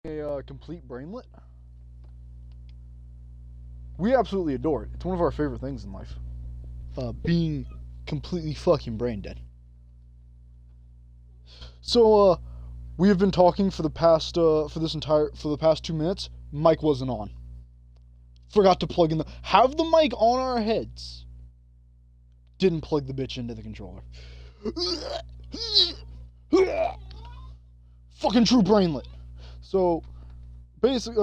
a complete brainlet. We absolutely adore it. It's one of our favorite things in life. Being completely fucking brain dead. So, we have been talking for the past 2 minutes. Mic wasn't on. Forgot to plug in have the mic on our heads. Didn't plug the bitch into the controller. Fucking true brainlet. So, basically,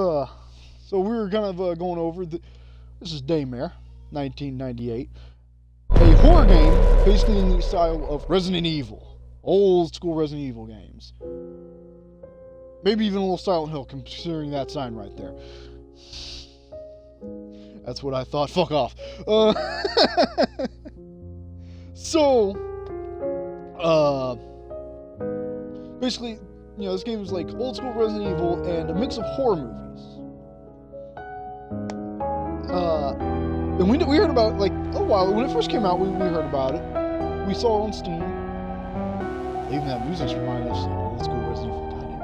so we were kind of going over this is Daymare, 1998. A horror game, basically in the style of Resident Evil. Old school Resident Evil games. Maybe even a little Silent Hill, considering that sign right there. That's what I thought. Fuck off. Basically, this game is like old school Resident Evil and a mix of horror movies. And we heard about it like a while when it first came out. We heard about it. We saw it on Steam. They even have music's reminding us of old school Resident Evil. Goddamn.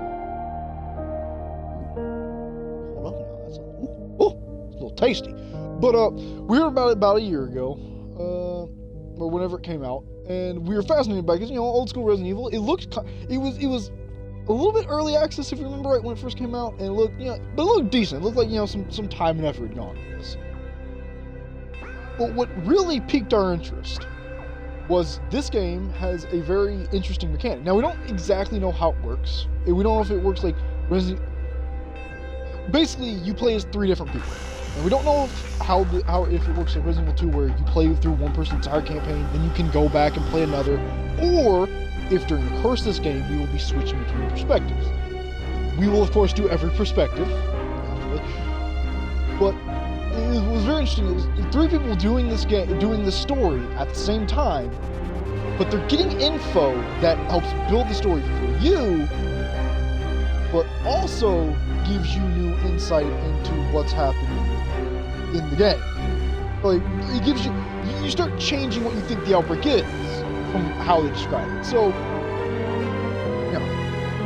Hold up now. That's it's a little tasty. But we heard about it about a year ago, or whenever it came out, and we were fascinated by it because old school Resident Evil. It was a little bit early access if you remember right when it first came out, and it looked but it looked decent. It looked like some time and effort had gone into this. But what really piqued our interest was this game has a very interesting mechanic. Now we don't exactly know how it works. We don't know if it works like Resident. Basically, you play as 3 different people. And we don't know if it works like Resident Evil 2 where you play through one person's entire campaign, then you can go back and play another, or if during the course of this game we will be switching between perspectives. We will of course do every perspective, but it was very interesting. It was 3 people doing this story at the same time, but they're getting info that helps build the story for you, but also gives you new insight into what's happening in the game. Like, it gives you start changing what you think the outbreak is from how they describe it. So,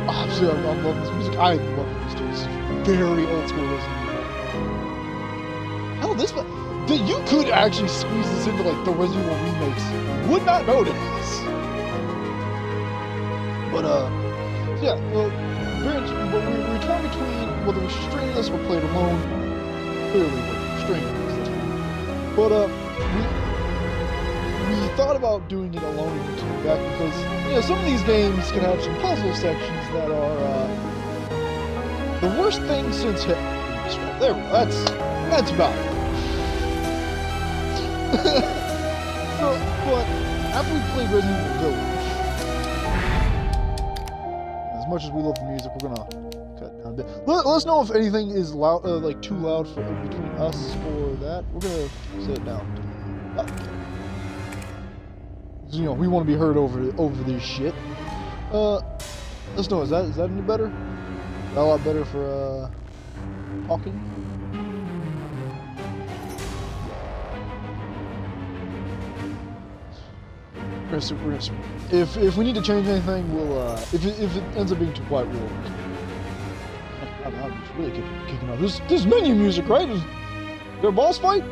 obviously I love this music. I love this too. This is very old school Resident Evil. Hell, you could actually squeeze this into like the Resident Evil remakes. You would not notice. But very interesting. But we were torn between whether we should stream this or play it alone. Clearly, we're streaming this. But we thought about doing it alone and coming back because some of these games can have some puzzle sections that are the worst thing since hit. There we go. That's about it. But after we played Resident Evil Village, as much as we love the music, we're gonna cut down a bit. Let us know if anything is loud, like too loud for between us or that. We're gonna set it down. We want to be heard over this shit. Let's know. Is that any better? Is that a lot better for talking? If we need to change anything, we'll if it ends up being too quiet, we'll. I'm just really kicking off. This menu music, right? Is there a boss fight?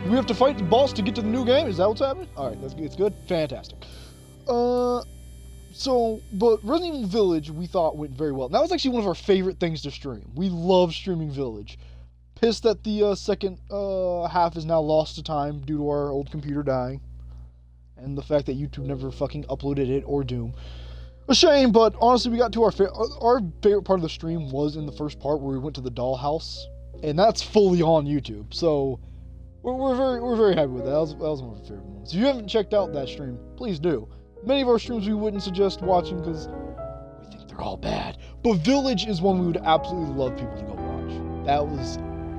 Do we have to fight the boss to get to the new game? Is that what's happening? All right, it's good, fantastic. But Resident Evil Village we thought went very well. That was actually one of our favorite things to stream. We love streaming Village. Pissed that the second half is now lost to time due to our old computer dying. And the fact that YouTube never fucking uploaded it, or Doom. A shame, but honestly, we got to our favorite part of the stream was in the first part where we went to the dollhouse, and that's fully on YouTube. So we're very happy with that. That was one of our favorite moments. If you haven't checked out that stream, please do. Many of our streams we wouldn't suggest watching because we think they're all bad. But Village is one we would absolutely love people to go watch.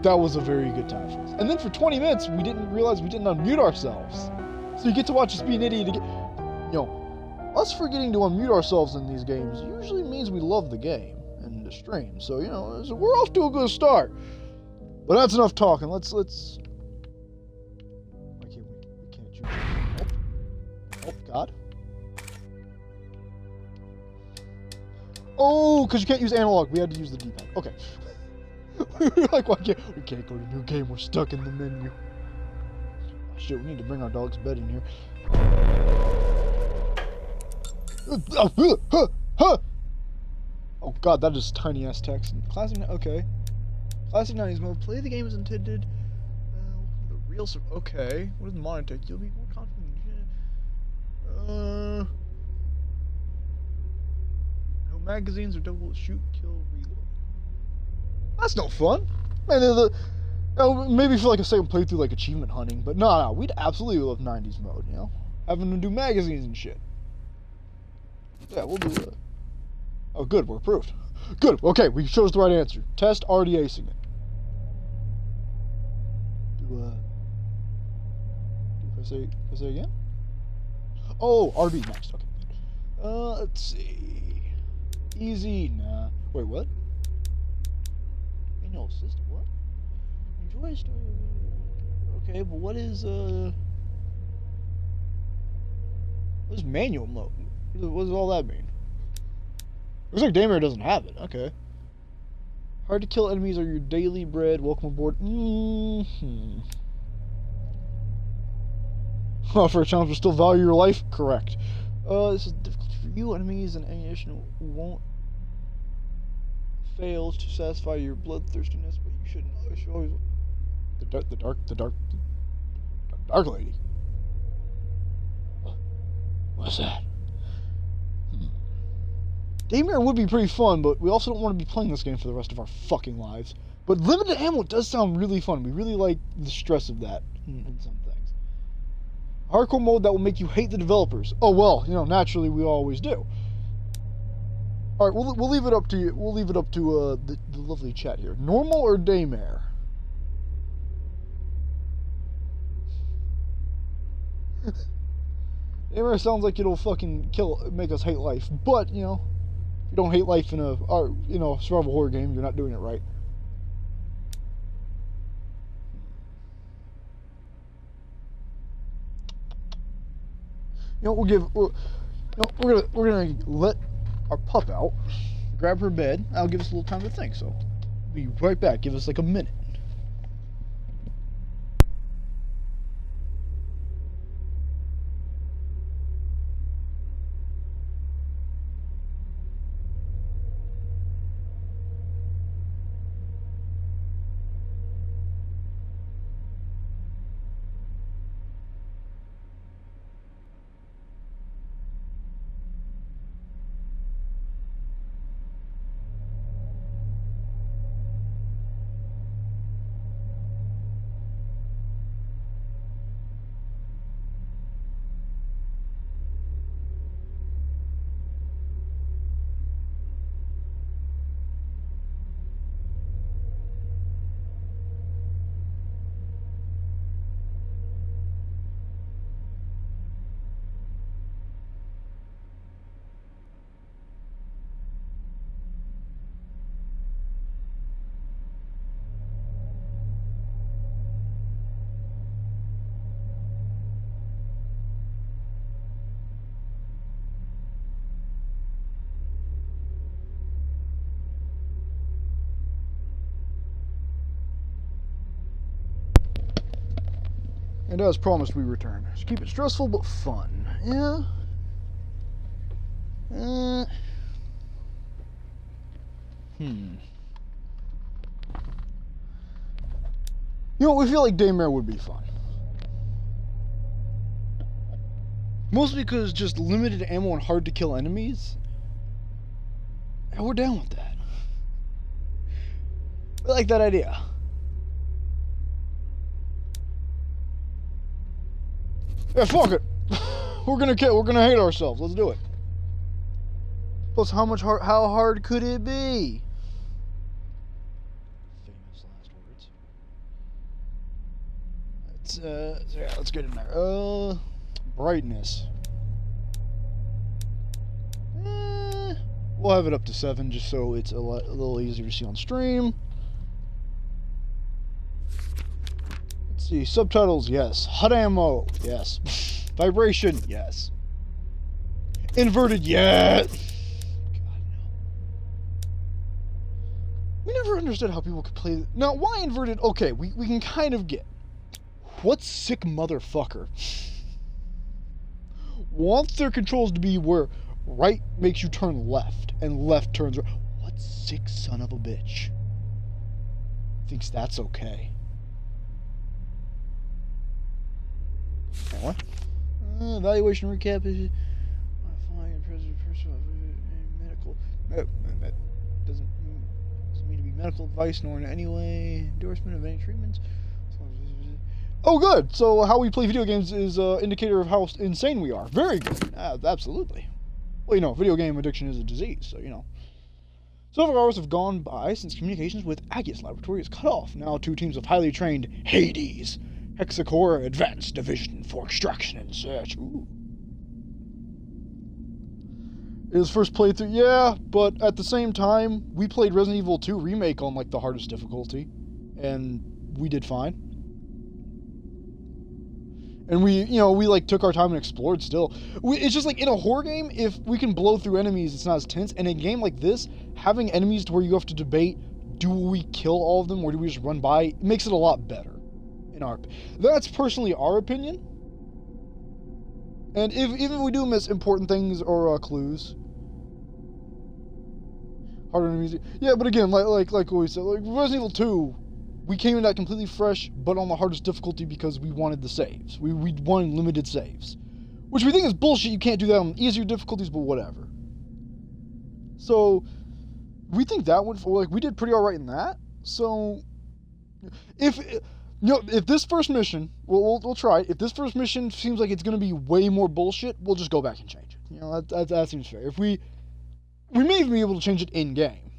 That was a very good time for us. And then for 20 minutes, we didn't realize we didn't unmute ourselves. So you get to watch us be an idiot again. Us forgetting to unmute ourselves in these games usually means we love the game and the stream. So, we're off to a good start. But that's enough talking. Let's. Why can't we can't choose? Oh, God. Oh, because you can't use analog. We had to use the D-pad. Okay. Like, why can't we can't go to new game? We're stuck in the menu. Oh, shit, we need to bring our dog's bed in here. Oh god, that is tiny ass text. Classic. Okay. Classic 90s mode. Play the game as intended. The real. Okay. What does the monitor take? You'll be more confident. No magazines or double shoot, kill, reload. That's no fun. Man, maybe for like a second playthrough, like achievement hunting, but no, we'd absolutely love 90s mode, you know? Having to do magazines and shit. Yeah, we'll do that. Oh, good, we're approved. Good, okay, we chose the right answer. Test already acing it. Press A again? Oh, RB next, okay. Let's see. Easy, nah. Wait, what? Manual assist, what? Enjoy story. Okay, but what is manual mode? What does all that mean? Looks like Daymare doesn't have it, okay. Hard to kill enemies are your daily bread, welcome aboard. Oh, for a challenge will still value your life? Correct. This is difficult for you. Enemies and ammunition won't fail to satisfy your bloodthirstiness, but you shouldn't. You should always. The dark lady. What's that? Daymare would be pretty fun, but we also don't want to be playing this game for the rest of our fucking lives. But limited ammo does sound really fun. We really like the stress of that in some things. Hardcore mode that will make you hate the developers. Oh well, you know, naturally we always do. All right, we'll leave it up to you. We'll leave it up to the lovely chat here. Normal or Daymare? Daymare sounds like it'll fucking make us hate life. But you know, if you don't hate life in a survival horror game, you're not doing it right. You know, we're gonna let our pup out, grab her bed. That'll give us a little time to think. So, we'll be right back. Give us like a minute. And as promised, we return. Just keep it stressful but fun. Yeah. You know, we feel like Daymare would be fun. Mostly because just limited ammo and hard to kill enemies. And we're down with that. We like that idea. Yeah, fuck it. We're gonna hate ourselves. Let's do it. Plus, how hard could it be? Famous last words. Yeah, let's get in there. Brightness. We'll have it up to 7 just so it's a little easier to see on stream. See, subtitles, yes. HUD ammo, yes. Vibration, yes. Inverted, yes. God, no. understood how people could play. Now, why inverted? Okay, we can kind of get. What sick motherfucker wants their controls to be where right makes you turn left and left turns right? What sick son of a bitch thinks that's okay? Okay, what? Evaluation recap is medical. That doesn't mean to be medical advice nor in any way endorsement of any treatments. Oh, good. So how we play video games is an indicator of how insane we are. Very good. Absolutely. Well, you know, video game addiction is a disease, so you know. Several hours have gone by since communications with Aegis Laboratory is cut off. Now 2 teams of highly trained Hades, Hexacore Advanced Division for extraction and search. Ooh. His first playthrough, yeah, but at the same time, we played Resident Evil 2 Remake on, like, the hardest difficulty, and we did fine. And we, you know, we, like, took our time and explored still. It's just, like, in a horror game, if we can blow through enemies, it's not as tense. And in a game like this, having enemies to where you have to debate, do we kill all of them, or do we just run by, it makes it a lot better. That's personally our opinion. And even if we do miss important things or clues, harder enemies. Yeah, but again, like what we said, like Resident Evil 2, we came in that completely fresh, but on the hardest difficulty because we wanted the saves. We wanted limited saves, which we think is bullshit. You can't do that on easier difficulties, but whatever. So we think that went for we did pretty alright in that. So if this first mission, we'll try it. If this first mission seems like it's going to be way more bullshit, we'll just go back and change it. You know, that seems fair. If we may even be able to change it in-game.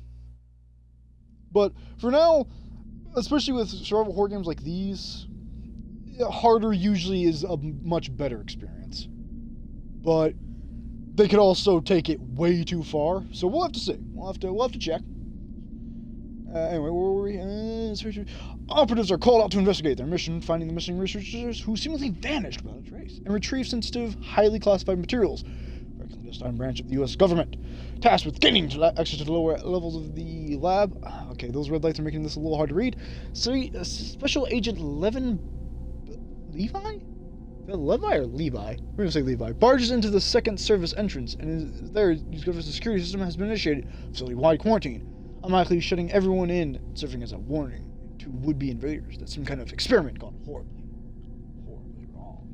But for now, especially with survival horror games like these, harder usually is a much better experience. But they could also take it way too far, so we'll have to see. We'll have to check. Anyway, where were we? Operatives are called out to investigate their mission, finding the missing researchers who seemingly vanished without a trace, and retrieve sensitive, highly classified materials. A clandestine branch of the U.S. government, tasked with gaining access to the lower levels of the lab. Okay, those red lights are making this a little hard to read. Special Agent Levi? Levi or Levi? We're going to say Levi. Barges into the second service entrance, and is there, discovers the security system has been initiated. Facility-wide quarantine. Automatically shutting everyone in, serving as a warning to would-be invaders that some kind of experiment gone horribly wrong.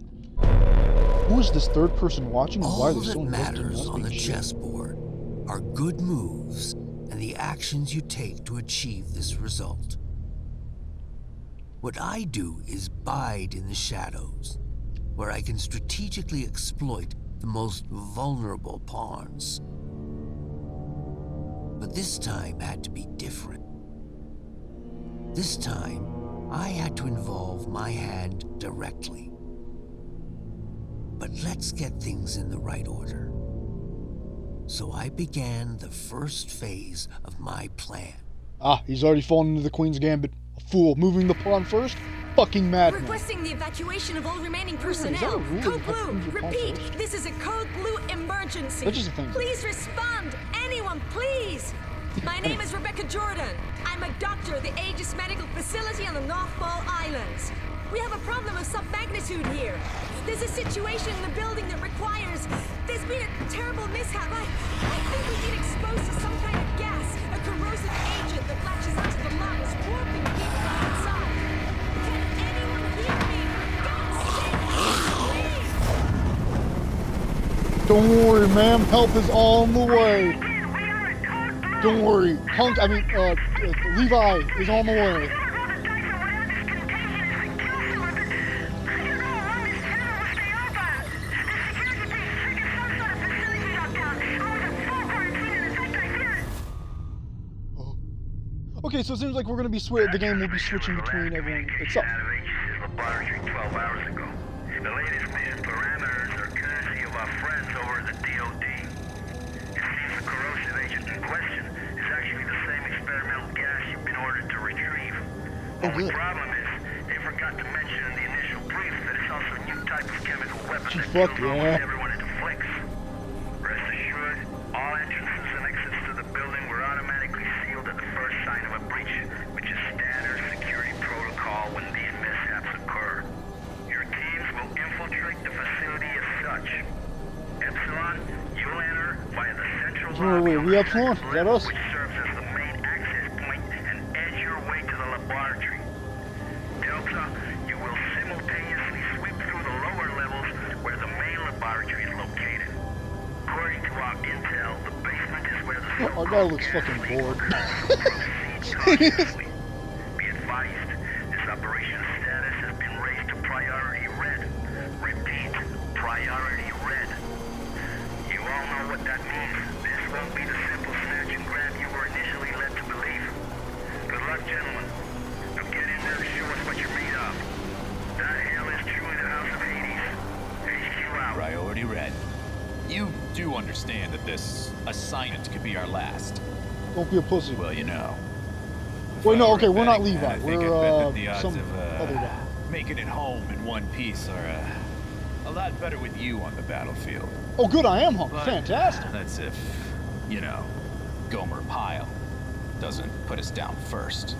Who is this third person watching, and why are they so invested in us? All that matters on the chessboard are good moves and the actions you take to achieve this result. What I do is bide in the shadows, where I can strategically exploit the most vulnerable pawns. But this time had to be different. This time, I had to involve my hand directly. But let's get things in the right order. So I began the first phase of my plan. Ah, he's already fallen into the Queen's Gambit. A fool, moving the pawn first? Fucking madman. Requesting the evacuation of all remaining personnel. Code Blue, repeat, this is a Code Blue emergency. That's just a thing. Please respond, anyone, please. My name is Rebecca Jordan. I'm a doctor at the Aegis Medical Facility on the North Ball Islands. We have a problem of some magnitude here. There's a situation in the building that requires... There's been a terrible mishap. I think we've been exposed to some kind of gas, a corrosive agent that latches onto the lungs, warping people inside. Can anyone hear me? For God's sake, please! Don't worry, ma'am. Help is on the way. Don't worry. Levi is on the way. Okay, so it seems like we're going to be the game will be switching between everyone itself. Laboratory 12 hours ago. The latest mission parameters are courtesy of our friends over at the DOD. It seems the corrosive agent in question is actually the same experimental gas you've been ordered to retrieve. Oh, The problem is, they forgot to mention in the initial brief that it's also a new type of chemical weapon that kills almost everyone into flicks. Rest assured, all entrances and exits to the building were automatically sealed at the first sign of a breach. Wait, we up front? Is that us? Which serves as the main access point and edge your way to the laboratory. Delta, you will simultaneously sweep through the lower levels where the main laboratory is located. According to our intel, the basement is where the Oh, our guy looks fucking bored. cautiously. Be advised, this operation's status has been raised to priority red. Repeat, priority red. You all know what that means. This won't be the simple snatch and grab you were initially led to believe. Good luck, gentlemen. Now get in there and show us what you're made of. That hell is truly the House of Hades. HQ out. Priority red. You do understand that this assignment could be our last. Don't be a pussy. Well, you know. Wait, no, okay, If I were we're not betting, Levi. I think We're, I'd bet that the odds some of other guy. making it home in one piece are a lot better with you on the battlefield. Oh, good, I am home. But Fantastic. that's if, you know, Gomer Pyle doesn't put us down first.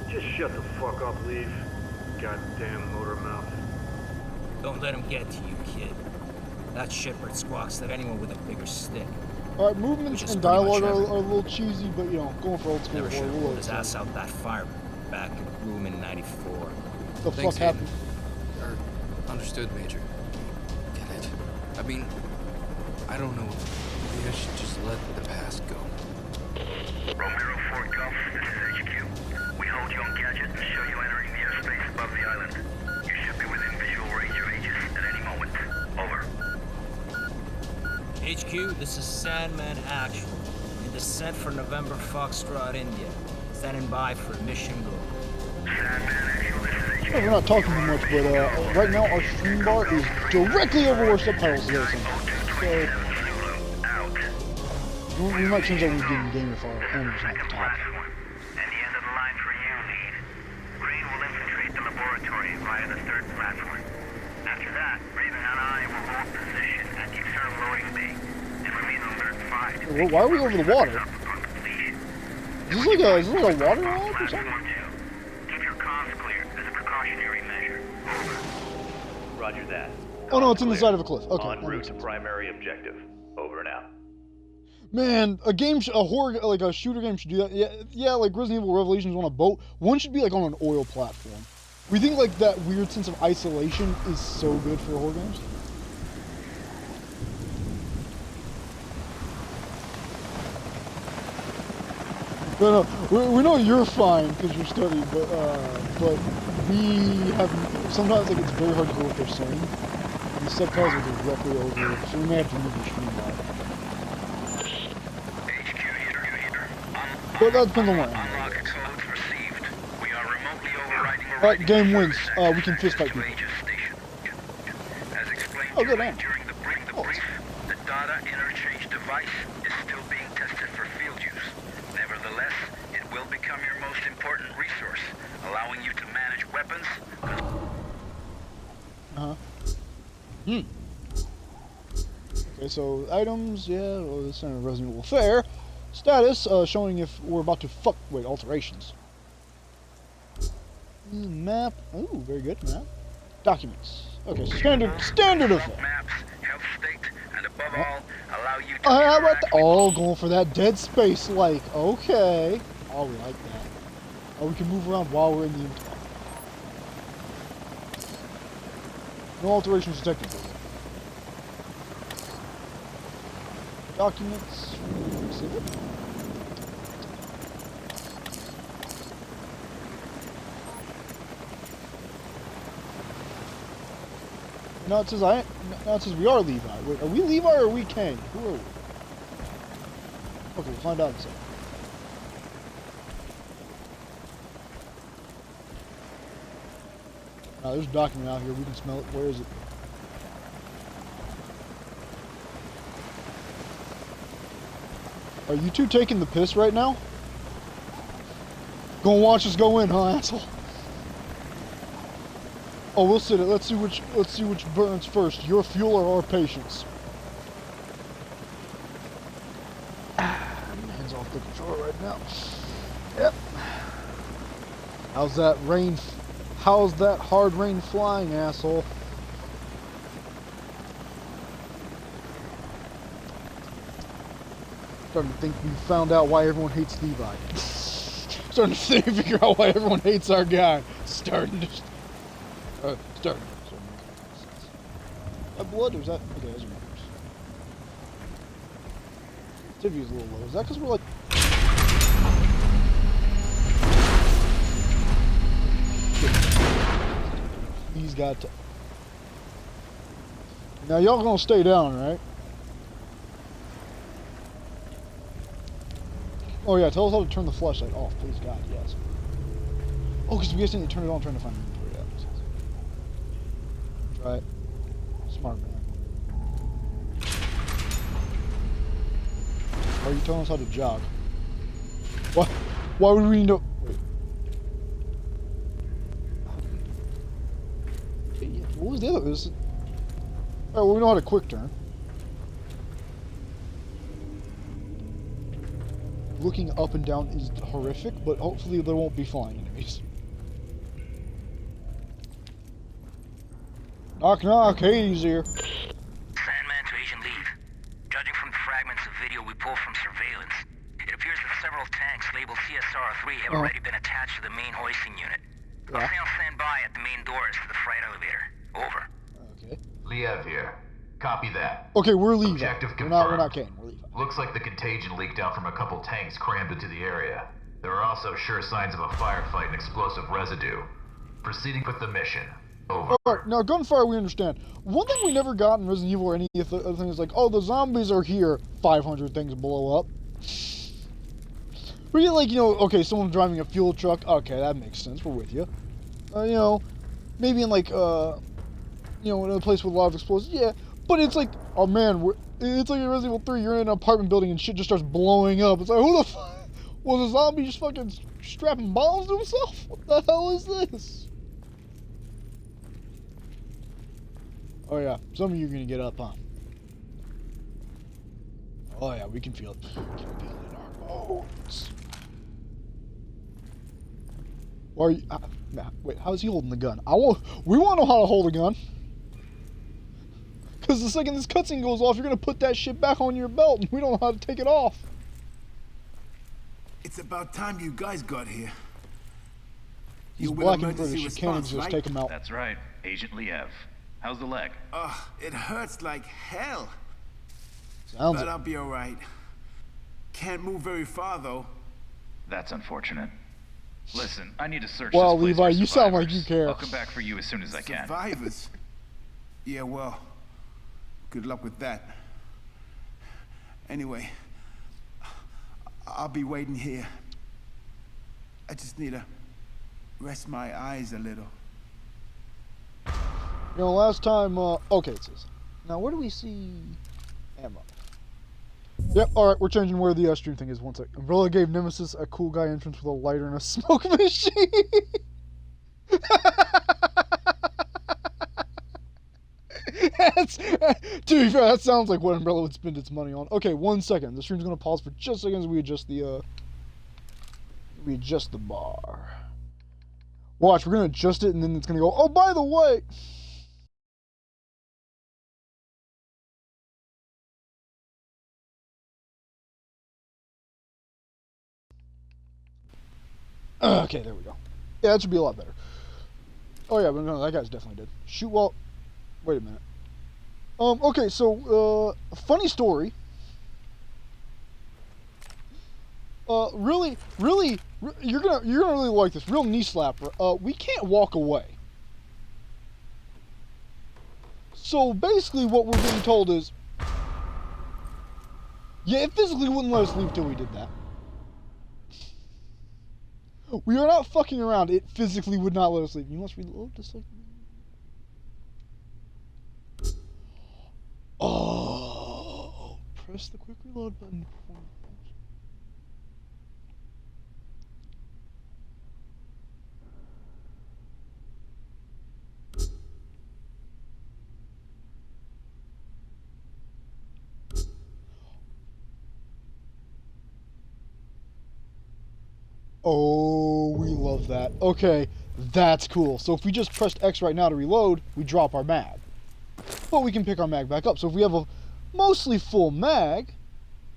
Just shut the fuck up, Leave. Goddamn motor mouth. Don't let him get to you, kid. That shitbird squawks at anyone with a bigger stick. Alright, movements Which is and pretty much dialogue are a everything. little cheesy, but you know, going for old school. Never should have we'll pulled his accept ass out that fireman back in room in '94. it. The Thanks, fuck happened? Or understood, Major. Get it? I mean, I don't know. Maybe I should just let the past go. Romero 4 Golf, this is HQ. We hold you on gadget and show you entering the airspace above the island. You should be within visual range of Aegis at any moment. Over. HQ, this is Sandman Actual. In descent for November Foxtrot, India. Standing by for mission go. Sandman Actual, this is HQ. Yeah, we're not talking too much, but right now our stream bar is directly over where subtitles are listening. So Out. we might change that when we get in game if our animals not Second the top. platform. And the end of the line for you, Lead. Green will infiltrate the laboratory via the third platform. After that, Raven and I will hold position at the external loading bay and remain alert 5 to Why are we over the water? upon completion. Is this like a water lamp or something? Platform 2. Keep your comms clear as a precautionary measure. Over. Roger that. Oh no, it's in the side of a cliff. Okay. En that route makes to sense. primary objective. Over and out. Man, a game, a horror, like a shooter game should do that. Yeah, like Resident Evil Revelations on a boat. One should be like on an oil platform. We think like that weird sense of isolation is so good for horror games. No, we know you're fine because you're studying, but we have sometimes like it's very hard to hear what they're saying. And the subtitles are directly over, so we may have to move the stream by. HQ here. But that depends on what. Unlock codes received. We are remotely overriding Alright, game wins. We can fist fight people. As explained Oh, good during man. the brief, the data interchange device is still being tested for field use. Nevertheless, it will become your most important resource, allowing you to manage weapons. Okay, so items, yeah, well, this is Resident Evil Fair. Status, showing if we're about to alterations. Map, ooh, very good, map. Documents. Okay, standard effect. Maps, health state, and above all, allow you to How about interact with oh, going for that Dead Space like, okay. Oh, we like that. Oh, we can move around while we're in the intel. No alterations detected. Documents. Exhibit. Now it says now it says we are Levi. Wait, are we Levi or are we Kang? Who are we? Okay, we'll find out in a second. Now there's a document out here. We can smell it. Where is it? Are you two taking the piss right now? Gonna watch us go in, huh, asshole? Oh, we'll sit it. Let's see which burns first, your fuel or our patience. Hands off the controller right now. Yep. How's that rain? How's that hard rain flying, asshole? Starting to think we found out why everyone hates Levi. Starting to figure out why everyone hates our guy. Starting to make sense. That blood, or is that... Okay, those are numbers. Activity's a little low. Is that because we're like... He's got to... Now y'all gonna stay down, right? Oh yeah, tell us how to turn the flashlight off, please God, yes. Oh, because we just need to turn it on trying to find inventory. Yeah, makes sense. Try it. Smart man. Why are you telling us how to jog? What? Why would we need to... Wait. What was the other? Alright, well, we know how to quick turn. Looking up and down is horrific, but hopefully there won't be flying enemies. Knock knock, Hades here. Sandman to Agent Leave. Judging from the fragments of video we pulled from surveillance, it appears that several tanks labeled CSR-3 have already been attached to the main hoisting unit. I'll stay on standby at the main doors to the freight elevator. Over. Okay. Liev here. Copy that. Okay, we're leaving. Objective We're confirmed. not Kane. We're leaving. Looks like the contagion leaked out from a couple tanks crammed into the area. There are also sure signs of a firefight and explosive residue. Proceeding with the mission. Over. Alright, now gunfire we understand. One thing we never got in Resident Evil or any of the other things like, oh, the zombies are here, 500 things blow up. We get like, you know, okay, someone driving a fuel truck, okay, that makes sense, we're with you. You know, maybe in like, you know, in a place with a lot of explosives, yeah. But it's like, oh man, it's like in Resident Evil 3, you're in an apartment building and shit just starts blowing up. It's like, who the fuck? Was a zombie just fucking strapping bombs to himself? What the hell is this? Oh yeah, some of you are gonna get up, huh? Oh yeah, we can feel it. We can feel it in our bones. Why are you... nah, wait, how's he holding the gun? We want to know how to hold a gun. Because the second this cutscene goes off, you're going to put that shit back on your belt, and we don't know how to take it off. It's about time you guys got here. He's You black will and British, you can't response, just right? take him out. That's right, Agent Liev. How's the leg? It hurts like hell. Sounds But it. I'll be alright. Can't move very far, though. That's unfortunate. Listen, I need to search Well, this place Levi, for you sound like survivors. you care. I'll come back for you as soon as I can. Survivors. Yeah, well, good luck with that. Anyway, I'll be waiting here. I just need to rest my eyes a little. You know, last time, okay, it says. Now, where do we see ammo? Yep, alright, we're changing where the stream thing is. One sec. Umbrella gave Nemesis a cool guy entrance with a lighter and a smoke machine. To be fair, that sounds like what Umbrella would spend its money on. Okay, 1 second. The stream's gonna pause for just a second as we adjust the, bar. Watch, we're gonna adjust it and then it's gonna go, oh, by the way! Okay, there we go. Yeah, that should be a lot better. Oh yeah, but no, that guy's definitely dead. Shoot while... Wait a minute. Okay, so, funny story. Really, you're gonna really like this. Real knee slapper. We can't walk away. So basically what we're being told is... Yeah, it physically wouldn't let us leave till we did that. We are not fucking around. It physically would not let us leave. You must reload this like... Oh, press the quick reload button to perform. Oh, we love that. Okay, that's cool. So if we just pressed X right now to reload, we drop our mag. But we can pick our mag back up. So if we have a mostly full mag,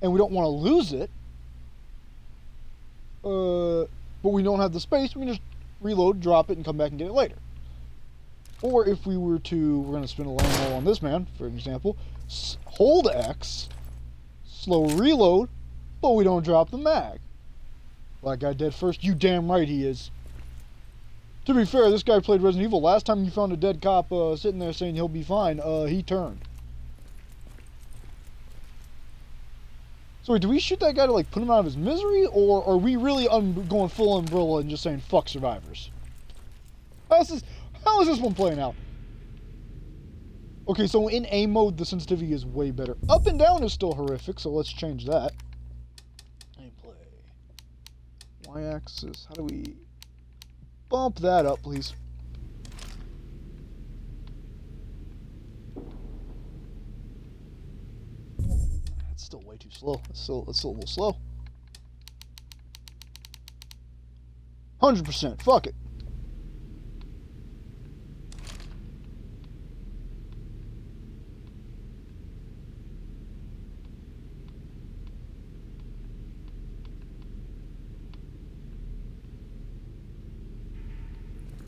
and we don't want to lose it, but we don't have the space, we can just reload, drop it, and come back and get it later. Or if we were to, we're going to spin a land roll on this man, for example, hold X, slow reload, but we don't drop the mag. That guy dead first, you damn right he is. To be fair, this guy played Resident Evil. Last time you found a dead cop sitting there saying he'll be fine, he turned. So wait, do we shoot that guy to like put him out of his misery, or are we really going full Umbrella and just saying fuck survivors? How is this one playing out? Okay, so in A mode, the sensitivity is way better. Up and down is still horrific, so let's change that. Gameplay. Y-axis. How do we bump that up, please? That's still way too slow. That's still a little slow. 100%. Fuck it.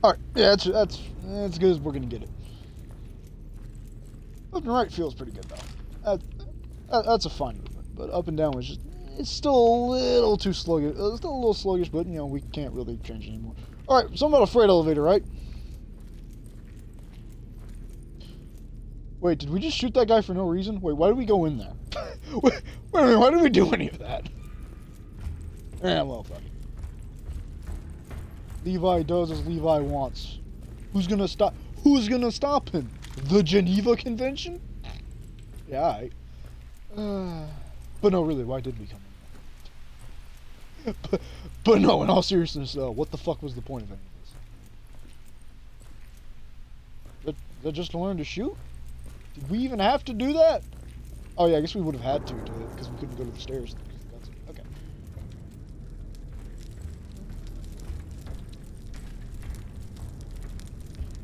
Alright, yeah, that's as good as we're gonna get it. Left and right feels pretty good though. That's a fine movement, but up and down was just, it's still a little too sluggish. It's still a little sluggish, but you know, we can't really change it anymore. Alright, something about a freight elevator, right? Wait, did we just shoot that guy for no reason? Wait, why did we go in there? Wait a minute, why did we do any of that? Well, fuck it. Levi does as Levi wants. Who's gonna stop him? The Geneva Convention? Yeah, but no, really, why did we come in? But no, in all seriousness, what the fuck was the point of any of this? Did just learn to shoot? Did we even have to do that? Oh yeah, I guess we would have had to because we couldn't go to the stairs. Okay.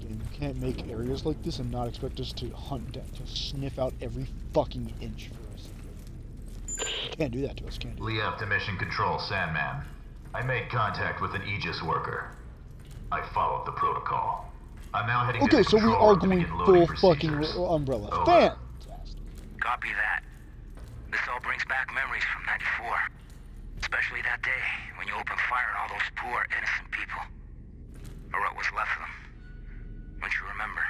You can't make areas like this and not expect us to hunt down, to sniff out every fucking inch for us. You can't do that to us, can you? Lee up to Mission Control, Sandman. I made contact with an Aegis worker. I followed the protocol. I'm now heading to the so we control are room to going begin loading full fucking procedures. Umbrella. Over. Fantastic. Copy that. This all brings back memories from '94. Especially that day when you opened fire on all those poor, innocent people. Or what was left of them. Don't you remember?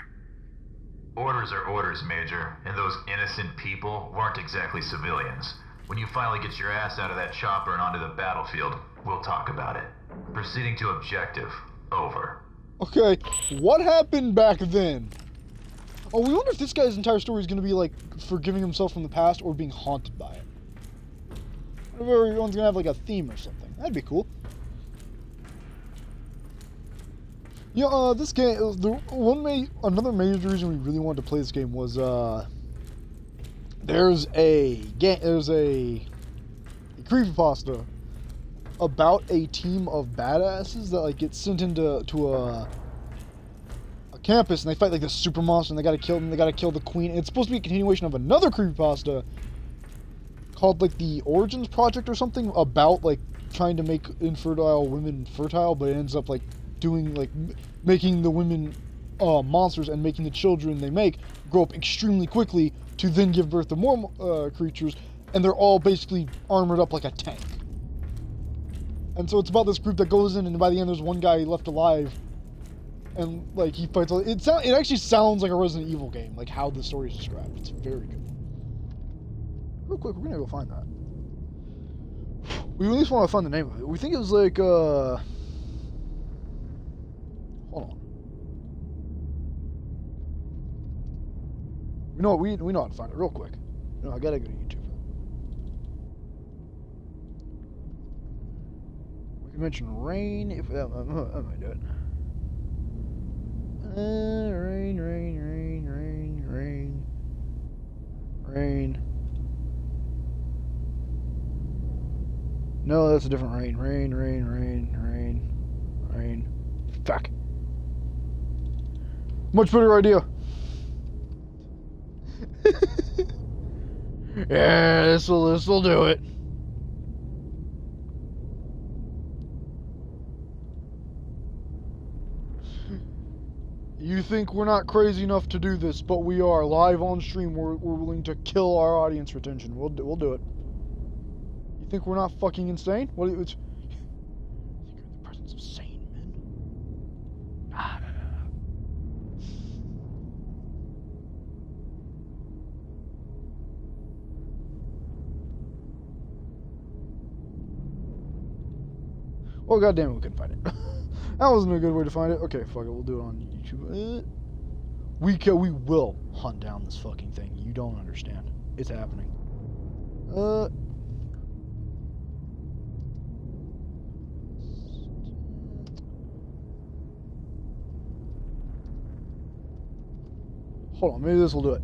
Orders are orders, Major, and those innocent people weren't exactly civilians. When you finally get your ass out of that chopper and onto the battlefield, we'll talk about it. Proceeding to objective. Over. Okay, what happened back then? Oh, we wonder if this guy's entire story is going to be like forgiving himself from the past or being haunted by it. What if everyone's going to have like a theme or something? That'd be cool. Yeah, this game, another major reason we really wanted to play this game was, there's a creepypasta about a team of badasses that like get sent into a campus and they fight like this super monster and they gotta kill them. They gotta kill the queen. And it's supposed to be a continuation of another creepypasta called like the Origins Project or something about like trying to make infertile women fertile, but it ends up like doing like making the women monsters and making the children they make grow up extremely quickly to then give birth to more creatures, and they're all basically armored up like a tank. And so it's about this group that goes in, and by the end there's one guy left alive, and like he fights. It actually sounds like a Resident Evil game, like how the story is described. It's very good. Real quick, we're gonna go find that. We at least want to find the name of it. We think it was like hold on. We know how to find it real quick. No, I gotta go to YouTube. We can mention rain if that might do it. Rain. No, that's a different rain. Rain. Fuck. Much better idea. Yeah, this'll do it. You think we're not crazy enough to do this, but we are. Live on stream, we're willing to kill our audience retention. We'll do it. You think we're not fucking insane? What? It's... I think you're in the presence of sane men. Well, goddamn, we couldn't find it. That wasn't a good way to find it. Okay, fuck it. We'll do it on YouTube. We will hunt down this fucking thing. You don't understand. It's happening. Hold on. Maybe this will do it.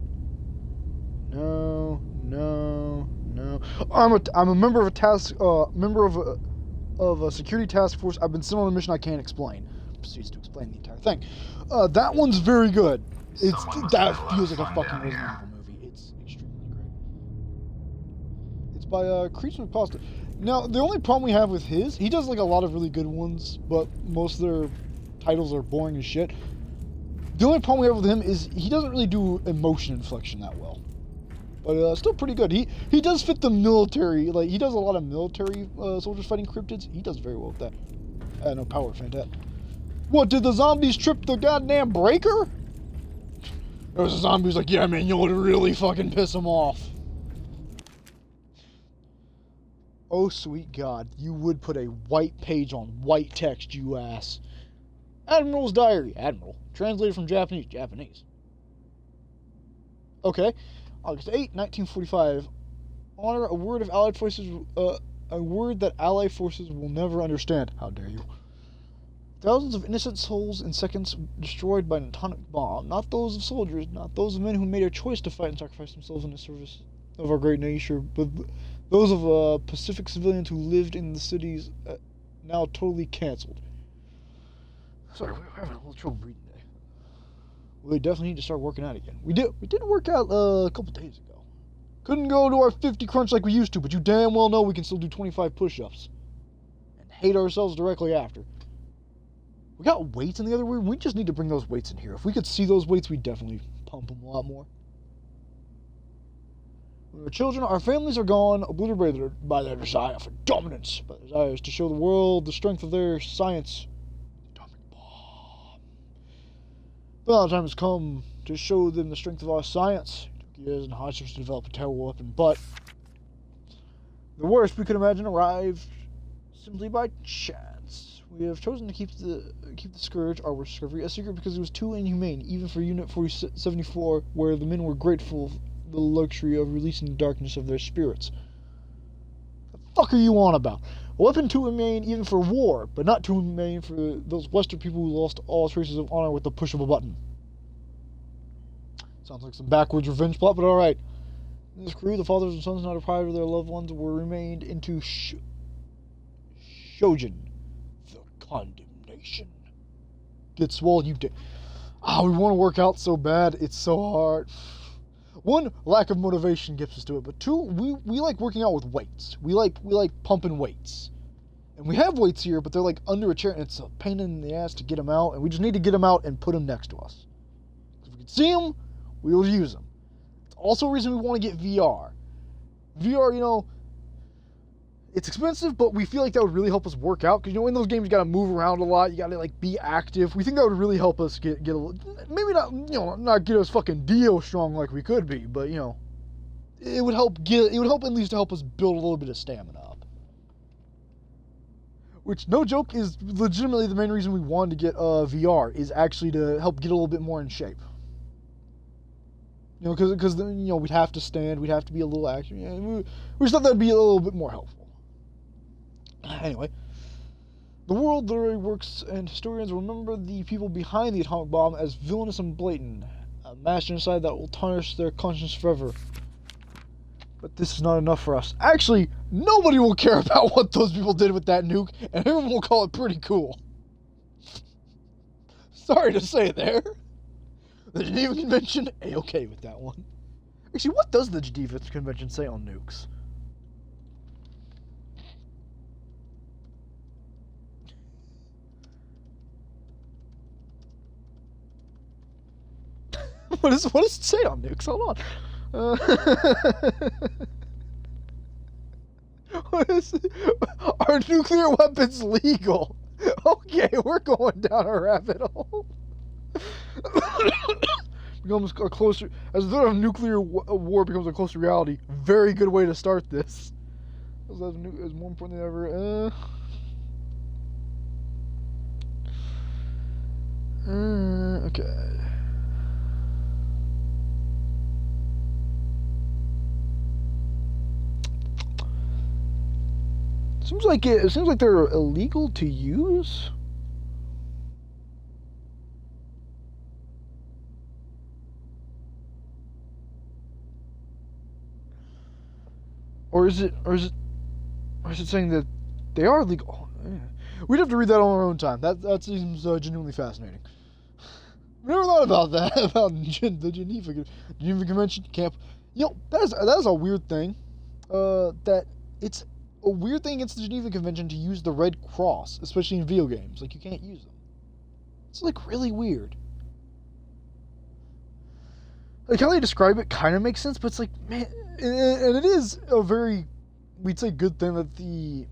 No. I'm a member of a task. Of a security task force. I've been sent on a mission I can't explain. Proceeds to explain the entire thing. That one's very good. That feels like a fucking Resident Evil movie. It's extremely great. It's by Creature McPasta. Now, the only problem we have with he does like a lot of really good ones, but most of their titles are boring as shit. The only problem we have with him is he doesn't really do emotion inflection that well. But still pretty good. He does fit the military, like, he does a lot of military soldiers fighting cryptids. He does very well with that. No power, fantastic. What, did the zombies trip the goddamn breaker? There was a zombie who's like, yeah, man, you would really fucking piss him off. Oh, sweet God, you would put a white page on white text, you ass. Admiral's Diary. Admiral. Translated from Japanese. Okay. August 8, 1945. Honor a word of Allied forces, a word that Allied forces will never understand. How dare you? Thousands of innocent souls in seconds destroyed by an atomic bomb. Not those of soldiers, not those of men who made a choice to fight and sacrifice themselves in the service of our great nation, but those of Pacific civilians who lived in the cities now totally canceled. Sorry, we're having a little trouble reading today. We definitely need to start working out again. We did work out a couple days ago. Couldn't go to our 50 crunch like we used to, but you damn well know we can still do 25 push-ups. And hate ourselves directly after. We got weights in the other room. We just need to bring those weights in here. If we could see those weights, we'd definitely pump them a lot more. When we're children, our families are gone, obliterated by their desire for dominance, by their desires to show the world the strength of their science. Well, the time has come to show them the strength of our science. It took years and hardships to develop a terrible weapon, but the worst we could imagine arrived simply by chance. We have chosen to keep the Scourge, our worst discovery, a secret because it was too inhumane, even for Unit 4074, where the men were grateful for the luxury of releasing the darkness of their spirits. What the fuck are you on about? A weapon too inhumane even for war, but not too inhumane for those Western people who lost all traces of honor with the push of a button. Sounds like some backwards revenge plot, but alright. In this crew, the fathers and sons not deprived of their loved ones were remained into Shojin, the condemnation. Get swole, you we want to work out so bad, it's so hard. One, lack of motivation gets us to it, but two, we like working out with weights. We like pumping weights. And we have weights here, but they're like under a chair, and it's a pain in the ass to get them out, and we just need to get them out and put them next to us. If we can see them, we will use them. It's also a reason we want to get VR. VR, it's expensive, but we feel like that would really help us work out, because in those games you gotta move around a lot, you gotta like be active. We think that would really help us get a little, maybe not, not get us fucking Dio strong like we could be, but it would help at least to help us build a little bit of stamina up. Which, no joke, is legitimately the main reason we wanted to get VR, is actually to help get a little bit more in shape. Because then, we'd have to stand, we'd have to be a little active. We just thought that'd be a little bit more helpful. Anyway, the world literary works and historians remember the people behind the atomic bomb as villainous and blatant, a mass genocide that will tarnish their conscience forever. But this is not enough for us. Actually, nobody will care about what those people did with that nuke, and everyone will call it pretty cool. Sorry to say there. The Geneva Convention, A-okay with that one. Actually, what does the Geneva Convention say on nukes? What does it say on nukes? Hold on. Are nuclear weapons legal? Okay, we're going down a rabbit hole. Becomes a closer, as the threat of nuclear war becomes a closer reality. Very good way to start this. Is more important than ever. Okay. It seems like they're illegal to use. Or is it saying that they are legal? We'd have to read that on our own time. That seems genuinely fascinating. We never thought about that, about the Geneva Convention camp. You know, that is a weird thing. That it's a weird thing against the Geneva Convention to use the Red Cross, especially in video games. Like, you can't use them. It's, like, really weird. Like, how they describe it kind of makes sense, but it's like, man, and it is a very, we'd say, good thing that the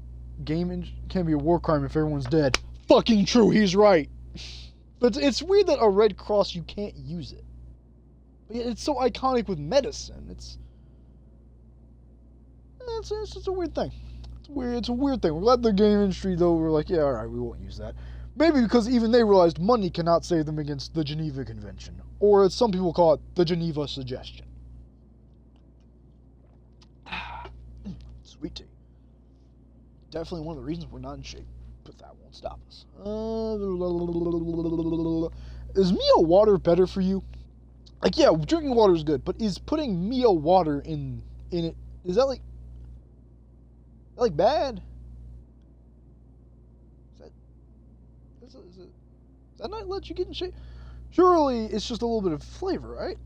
game can be a war crime if everyone's dead. Fucking true, he's right. But it's weird that a Red Cross, you can't use it. But yet it's so iconic with medicine. It's just a weird thing. It's a weird thing. We're glad the game industry, though, we're like, yeah, alright, we won't use that. Maybe because even they realized money cannot save them against the Geneva Convention. Or, as some people call it, the Geneva Suggestion. Sweet tea. Definitely one of the reasons we're not in shape. But that won't stop us. Is Mio water better for you? Like, yeah, drinking water is good, but is putting Mio water in it, is that like bad? Does that not let you get in shape? Surely it's just a little bit of flavor, right?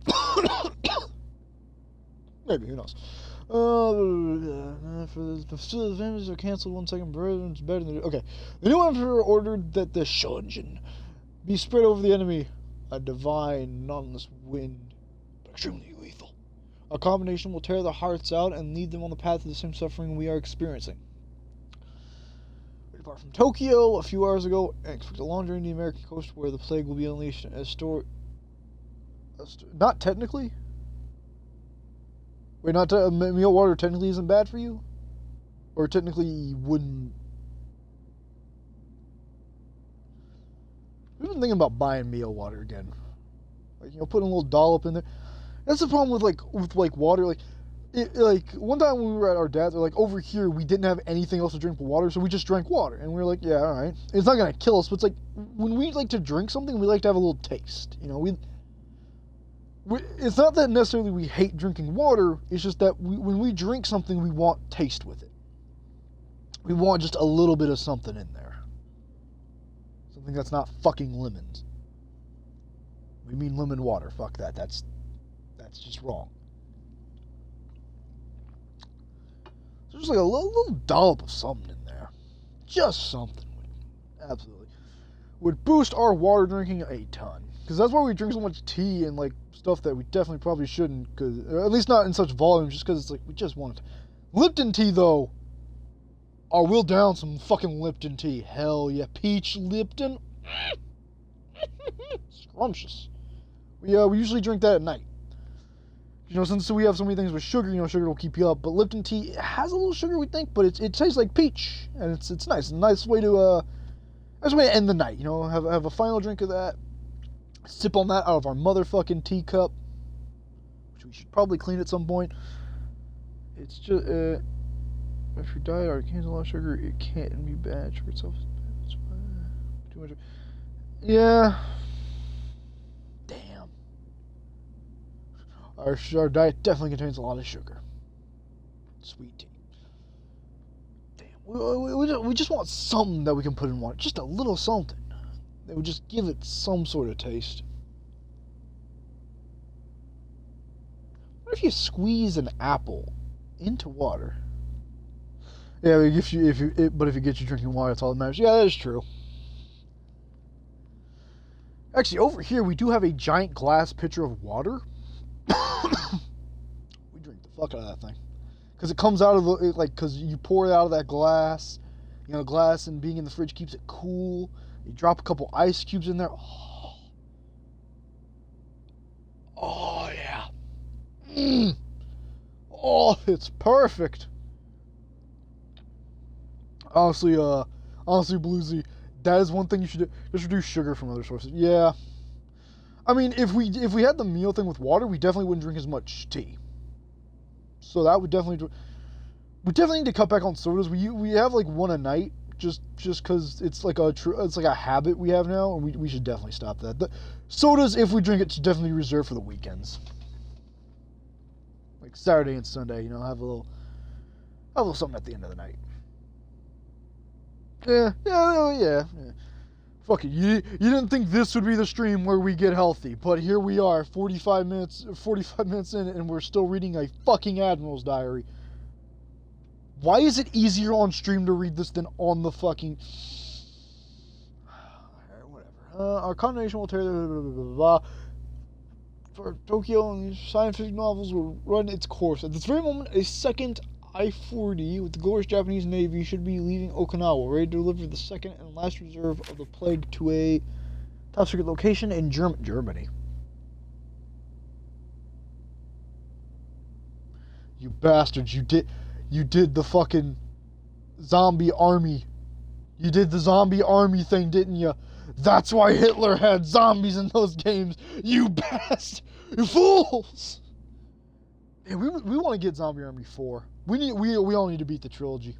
Maybe, who knows? For the families are canceled 1 second. It's better than okay. The new emperor ordered that the shojin be spread over the enemy. A divine, nonless wind, but extremely lethal. A combination will tear their hearts out and lead them on the path of the same suffering we are experiencing. We depart from Tokyo a few hours ago and expect a long journey to the American coast where the plague will be unleashed as not technically? Wait, meal water technically isn't bad for you? Or technically wouldn't... We've been thinking about buying meal water again. Like, you know, putting a little dollop in there. That's the problem with water. Like, one time when we were at our dad's, like, over here, we didn't have anything else to drink but water, so we just drank water. And we were like, yeah, alright. It's not gonna kill us, but it's like, when we like to drink something, we like to have a little taste. You know, it's not that necessarily we hate drinking water, it's just that when we drink something, we want taste with it. We want just a little bit of something in there. Something that's not fucking lemons. We mean lemon water. Fuck that. That's just wrong. So just like a little dollop of something in there. Just something. Absolutely. Would boost our water drinking a ton. Because that's why we drink so much tea and, like, stuff that we definitely probably shouldn't. Cause, or at least not in such volume, just because it's like, we just want it. Lipton tea, though. Oh, we'll down some fucking Lipton tea. Hell yeah. Peach Lipton. Scrumptious. We usually drink that at night. You know, since we have so many things with sugar, you know, sugar will keep you up. But Lipton tea has a little sugar, we think, but it tastes like peach. And it's nice. It's a nice way to end the night, you know, have a final drink of that. Sip on that out of our motherfucking teacup, which we should probably clean at some point. It's just, if your diet contains a lot of sugar, it can't be bad. Sugar itself is bad. Too much. Yeah. Damn. Our diet definitely contains a lot of sugar. Sweet tea. Damn. We just want something that we can put in water. Just a little something. That would just give it some sort of taste. if you squeeze an apple into water? Yeah, if you get you drinking water, that's all that matters. Yeah, that is true. Actually, over here we do have a giant glass pitcher of water. We drink the fuck out of that thing because it comes out of the because you pour it out of that glass. You know, glass and being in the fridge keeps it cool. You drop a couple ice cubes in there. Oh yeah. Oh, it's perfect. Honestly, Bluesy, that is one thing you should do. Just reduce sugar from other sources. Yeah. I mean, if we had the meal thing with water, we definitely wouldn't drink as much tea. So that would definitely. We definitely need to cut back on sodas. We have like one a night, just because it's like a habit we have now, and we should definitely stop that. The sodas, if we drink it, should definitely be reserved for the weekends, like Saturday and Sunday. You know, have a little something at the end of the night. Yeah. Fuck it. You didn't think this would be the stream where we get healthy, but here we are, 45 minutes in, and we're still reading a fucking Admiral's Diary. Why is it easier on stream to read this than on the fucking... Whatever. Our combination will tear the... For Tokyo, and science fiction novels will run its course. At this very moment, a second I-40 with the glorious Japanese Navy should be leaving Okinawa, ready to deliver the second and last reserve of the plague to a top secret location in Germany. You bastards, you did the fucking zombie army. You did the zombie army thing, didn't you? That's why Hitler had zombies in those games. You bastards! You fools! Yeah, we want to get Zombie Army 4. We all need to beat the trilogy.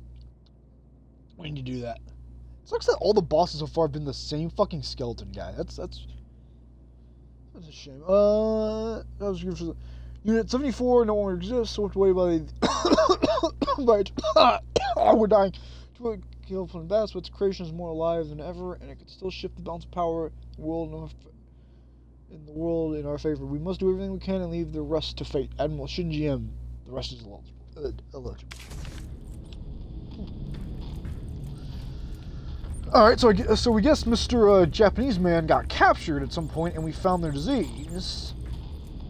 We need to do that. It sucks that all the bosses so far have been the same fucking skeleton guy. That's a shame. That was good for the Unit 74 no longer exists, swept away by we're dying. To a kill from the best, but its creation is more alive than ever, and it could still shift the balance of power in the world in our favor. We must do everything we can and leave the rest to fate. Admiral Shinji M. The rest is illegible. Alright, so we guess Mr. Japanese man got captured at some point and we found their disease.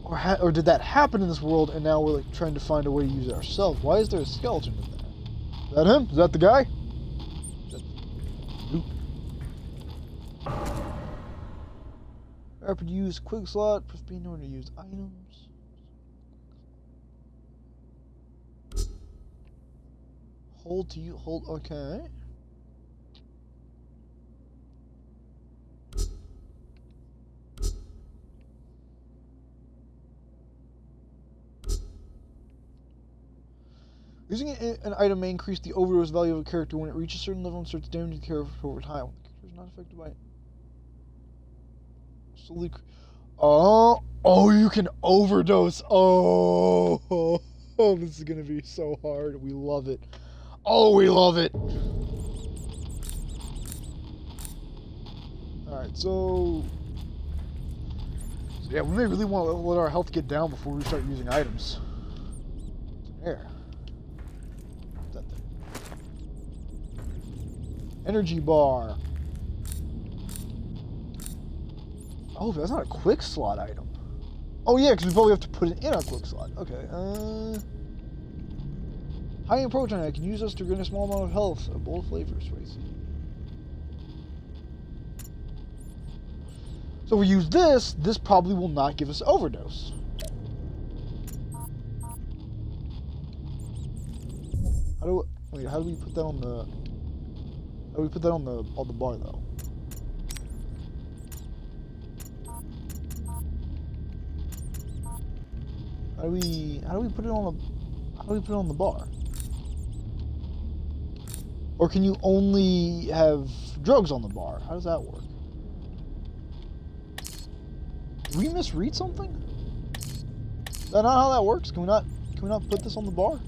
Or did that happen in this world and now we're like trying to find a way to use it ourselves? Why is there a skeleton in there? Is that him? Is that the guy? Nope. Rapid use quick slot, press B in order to use items. Hold, okay. Using an item may increase the overdose value of a character when it reaches a certain level and starts damaging the character over time. When the character is not affected by it. Slowly. Oh, you can overdose. Oh, this is gonna be so hard. We love it. Oh, we love it. Alright, so yeah, we may really want to let our health get down before we start using items. There. What's that thing? Energy bar. Oh, that's not a quick slot item. Oh yeah, because we probably have to put it in our quick slot. Okay, high in protein, I can use this to gain a small amount of health. A bold flavor, spicy. So if we use this probably will not give us overdose. How do we put that on the... How do we put that on the bar though? How do we put it on the bar? Or can you only have drugs on the bar? How does that work? Did we misread something? Is that not how that works? Can we not put this on the bar?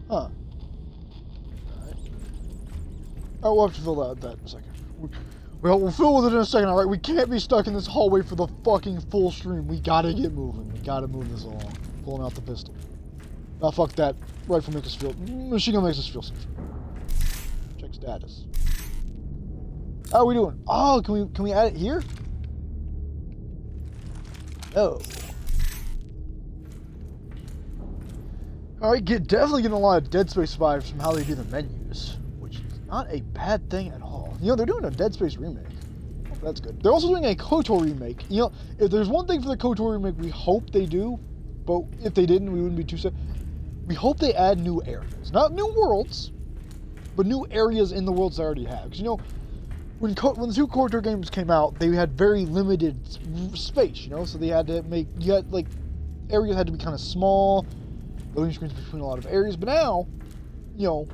Huh. Oh, we'll have to fill that in a second. We'll fill with it in a second, alright? We can't be stuck in this hallway for the fucking full stream. We gotta get moving. We gotta move this along. Pulling out the pistol. Now, fuck that. Rifle makes us feel... Machine gun makes us feel safer. Check status. How are we doing? Oh, can we add it here? No. Alright, definitely getting a lot of Dead Space vibes from how they do the menus. Which is not a bad thing at all. You know, they're doing a Dead Space remake. Oh, that's good. They're also doing a KOTOR remake. You know, if there's one thing for the KOTOR remake we hope they do, but if they didn't, we wouldn't be too sad. We hope they add new areas. Not new worlds, but new areas in the worlds they already have. Because, you know, when the two KOTOR games came out, they had very limited space, you know? So they had to make... areas had to be kind of small, loading screens between a lot of areas. But now, you know,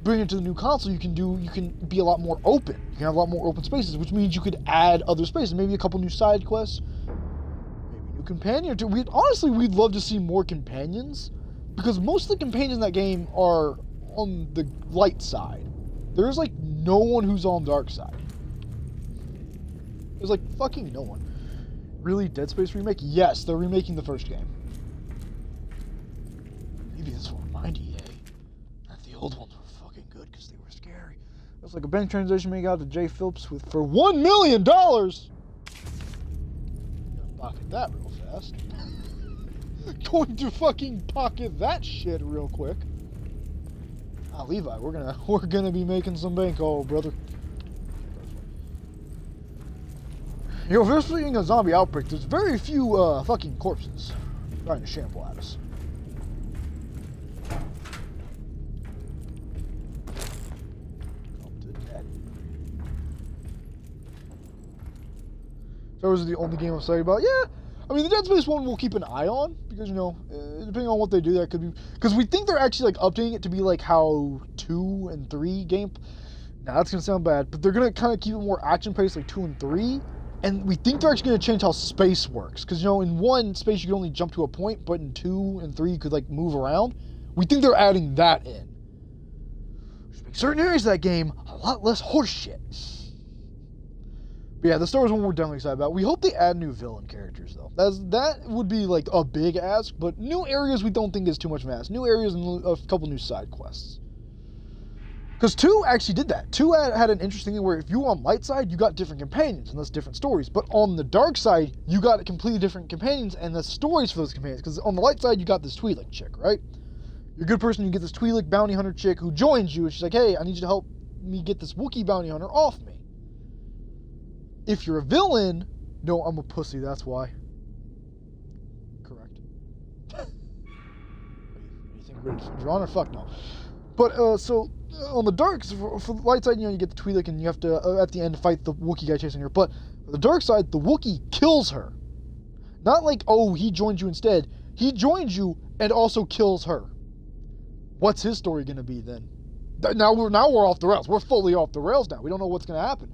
bringing it to the new console, you can be a lot more open. You can have a lot more open spaces, which means you could add other spaces. Maybe a couple new side quests. Maybe a new companion or two. Honestly, we'd love to see more companions. Because most of the companions in that game are on the light side. There's, like, no one who's on the dark side. There's, like, fucking no one. Really? Dead Space remake? Yes, they're remaking the first game. Maybe this will remind EA that the old ones were fucking good because they were scary. It's like a bank transaction made out to Jay Phillips for $1 million! Gotta pocket that real fast. Going to fucking pocket that shit real quick. Ah, Levi, we're gonna be making some bank, brother. You know, if there's being a zombie outbreak, there's very few fucking corpses trying to shamble at us. So was the only game I'm excited about. Yeah. I mean, the Dead Space one we'll keep an eye on, because, you know, depending on what they do, that could be... Because we think they're actually, like, updating it to be, like, how 2 and 3 game... Now, that's going to sound bad, but they're going to kind of keep it more action-paced, like 2 and 3. And we think they're actually going to change how space works. Because, you know, in 1, space you could only jump to a point, but in 2 and 3 you could, like, move around. We think they're adding that in. Which makes certain areas of that game a lot less horseshit. But yeah, the Star Wars one we're definitely excited about. We hope they add new villain characters, though. That would be, like, a big ask, but new areas we don't think is too much of an ask. New areas and a couple new side quests. Because 2 actually did that. 2 had an interesting thing where if you were on light side, you got different companions, and that's different stories. But on the dark side, you got completely different companions, and the stories for those companions. Because on the light side, you got this Twi'lek chick, right? You're a good person, you get this Twi'lek bounty hunter chick who joins you, and she's like, hey, I need you to help me get this Wookiee bounty hunter off me. If you're a villain, no, I'm a pussy, that's why. Correct. Anything great for Your Honor? Fuck no. But, so, on the dark, for the light side, you know, you get the Twi'lek and you have to, at the end, fight the Wookiee guy chasing her. But, on the dark side, the Wookiee kills her. Not like, oh, he joined you instead. He joins you and also kills her. What's his story gonna be, then? Now we're off the rails. We're fully off the rails now. We don't know what's gonna happen.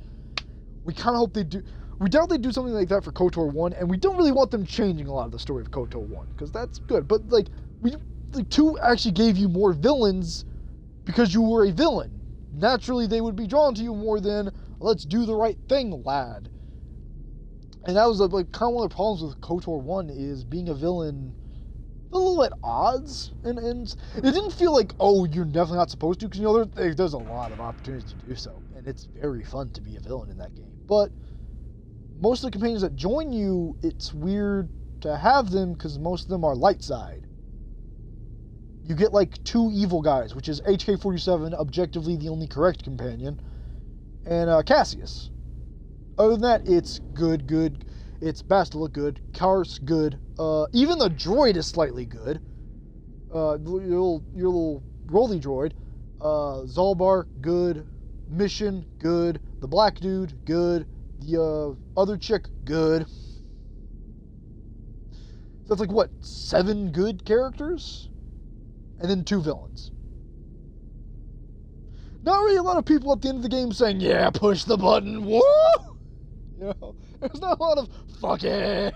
We kind of hope they do... We doubt they do something like that for KOTOR 1, and we don't really want them changing a lot of the story of KOTOR 1, because that's good. But, like, 2 actually gave you more villains because you were a villain. Naturally, they would be drawn to you more than, let's do the right thing, lad. And that was, like, kind of one of the problems with KOTOR 1, is being a villain a little at odds. And it didn't feel like, oh, you're definitely not supposed to, because, you know, there's a lot of opportunities to do so. And it's very fun to be a villain in that game. But most of the companions that join you, it's weird to have them because most of them are light side. You get like 2 evil guys, which is HK-47, objectively the only correct companion, and Cassius. Other than that, it's good. It's Bastila good, Kars good. Even the droid is slightly good. Your little rolly droid. Zalbar good. Mission good. The black dude good. The other chick good. So that's like what, 7 good characters? And then 2 villains. Not really a lot of people at the end of the game saying, yeah, push the button, woo! You know, there's not a lot of, fuck it!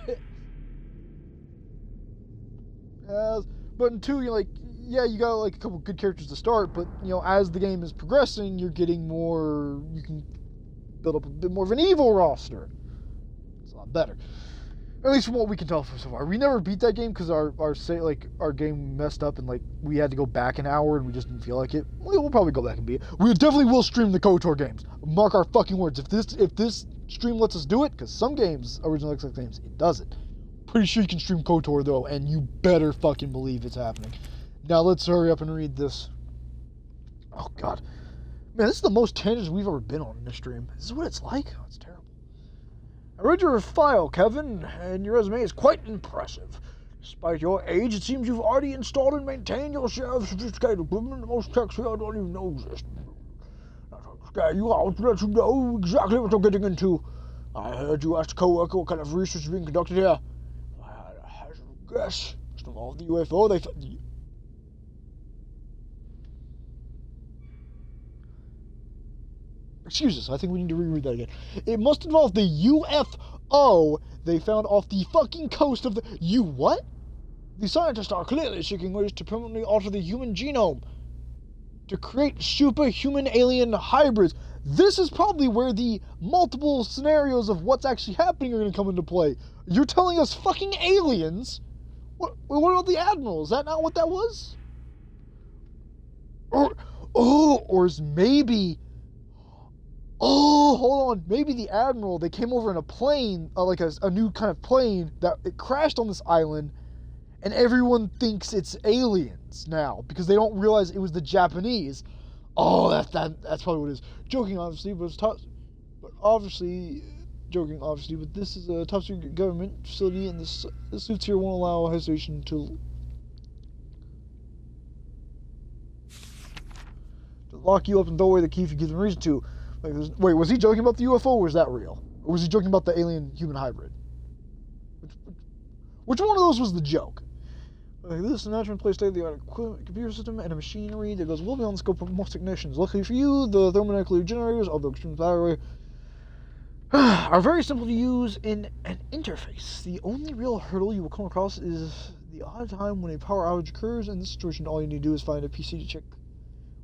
But in 2, you're like, yeah, you got like a couple good characters to start, but you know, as the game is progressing, you're getting more. You can build up a bit more of an evil roster. It's a lot better, at least from what we can tell so far. We never beat that game because our game messed up and like we had to go back an hour and we just didn't feel like it. We'll probably go back and beat it. We definitely will stream the KOTOR games. Mark our fucking words. If this stream lets us do it, because some games, original Xbox games, it doesn't. Pretty sure you can stream KOTOR though, and you better fucking believe it's happening. Now let's hurry up and read this. Oh god. Man, this is the most tangents we've ever been on in this stream. This is what it's like? Oh, it's terrible. I read your file, Kevin, and your resume is quite impressive. Despite your age, it seems you've already installed and maintained your share of sophisticated equipment that most techs here don't even know exist. Not to scare you out, to let you know exactly what you're getting into. I heard you asked a co-worker what kind of research is being conducted here. I had a hazard guess. Must involve the UFO they found. Excuse us, I think we need to reread that again. It must involve the UFO they found off the fucking coast of the... what? The scientists are clearly seeking ways to permanently alter the human genome to create superhuman alien hybrids. This is probably where the multiple scenarios of what's actually happening are going to come into play. You're telling us fucking aliens? What about the Admiral? Is that not what that was? Or is maybe... Oh, hold on. Maybe the Admiral, they came over in a plane, like a new kind of plane, that it crashed on this island, and everyone thinks it's aliens now, because they don't realize it was the Japanese. Oh, that's probably what it is. Joking, obviously, but it's top... But obviously... Joking, obviously, but this is a top-secret government facility, and the suits here won't allow hesitation to lock you up and throw away the key if you give them reason to. Wait, was he joking about the UFO, or was that real? Or was he joking about the alien-human hybrid? Which one of those was the joke? This is a natural place state-of-the-art computer system and a machinery that goes well beyond the scope of most technicians. Luckily for you, the thermonuclear generators, although extreme battery, are very simple to use in an interface. The only real hurdle you will come across is the odd time when a power outage occurs. In this situation, all you need to do is find a PC to check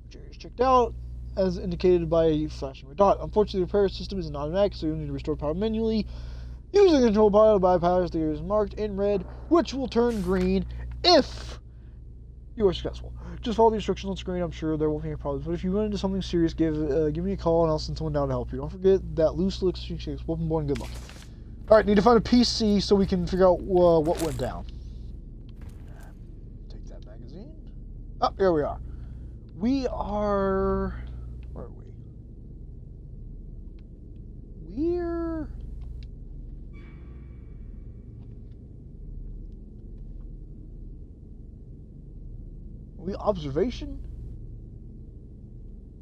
which area is checked out, as indicated by a flashing red dot. Unfortunately, the repair system is not automatic, so you'll need to restore power manually. Using the control panel to bypass the areas marked in red, which will turn green if you are successful. Just follow the instructions on screen. I'm sure there won't be any problems, but if you run into something serious, give me a call and I'll send someone down to help you. Don't forget that loose lips, welcome aboard, and good luck. Alright, need to find a PC so we can figure out what went down. Take that magazine. Oh, here we are. We are... Where are we? We're... Are we observation?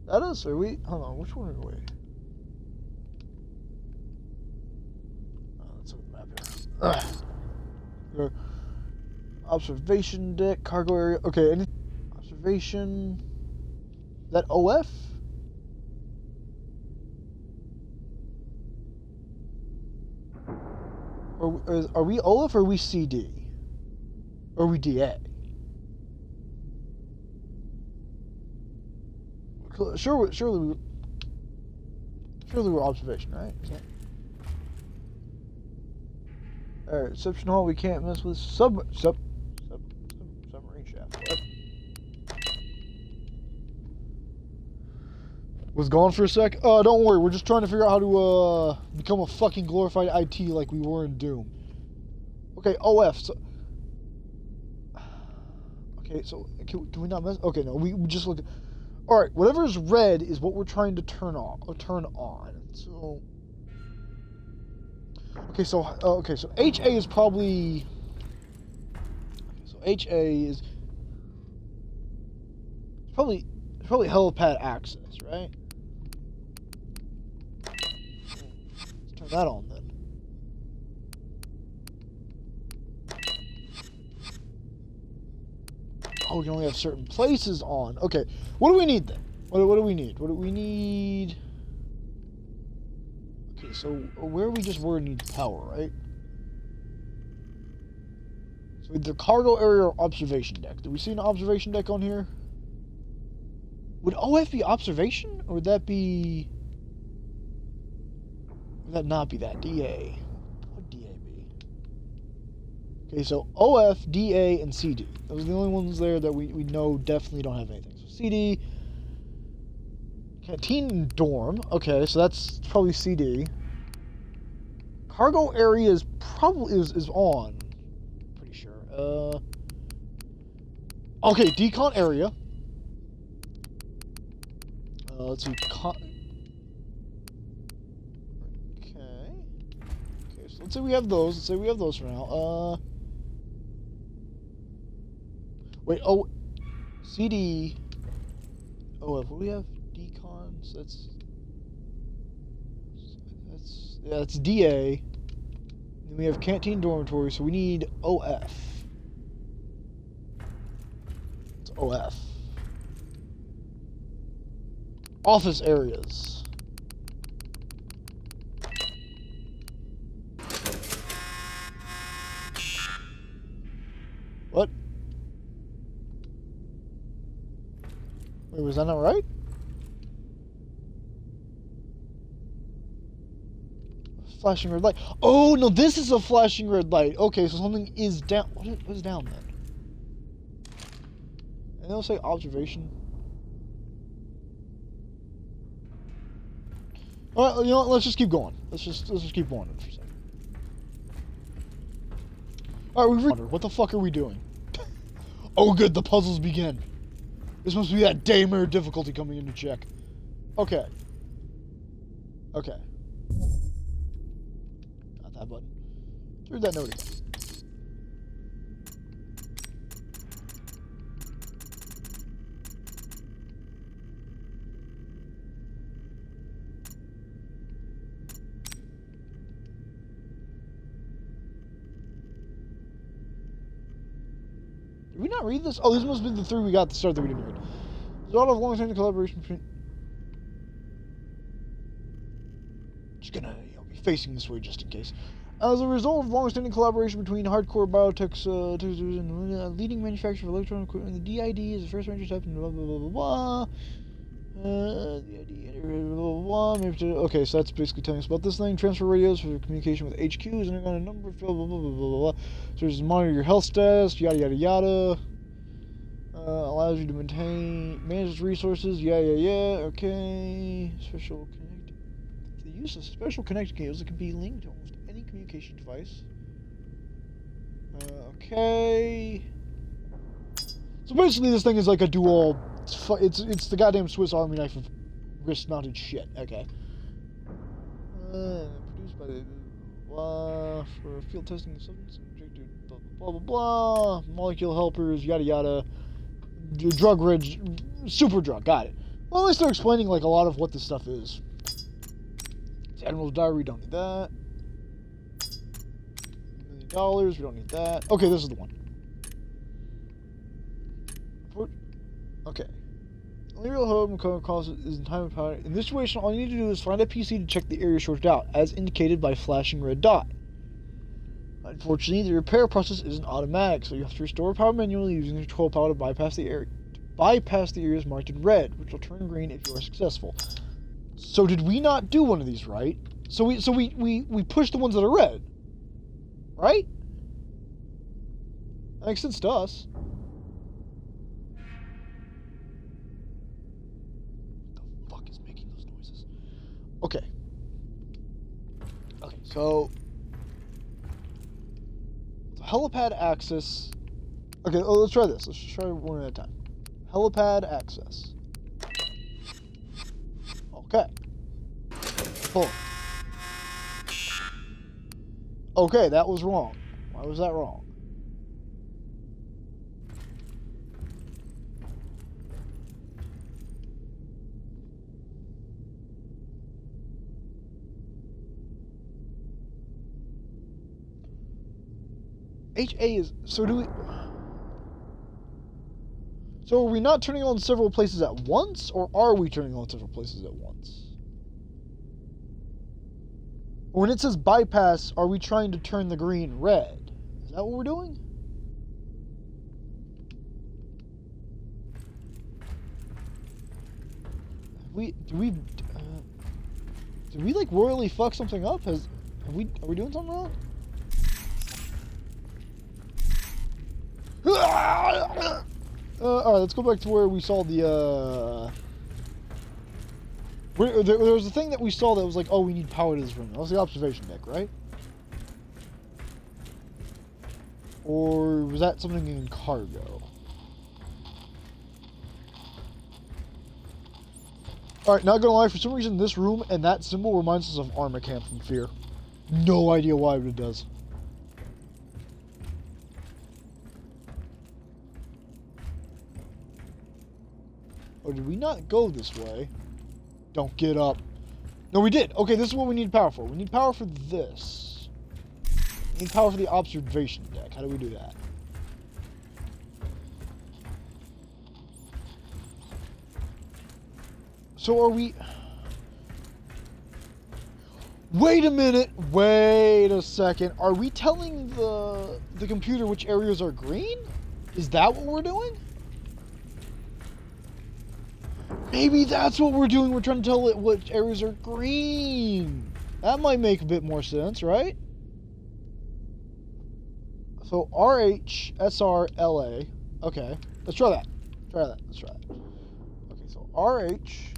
That is, are we? Hold on, which one are we? Oh, let's look at the map here. Observation deck, cargo area. Okay, any observation. That OF? Are we OF or are we CD? Or are we DA? Surely we're observation, right? Alright, reception hall, we can't mess with submarine shaft. What? Was gone for a sec? Don't worry, we're just trying to figure out how to become a fucking glorified IT like we were in Doom. Okay, OF, so... Okay, so, can we not mess... Okay, no, we just look at... Alright, whatever is red is what we're trying to turn on. So... Okay, so HA is probably... Okay, so HA is... It's probably helipad access, right? Let's turn that on then. Oh, we can only have certain places on. Okay, what do we need then? What do we need? What do we need? Okay, so where we just were needs power, right? So either cargo area or observation deck. Do we see an observation deck on here? Would OF be observation? Or would that be... Would that not be that? DA. What would DA be? Okay, so OF, DA, and CD. Those are the only ones there that we know definitely don't have anything. So CD... Canteen and dorm. Okay, so that's probably CD. Cargo area is probably is on. Pretty sure. Okay, decon area. Let's see. Okay. Okay, so let's say we have those. Let's say we have those for now. Wait. Oh. CD. Oh, what do we have? Decons. That's DA. Then we have canteen dormitory, so we need OF. It's OF. Office areas. What? Wait, was that not right? Flashing red light. Oh, no, this is a flashing red light. Okay, so something is down. What is down then? And they'll say observation. Alright, you know what? Let's just keep going. Let's just keep going for a second. Alright, what the fuck are we doing? Oh, good, the puzzles begin. This must be that Daymare difficulty coming into check. Okay. Okay. That button. Read that note again. Did we not read this? Oh, this must be the three we got at the start that we didn't read. There's a lot of long-standing collaboration between... Just gonna, be facing this way just in case. As a result of long-standing collaboration between hardcore biotechs and leading manufacturer of electronic equipment, the DID is the first major step in blah blah blah blah blah. Okay, so that's basically telling us about this thing. Transfer radios for communication with HQs, and they're going to number blah blah blah blah blah blah. So just monitor your health status, yada yada yada. Allows you to manage resources, yeah. Okay, special connect. The use of special connected cables that can be linked to almost any communication device. Okay. So basically, this thing is like a dual. It's the goddamn Swiss Army knife of wrist-mounted shit. Okay. Produced by the for field testing of substance injected. Blah blah blah. Molecule helpers. Yada yada. Drug super drug. Got it. Well, at least they're explaining like a lot of what this stuff is. It's Admiral's Diary. Don't need that. $1 million. We don't need that. Okay, this is the one. Okay. Only real home cause is in time of power. In this situation, all you need to do is find a PC to check the area sorted out, as indicated by flashing red dot. Unfortunately, the repair process isn't automatic, so you have to restore power manually using the control power to bypass the area. Bypass the areas marked in red, which will turn green if you are successful. So did we not do one of these right? So we push the ones that are red, right? That makes sense to us. Okay. Okay, so helipad access. Okay, let's try this. Let's just try one at a time. Helipad access. Okay. Pull. Okay, that was wrong. Why was that wrong? HA is... So do we... So are we not turning on several places at once? Or are we turning on several places at once? Or when it says bypass, are we trying to turn the green red? Is that what we're doing? Did we like royally fuck something up? Are we doing something wrong? Alright, let's go back to where we saw the, there was a thing that we saw that was like, oh, we need power to this room. That was the observation deck, right? Or was that something in cargo? Alright, not gonna lie, for some reason this room and that symbol reminds us of Arma Camp from Fear. No idea why, but it does. Or did we not go this way? Don't get up. No, we did. Okay, this is what we need power for. We need power for this. We need power for the observation deck. How do we do that? So are we... Wait a minute. Wait a second. Are we telling the computer which areas are green? Is that what we're doing? Maybe that's what we're doing. We're trying to tell it which areas are green. That might make a bit more sense, right? So RH, SR, LA. Okay, let's try that. Let's try that. Okay, so RH.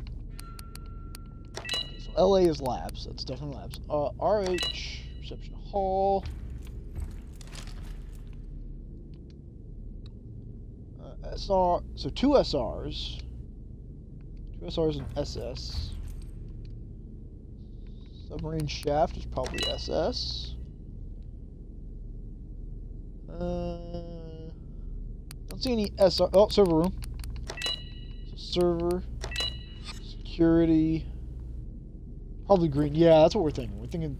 Okay, so LA is labs. That's definitely labs. RH, reception hall. SR, so 2 SRs. 2 SRs and SS. Submarine shaft is probably SS. Don't see any SR. Oh, server room. So server, security, probably green. Yeah, that's what we're thinking. We're thinking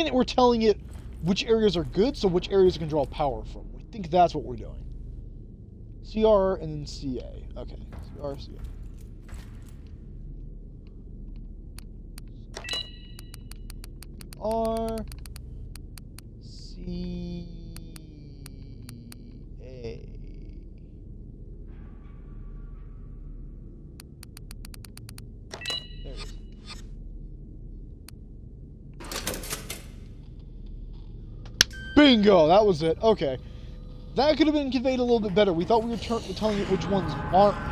that we're telling it which areas are good, so which areas it can draw power from. We think that's what we're doing. CR and then CA. Okay, CR, CA. R C A. There it is. Bingo! That was it. Okay. That could have been conveyed a little bit better. We thought we were telling it which ones aren't here.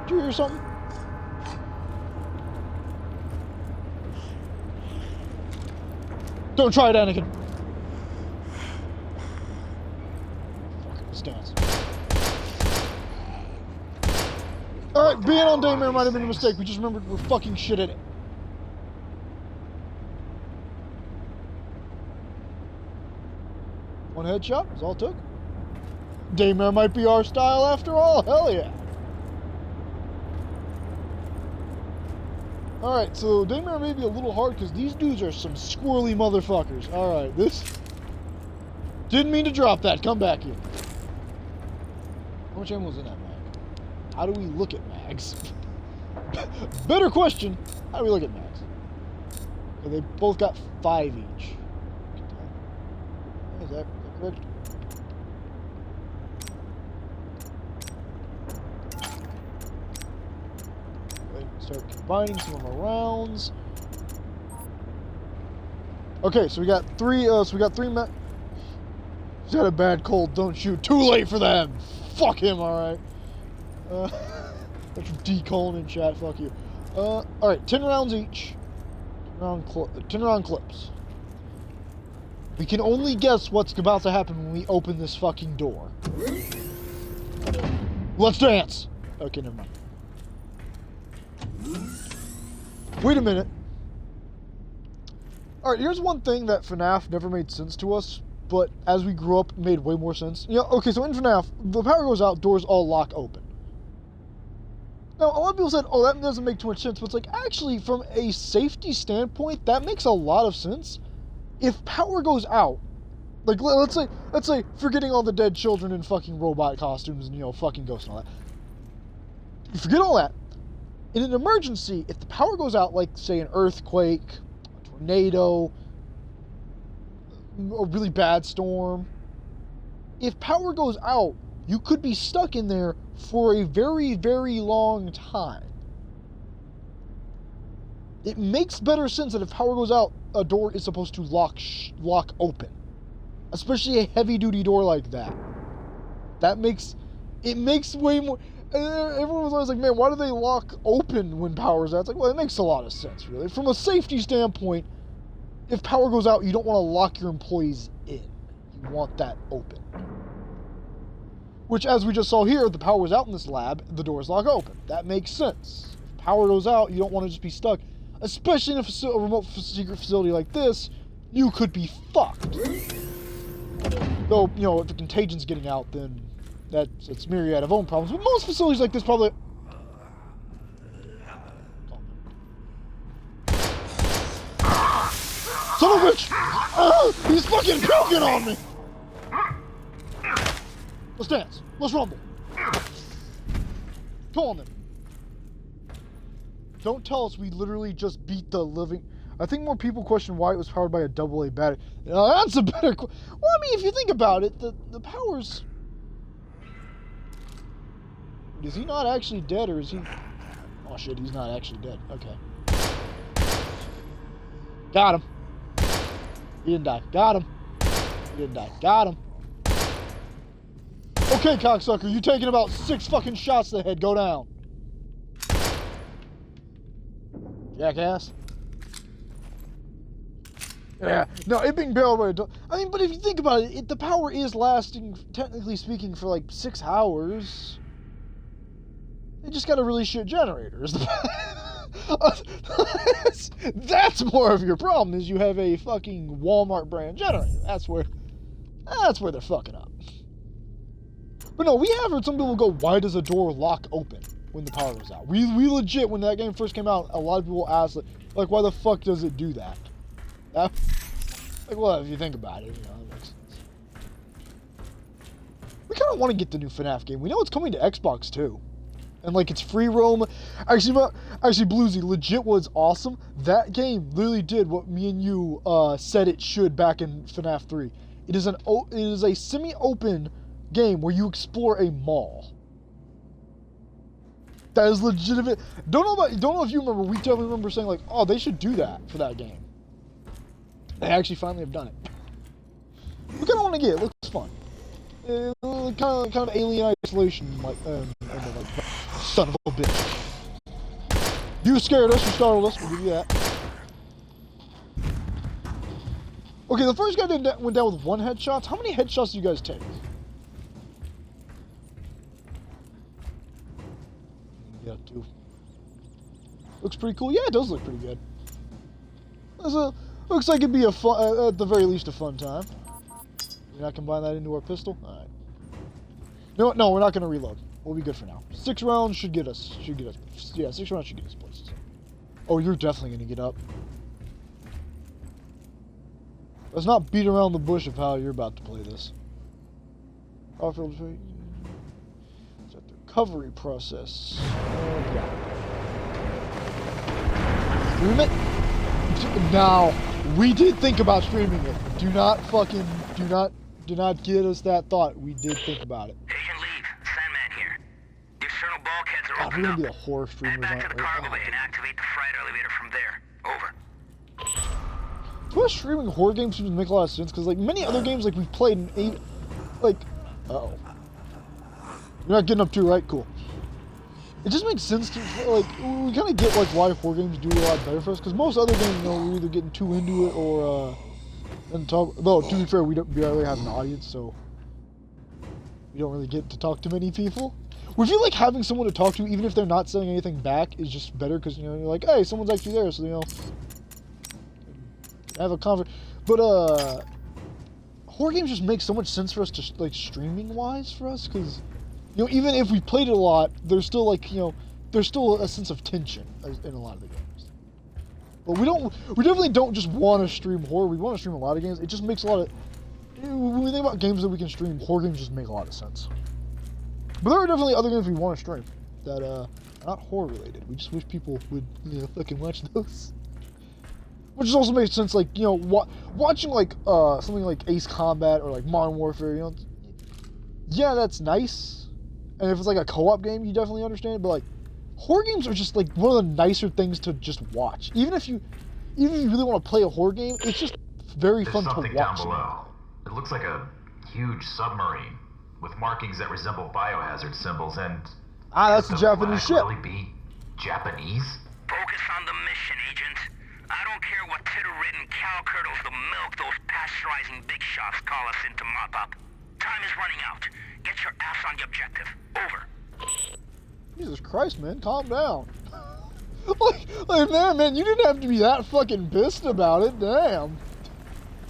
Did you hear something? Don't try it, Anakin. Fucking stance. Alright, being on Daymare might have been a mistake. We just remembered we're fucking shit at it. One headshot is all it took. Daymare might be our style after all. Hell yeah. Alright, so Daymare may be a little hard because these dudes are some squirrely motherfuckers. Alright, this... Didn't mean to drop that. Come back here. How much ammo was in that mag? How do we look at mags? Better question. How do we look at mags? Okay, they both got 5 each. Is that correct? Start combining some of our rounds. Okay, so we got 3. Men. He's got a bad cold. Don't shoot. Too late for them. Fuck him. All right. That's D colon in chat. Fuck you. All right. 10 rounds each. 10 round clips. We can only guess what's about to happen when we open this fucking door. Let's dance. Okay, never mind. Wait a minute. Alright, here's one thing that FNAF never made sense to us, but as we grew up, made way more sense. You know, okay, so in FNAF, the power goes out, doors all lock open. Now, a lot of people said, oh, that doesn't make too much sense, but it's like, actually, from a safety standpoint, that makes a lot of sense. If power goes out, like, let's say, forgetting all the dead children in fucking robot costumes and, you know, fucking ghosts and all that. You forget all that. In an emergency, if the power goes out, like, say, an earthquake, a tornado, a really bad storm, if power goes out, you could be stuck in there for a very, very long time, it makes better sense that if power goes out, a door is supposed to lock open. Especially a heavy-duty door like that. It makes way more... Everyone was always like, man, why do they lock open when power's out? It's like, well, it makes a lot of sense, really. From a safety standpoint, if power goes out, you don't want to lock your employees in. You want that open. Which, as we just saw here, the power was out in this lab, the doors lock open. That makes sense. If power goes out, you don't want to just be stuck. Especially in a remote secret facility like this, you could be fucked. Though, you know, if the contagion's getting out, then it's myriad of own problems. But most facilities like this probably... Son of a bitch! He's fucking puking on me! Let's dance. Let's rumble. Come on then. Don't tell us we literally just beat the living... I think more people question why it was powered by a AA battery. That's a better... Well, I mean, if you think about it, the power's... Is he not actually dead, or is he... Oh shit, he's not actually dead. Okay. Got him. He didn't die. Got him. He didn't die. Got him. Okay, cocksucker, you taking about 6 fucking shots to the head. Go down. Jackass. Yeah. No, it being barreled by a... I mean, but if you think about it, the power is lasting, technically speaking, for like 6 hours. They just got a really shit generator. That's more of your problem, is you have a fucking Walmart brand generator. That's where they're fucking up. But no, we have heard some people go, why does a door lock open when the power goes out? We legit, when that game first came out, a lot of people asked, like why the fuck does it do that? Like, well, if you think about it, you know, it makes sense. We kind of want to get the new FNAF game. We know it's coming to Xbox too. And like, it's free roam. Actually, Bluesy, legit was awesome. That game literally did what me and you said it should back in FNAF 3. It is a semi-open game where you explore a mall. That is legitimate. Don't know if you remember. We definitely remember saying like, oh, they should do that for that game. They actually finally have done it. We kind of want to get it. It looks fun. Kind of alien isolation, like, son of a bitch. You scared us. You startled us. We'll give you that. Okay, the first guy went down with 1 headshot. How many headshots do you guys take? Yeah, 2. Looks pretty cool. Yeah, it does look pretty good. Looks like it'd be a fun, at the very least, a fun time. You're not combine that into our pistol? Alright. No, we're not going to reload. We'll be good for now. 6 rounds should get us. Yeah, 6 rounds should get us places. Oh, you're definitely going to get up. Let's not beat around the bush of how you're about to play this. Off-road trade. Start the recovery process. Yeah. Stream it? Now, we did think about streaming it. Do not get us that thought. We did think about it. Agent Leave, Sandman here. The external bulkheads are God, open we're up. gonna be a horror streamer. Head back to the cargo bay and activate the freight elevator from there. Over. To us, streaming horror games seems to make a lot of sense, because like many other games like we've played in uh-oh. You're not getting up too, right? Cool. It just makes sense to, like, we kind of get like why horror games do a lot better for us, because most other games, you know, we're either getting too into it or though to be fair, we barely have an audience, so we don't really get to talk to many people. We feel like having someone to talk to, even if they're not saying anything back, is just better, because, you know, you're like, hey, someone's actually there, so, you know, have a conversation. But horror games just make so much sense for us to, like, streaming wise for us, because, you know, even if we played it a lot, there's still, like, you know, there's still a sense of tension in a lot of the games. But we definitely don't just want to stream horror. We want to stream a lot of games. It just makes a lot of, when we think about games that we can stream, horror games just make a lot of sense. But there are definitely other games we want to stream that are not horror related. We just wish people would, you know, fucking watch those. Which just also makes sense, like, you know, watching like something like Ace Combat or like Modern Warfare, you know, yeah, that's nice. And if it's like a co-op game, you definitely understand it. But like, horror games are just like one of the nicer things to just watch. Even if you really want to play a horror game, it's just very fun to something watch. Down below. It looks like a huge submarine with markings that resemble biohazard symbols and... That's the Japanese ship. Really be Japanese? Focus on the mission, Agent. I don't care what titter-ridden cow curdles the milk those pasteurizing big shots call us in to mop up. Time is running out. Get your ass on the objective. Over. Jesus Christ, man, calm down. like, man, you didn't have to be that fucking pissed about it. Damn.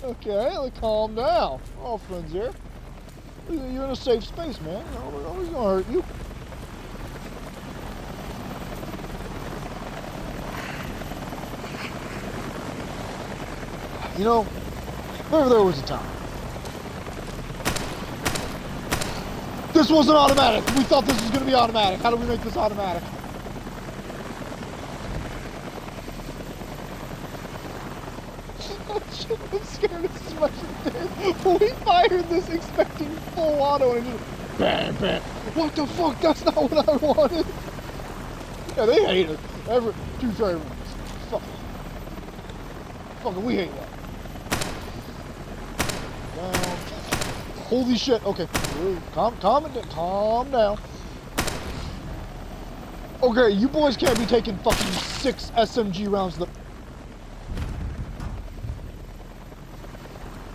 Okay, like, calm down. We're all friends here. You're in a safe space, man. Nobody's gonna hurt you. You know, there was a time. This wasn't automatic. We thought this was going to be automatic. How do we make this automatic? I shouldn't have scared us as much as it did. We fired this expecting full auto and it just bam, bam. What the fuck? That's not what I wanted. Yeah, they hate us. Two fairy rooms. Fucking, we hate that. Down. Holy shit. Okay. Calm down. Okay, you boys can't be taking fucking 6 SMG rounds to the...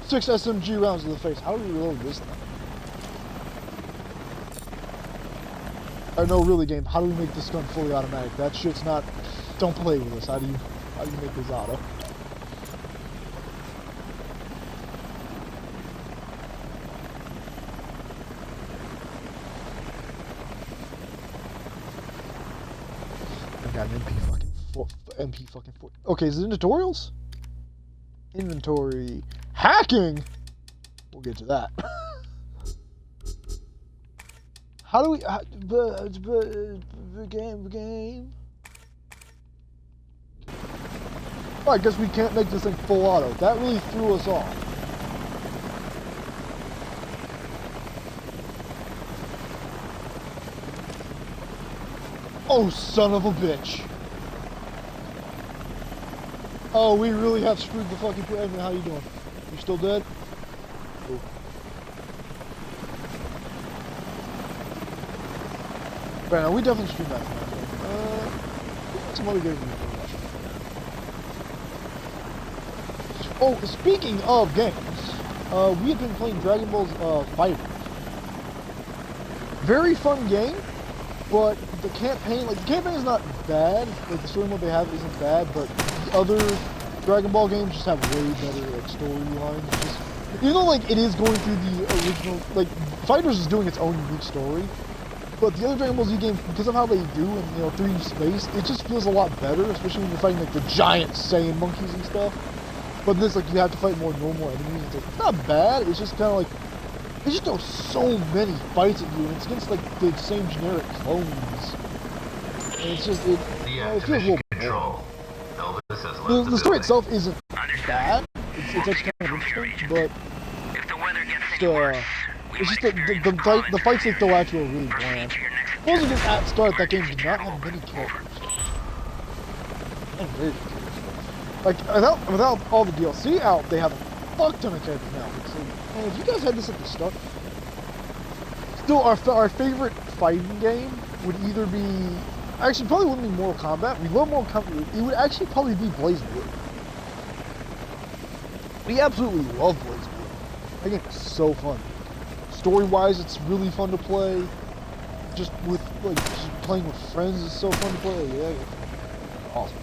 6 SMG rounds to the face. How do we reload this thing? I know, really, game. How do we make this gun fully automatic? That shit's not... Don't play with this. How do you make this auto? Got an MP fucking 4. Okay, is it in tutorials? Inventory. Hacking! We'll get to that. How do we... game. Oh, I guess we can't make this thing full auto. That really threw us off. Oh, son of a bitch. Oh, we really have screwed the fucking... Evan, how you doing? You still dead? Oh. Right, now, we definitely screwed that thing. Some other games we can watch. Oh, speaking of games, we have been playing Dragon Ball FighterZ. Very fun game. But the campaign is not bad. Like, the story mode they have isn't bad, but the other Dragon Ball games just have way better, like, storylines. Just, even though, like, it is going through the original, like, FighterZ is doing its own unique story, but the other Dragon Ball Z games, because of how they do in, 3D space, it just feels a lot better, especially when you're fighting, like, the giant Saiyan monkeys and stuff. But this, like, you have to fight more normal enemies. It's not bad, it's just kind of like, they just throw so many fights at you, and it's against, like, the same generic clones. And it's just, it feels a little control. The story itself isn't bad. It's actually kind of interesting, but it's just the fights they throw at you are really bland. Supposedly just at start, that game did not have many characters. And very few characters. Like, without all the DLC out, they have a fuck ton of characters now. And if you guys had this at the start, still our favorite fighting game would either be, actually probably wouldn't be Mortal Kombat. We love Mortal Kombat. It would actually probably be BlazBlue. We absolutely love BlazBlue. That game is so fun. Story-wise, it's really fun to play. Just with just playing with friends is so fun to play. Yeah, awesome.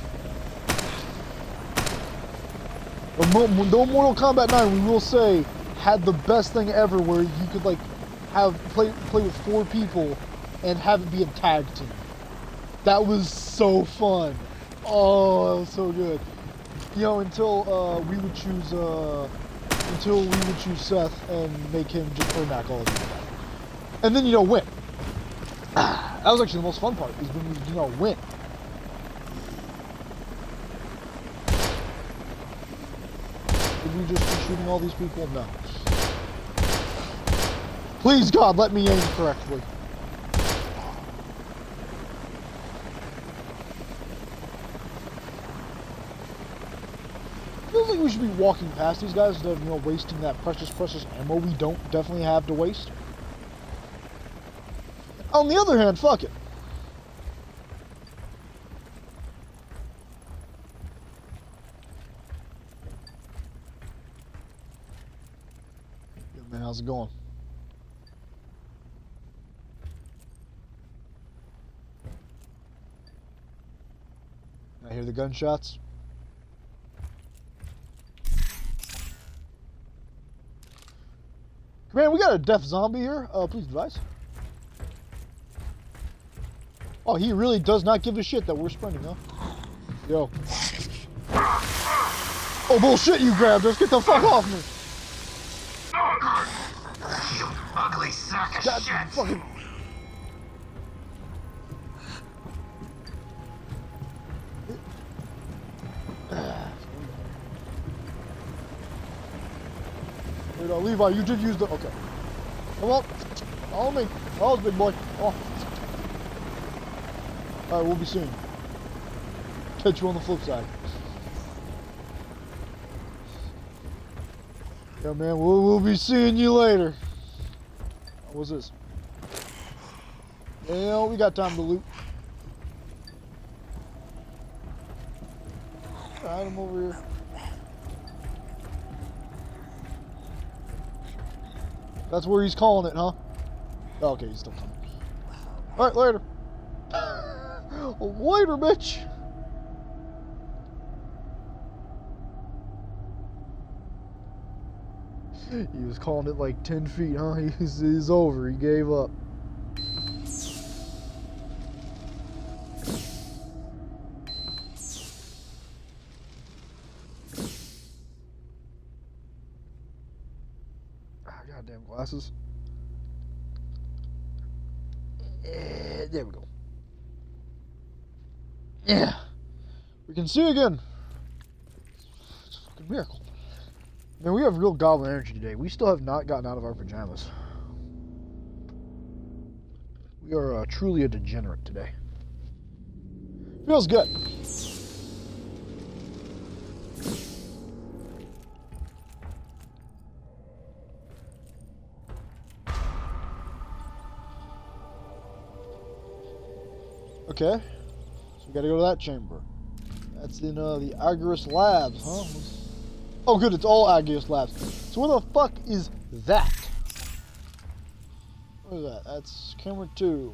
Though Mortal Kombat 9, we will say, had the best thing ever where you could play with 4 people and have it be a tag team. That was so fun. Oh, that was so good. Until we would choose Seth and make him just Ermac all the time. And then win. That was actually the most fun part, is when we win. Did we just be shooting all these people? No. Please, God, let me aim correctly. Feels like we should be walking past these guys instead of, wasting that precious ammo we don't definitely have to waste. On the other hand, fuck it. Yo, man, how's it going? I hear the gunshots. Command, we got a deaf zombie here. Please advise. Oh, he really does not give a shit that we're sprinting, huh? Yo. Oh, bullshit, you grabbed us. Get the fuck off me. You ugly sack of God, shit! fucking... Wait, Levi, you did use the... Okay. Come on. Follow me. Follow us, big boy. Oh. Alright, we'll be soon. Catch you on the flip side. Yeah, man, we'll be seeing you later. What's this? Yeah, we got time to loot. Item over here. That's where he's calling it, huh? Oh, okay, he's still coming. Alright, later. Later, bitch. He was calling it like 10 feet, huh? He's over. He gave up. Ah, goddamn glasses. There we go. Yeah. We can see again. It's a fucking miracle. Man, we have real goblin energy today. We still have not gotten out of our pajamas. We are truly a degenerate today. Feels good. Okay. So we gotta go to that chamber. That's in the Agorist Labs, huh? Oh, good, it's all Agorist Labs. So where the fuck is that? What is that? That's camera 2.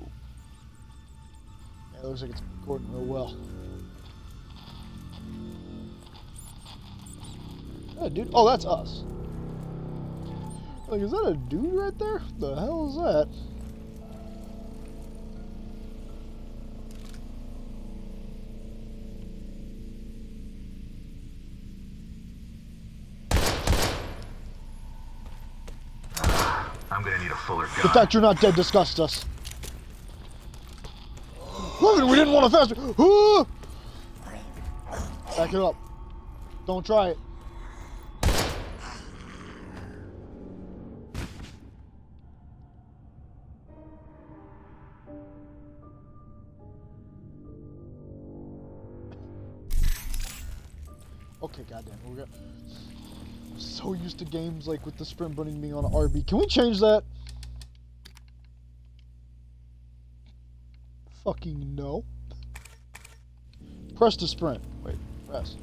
Yeah, it looks like it's recording real well. Yeah, dude. Oh, that's us. Like, is that a dude right there? What the hell is that? I'm gonna need a fuller gun. The fact you're not dead disgusts us. Logan, we didn't want to fast. Back it up. Don't try it. Okay, goddamn, we're good. I'm so used to games like with the sprint button being on RB. Can we change that? Fucking no. Press to sprint. Wait, press.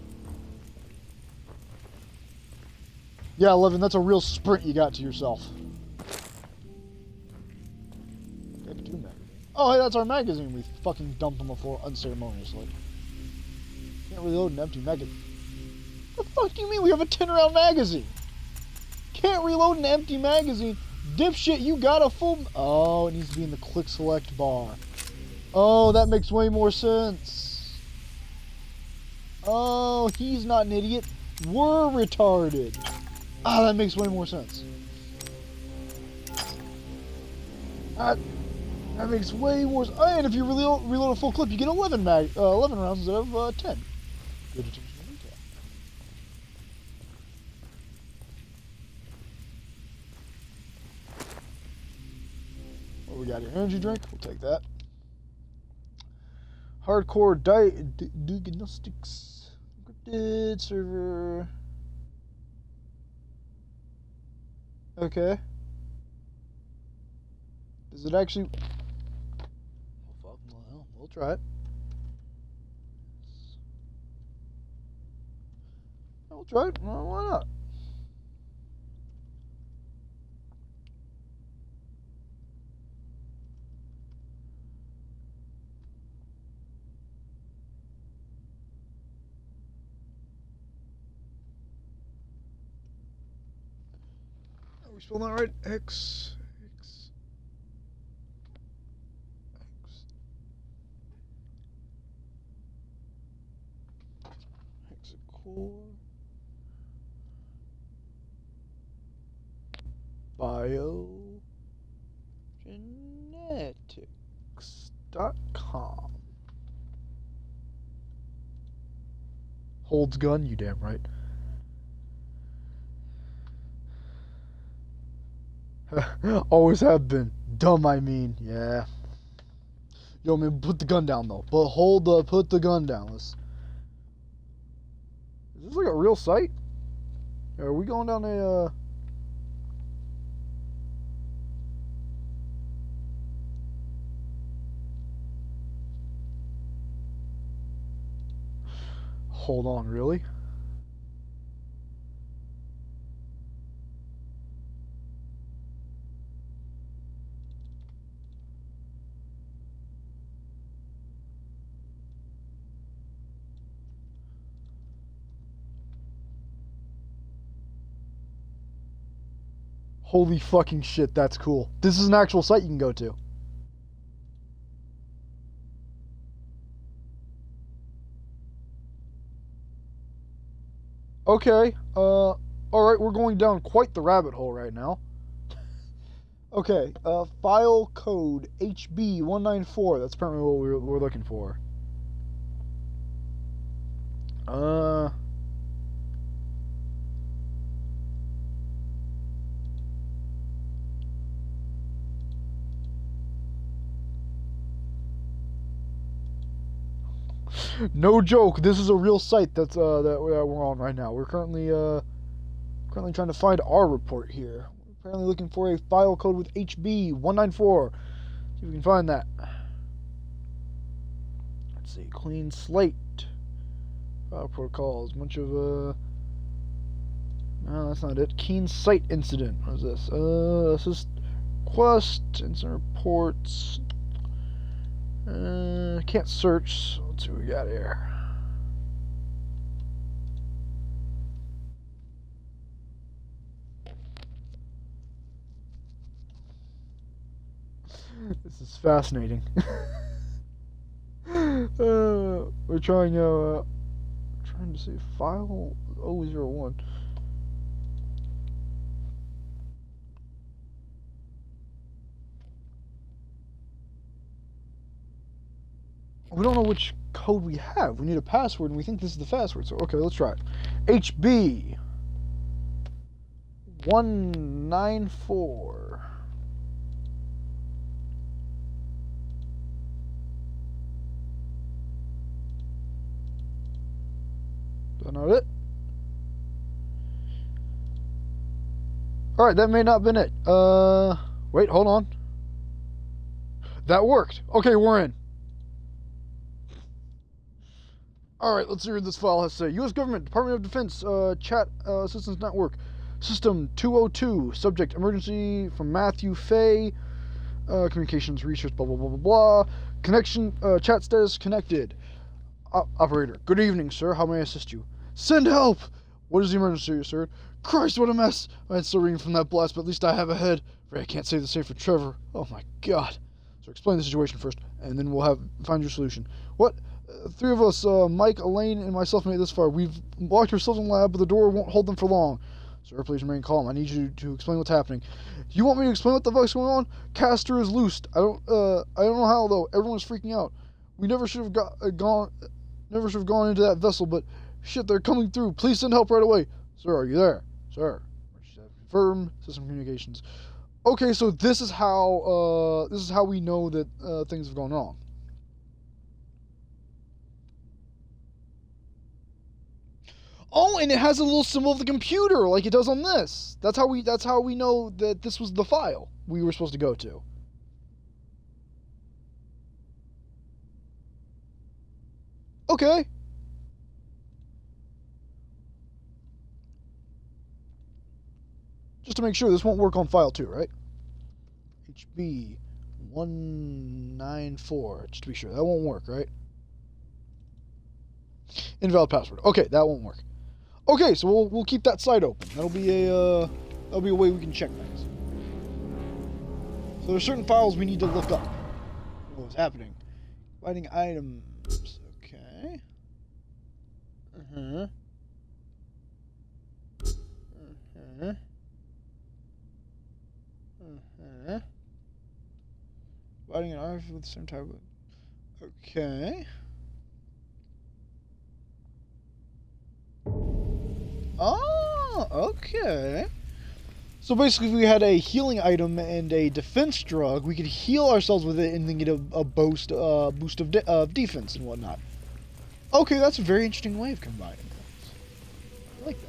Yeah, 11, that's a real sprint you got to yourself. Oh, hey, that's our magazine we fucking dumped on the floor unceremoniously. Can't reload an empty magazine. What the fuck do you mean we have a 10-round magazine? Can't reload an empty magazine. Dipshit, you got a full... Oh, it needs to be in the quick select bar. Oh, that makes way more sense. Oh, he's not an idiot. We're retarded. Ah, that makes way more sense. That makes way more sense. And if you reload a full clip, you get 11 rounds instead of 10. Good attention to detail. What we got here? Energy drink. We'll take that. Hardcore diagnostics. Encrypted server. Okay. Does it actually... Oh, fuck. Well, we'll try it. We'll try it. Well, why not? Are we spelling that right? X. Hexacore. Biogenetics.com. Holds gun, you damn right. Always have been. Dumb, I mean. Yeah. Yo, man, put the gun down, though. But put the gun down. Is this like a real site? Are we going down a, Hold on, really? Holy fucking shit, that's cool. This is an actual site you can go to. Okay, alright, we're going down quite the rabbit hole right now. Okay, file code HB194, that's apparently what we're looking for. No joke, this is a real site that's that we're on right now. We're currently trying to find our report here. We're apparently looking for a file code with HB194. See if we can find that. Let's see, clean slate. File protocols, bunch of no, that's not it. Keen site incident. What is this? This is quest, incident reports. Can't search. So let's see what we got here. This is fascinating. We're trying to see file 001. We don't know which code we have. We need a password, and we think this is the password. So, okay, let's try it. HB 194. Is that not it? Alright, that may not have been it. Wait, hold on. That worked. Okay, we're in. Alright, let's see what this file has to say. U.S. Government, Department of Defense, Chat Assistance Network, System 202, Subject, Emergency from Matthew Fay, Communications Research, blah, blah, blah, blah, blah. Connection, chat status connected. Operator, good evening, sir. How may I assist you? Send help! What is the emergency, sir? Christ, what a mess! I'm still reading from that blast, but at least I have a head. I can't save the safe for Trevor. Oh my god. So explain the situation first, and then we'll find your solution. What? Three of us, Mike, Elaine, and myself made it this far. We've locked ourselves in the lab, but the door won't hold them for long. Sir, please remain calm. I need you to explain what's happening. You want me to explain what the fuck's going on? Caster is loosed. I don't know how though. Everyone's freaking out. We never should have gone into that vessel, but shit, they're coming through. Please send help right away. Sir, are you there? Sir. Confirm system communications. Okay, so this is how we know that things have gone wrong. Oh, and it has a little symbol of the computer, like it does on this. That's how we know that this was the file we were supposed to go to. Okay. Just to make sure, this won't work on file 2, right? HB 194. Just to be sure, that won't work, right? Invalid password. Okay, that won't work. Okay, so we'll keep that site open. That'll be a way we can check things. So there's certain files we need to look up. What's happening? Finding items. Okay. Finding an item with the same type of. Okay. Oh, okay. So basically, if we had a healing item and a defense drug, we could heal ourselves with it and then get a boost of defense and whatnot. Okay, that's a very interesting way of combining things. I like that.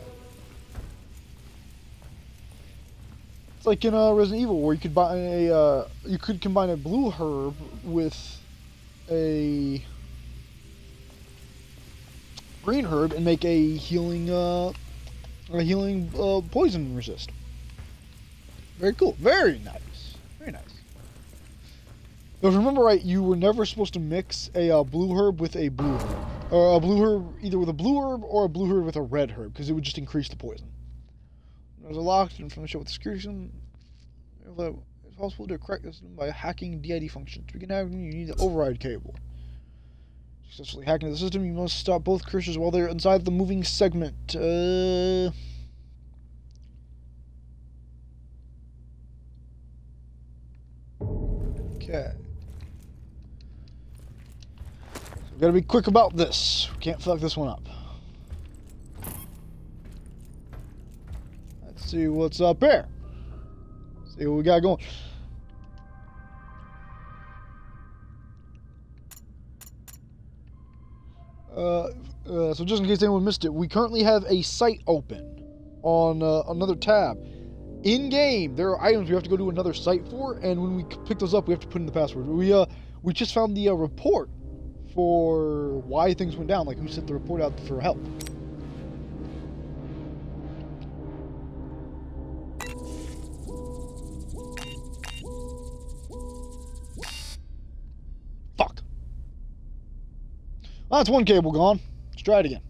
It's like in Resident Evil, where you could buy you could combine a blue herb with a green herb and make a healing poison resist. Very cool. Very nice. Very nice. Now, if I remember right, you were never supposed to mix a blue herb with a blue herb. Or a blue herb either with a blue herb or a blue herb with a red herb, because it would just increase the poison. There's a locked information with the security system. It's possible to correct this by hacking DID functions. To begin hacking, you need the override cable. Successfully hacking the system, you must stop both cursors while they're inside the moving segment. Okay. So we gotta be quick about this. We can't fuck this one up. Let's see what's up here. See what we got going. So just in case anyone missed it, we currently have a site open on another tab. In game, there are items we have to go to another site for, and when we pick those up, we have to put in the password. We just found the report for why things went down, like who sent the report out for help. Fuck. Well, that's one cable gone. Let's try it again.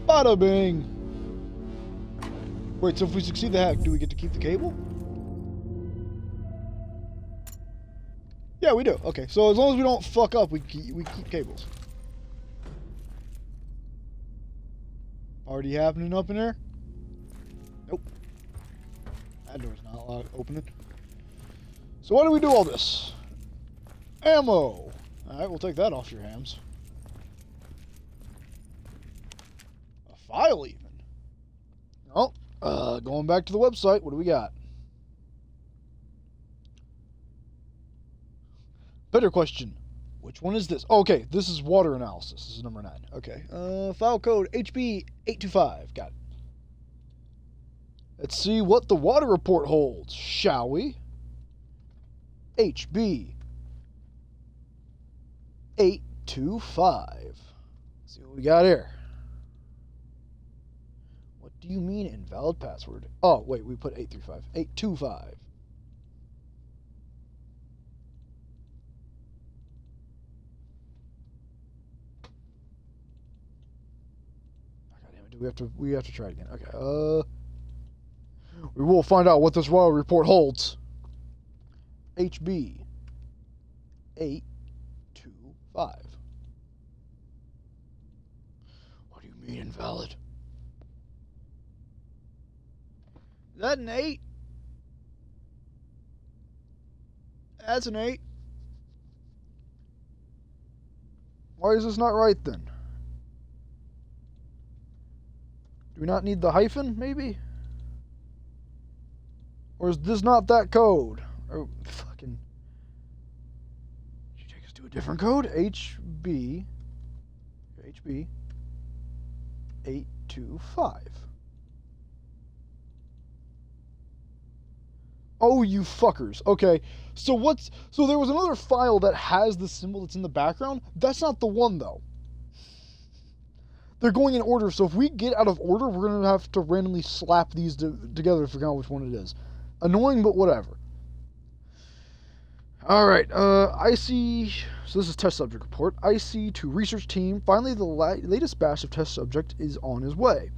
Bada bing! Wait, so if we succeed the hack, do we get to keep the cable? Yeah, we do. Okay, so as long as we don't fuck up, we keep cables. Already happening up in there? Nope. That door's not allowed opening. So why do we do all this? Ammo! Alright, we'll take that off your hands. A file even. Oh, going back to the website, what do we got? Better question. Which one is this? Oh, okay, this is water analysis. This is number 9. Okay. File code HB825. Got it. Let's see what the water report holds, shall we? HB825. Let's see what we got here. What do you mean invalid password? Oh, wait, we put 835. 825. We have to try it again. Okay. We will find out what this royal report holds. HB 825. What do you mean invalid? Is that an 8? That's an 8. Why is this not right then? Do we not need the hyphen, maybe? Or is this not that code? Oh, fucking... do a different code. HB 825. Oh, you fuckers. Okay, so there was another file that has the symbol that's in the background. That's not the one, though. They're going in order, so if we get out of order, we're going to have to randomly slap these together to figure out which one it is. Annoying, but whatever. Alright, IC... So this is test subject report. IC to research team. Finally, the latest batch of test subject is on his way.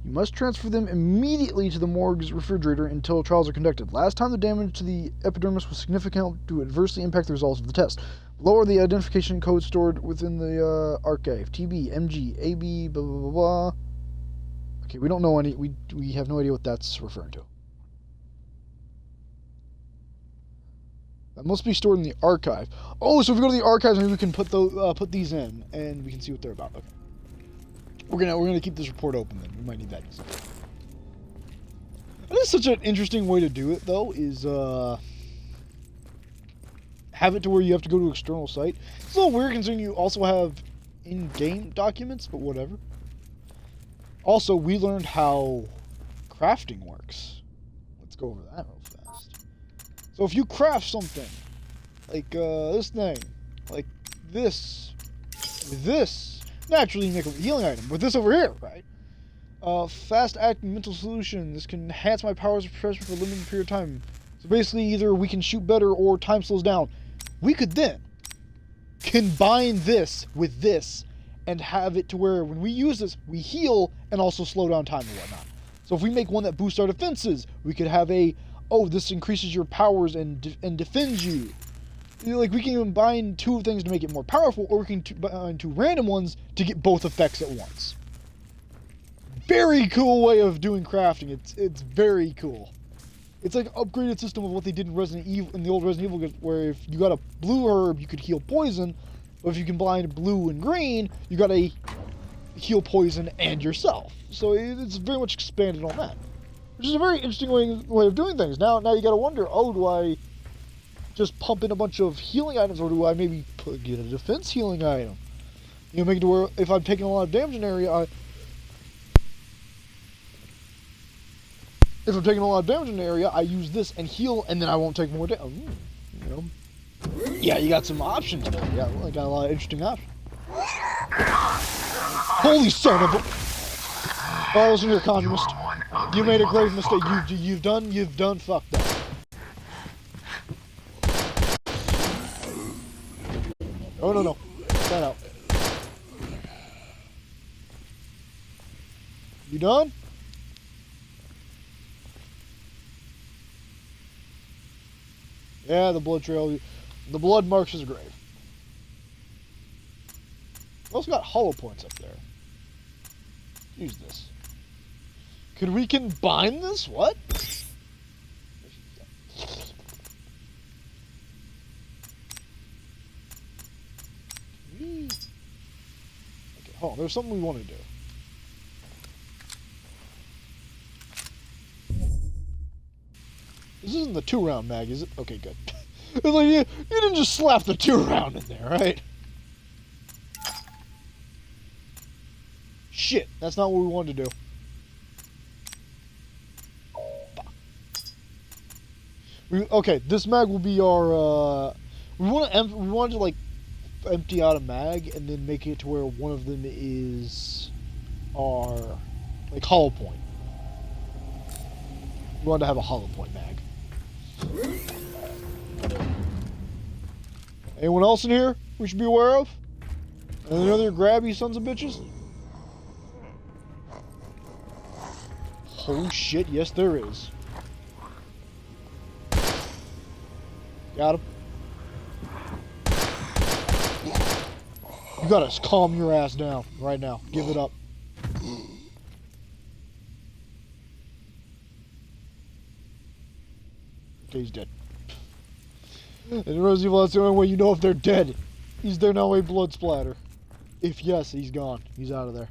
You must transfer them immediately to the morgue's refrigerator until trials are conducted. Last time the damage to the epidermis was significant to adversely impact the results of the test. Lower the identification code stored within the archive. TB, MG, AB, blah, blah, blah, blah. Okay, we don't know any... We have no idea what that's referring to. That must be stored in the archive. Oh, so if we go to the archives, maybe we can put these in, and we can see what they're about. Okay. We're gonna keep this report open then. We might need that. That is such an interesting way to do it, though. Is have it to where you have to go to an external site. It's a little weird considering you also have in-game documents, but whatever. Also, we learned how crafting works. Let's go over that real fast. So if you craft something, like this thing, like this, with this, naturally you make a healing item. With this over here, right? Fast-acting mental solution. This can enhance my powers of pressure for a limited period of time. So basically, either we can shoot better or time slows down. We could then combine this with this and have it to where when we use this, we heal and also slow down time and whatnot. So if we make one that boosts our defenses, we could have a, oh, this increases your powers and defends you. Like, we can combine two things to make it more powerful, or we can combine two random ones to get both effects at once. Very cool way of doing crafting. It's very cool. It's like an upgraded system of what they did in Resident Evil, in the old Resident Evil, where if you got a blue herb, you could heal poison, but if you combine blue and green, you got a heal poison and yourself. So it's very much expanded on that, which is a very interesting way of doing things. Now you got to wonder, oh, do I just pump in a bunch of healing items, or do I maybe get a defense healing item? You know, make it to where if I'm taking a lot of damage in an area, I use this and heal, and then I won't take more damage. You know, yeah, you got some options there. Yeah, well, I got a lot of interesting options. Holy son of a! Oh, listen here, communist. You made a grave mistake. You've done fucked up. Oh no! That out. You done? Yeah, the blood trail. The blood marks his grave. We also got hollow points up there. Use this. Could we combine this? What? Okay, hold on. There's something we want to do. This isn't the 2-round mag, is it? Okay, good. It's like, you didn't just slap the 2-round in there, right? Shit, that's not what we wanted to do. Okay, this mag will be our, we wanted to, like, empty out a mag and then make it to where one of them is our, like, hollow point. We wanted to have a hollow point mag. Anyone else in here we should be aware of? Any other grabby sons of bitches? Oh shit, yes there is. Got him. You gotta calm your ass down right now. Give it up. Okay, he's dead. In Resident Evil, that's the only way you know if they're dead. Is there now a blood splatter? If yes, he's gone. He's out of there.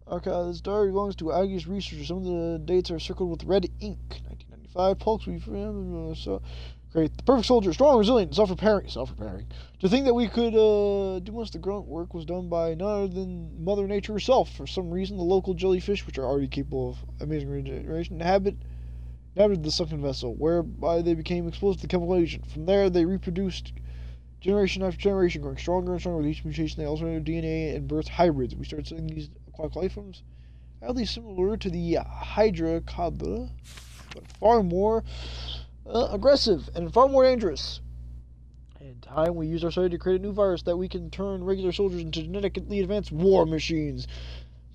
Okay, this diary belongs to Aggie's researcher. Some of the dates are circled with red ink. 5 pulse we so great. The perfect soldier, strong, resilient, self-repairing. To think that we could do most of the grunt work was done by none other than Mother Nature herself. For some reason, the local jellyfish, which are already capable of amazing regeneration, inhabited the sunken vessel, whereby they became exposed to the chemical agent. From there, they reproduced generation after generation, growing stronger and stronger with each mutation. They also altered DNA and birthed hybrids. We started studying these aquatic life forms, at least similar to the Hydra Cobra, but far more aggressive and far more dangerous. In time, we used our study to create a new virus that we can turn regular soldiers into genetically advanced war machines.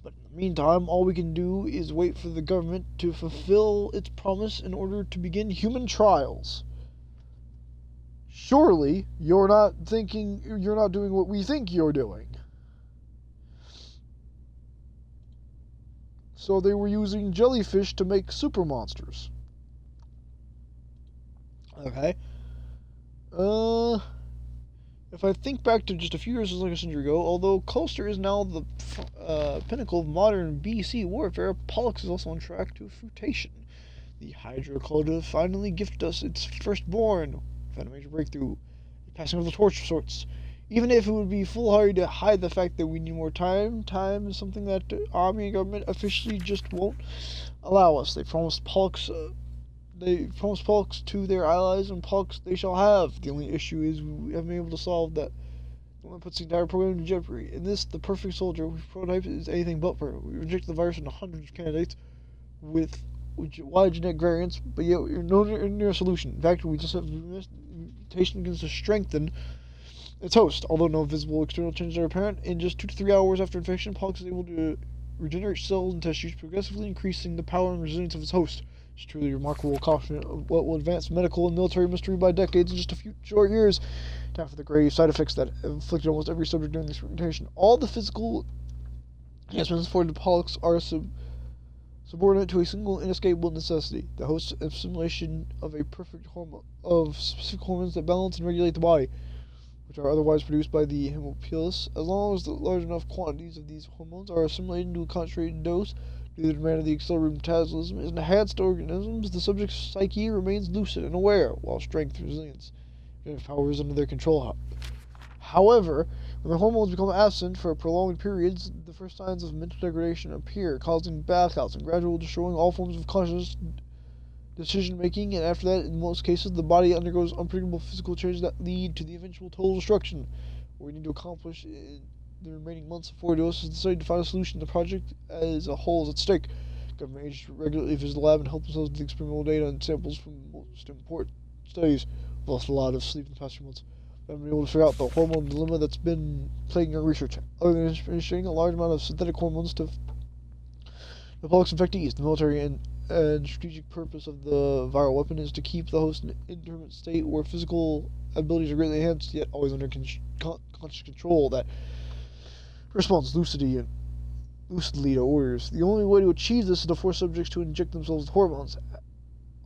But in the meantime, all we can do is wait for the government to fulfill its promise in order to begin human trials. Surely, you're not doing what we think you're doing. So they were using jellyfish to make super monsters. Okay. If I think back to just a few years, like a century ago, although Colster is now the pinnacle of modern BC warfare, Pollux is also on track to fruition. The Hydra Coda finally gifted us its firstborn. We've had a major breakthrough, passing of the torch of sorts. Even if it would be foolhardy to hide the fact that we need more time is something that the army and government officially just won't allow us. They promised Pollux to their allies, and Pollux they shall have. The only issue is we haven't been able to solve that. It puts the entire program in jeopardy. In this, the perfect soldier, whose prototype is anything but perfect. We reject the virus into hundreds of candidates with wide genetic variants, but yet we're nowhere near a solution. In fact, we just have mutation begins to strengthen its host. Although no visible external changes are apparent, in just 2 to 3 hours after infection, Pollux is able to regenerate cells and tissues, progressively increasing the power and resilience of its host. It's truly a remarkable accomplishment of what will advance medical and military mystery by decades in just a few short years. Time for the grave side effects that afflicted almost every subject during this experimentation. All the physical enhancements afforded to Pollux are subordinate to a single inescapable necessity: the host's assimilation of a perfect hormone, of specific hormones that balance and regulate the body, which are otherwise produced by the hemopolis. As long as the large enough quantities of these hormones are assimilated into a concentrated dose, due to the demand of the accelerated metabolism, in enhanced organisms, the subject's psyche remains lucid and aware, while strength, resilience, and power is under their control. However, when the hormones become absent for prolonged periods, the first signs of mental degradation appear, causing blackouts and gradually destroying all forms of conscious decision-making, and after that, in most cases, the body undergoes unpredictable physical changes that lead to the eventual total destruction. What we need to accomplish in the remaining months of 4 doses is decided to find a solution. The project as a whole is at stake. Government agents regularly visit the lab and help themselves with the experimental data and samples from most important studies. We've lost a lot of sleep in the past few months. We haven't been able to figure out the hormone dilemma that's been plaguing our research. Other than administering a large amount of synthetic hormones to the Pollux infectees, the military and strategic purpose of the viral weapon is to keep the host in an indeterminate state where physical abilities are greatly enhanced, yet always under conscious control that responds lucidly to orders. The only way to achieve this is to force subjects to inject themselves with hormones.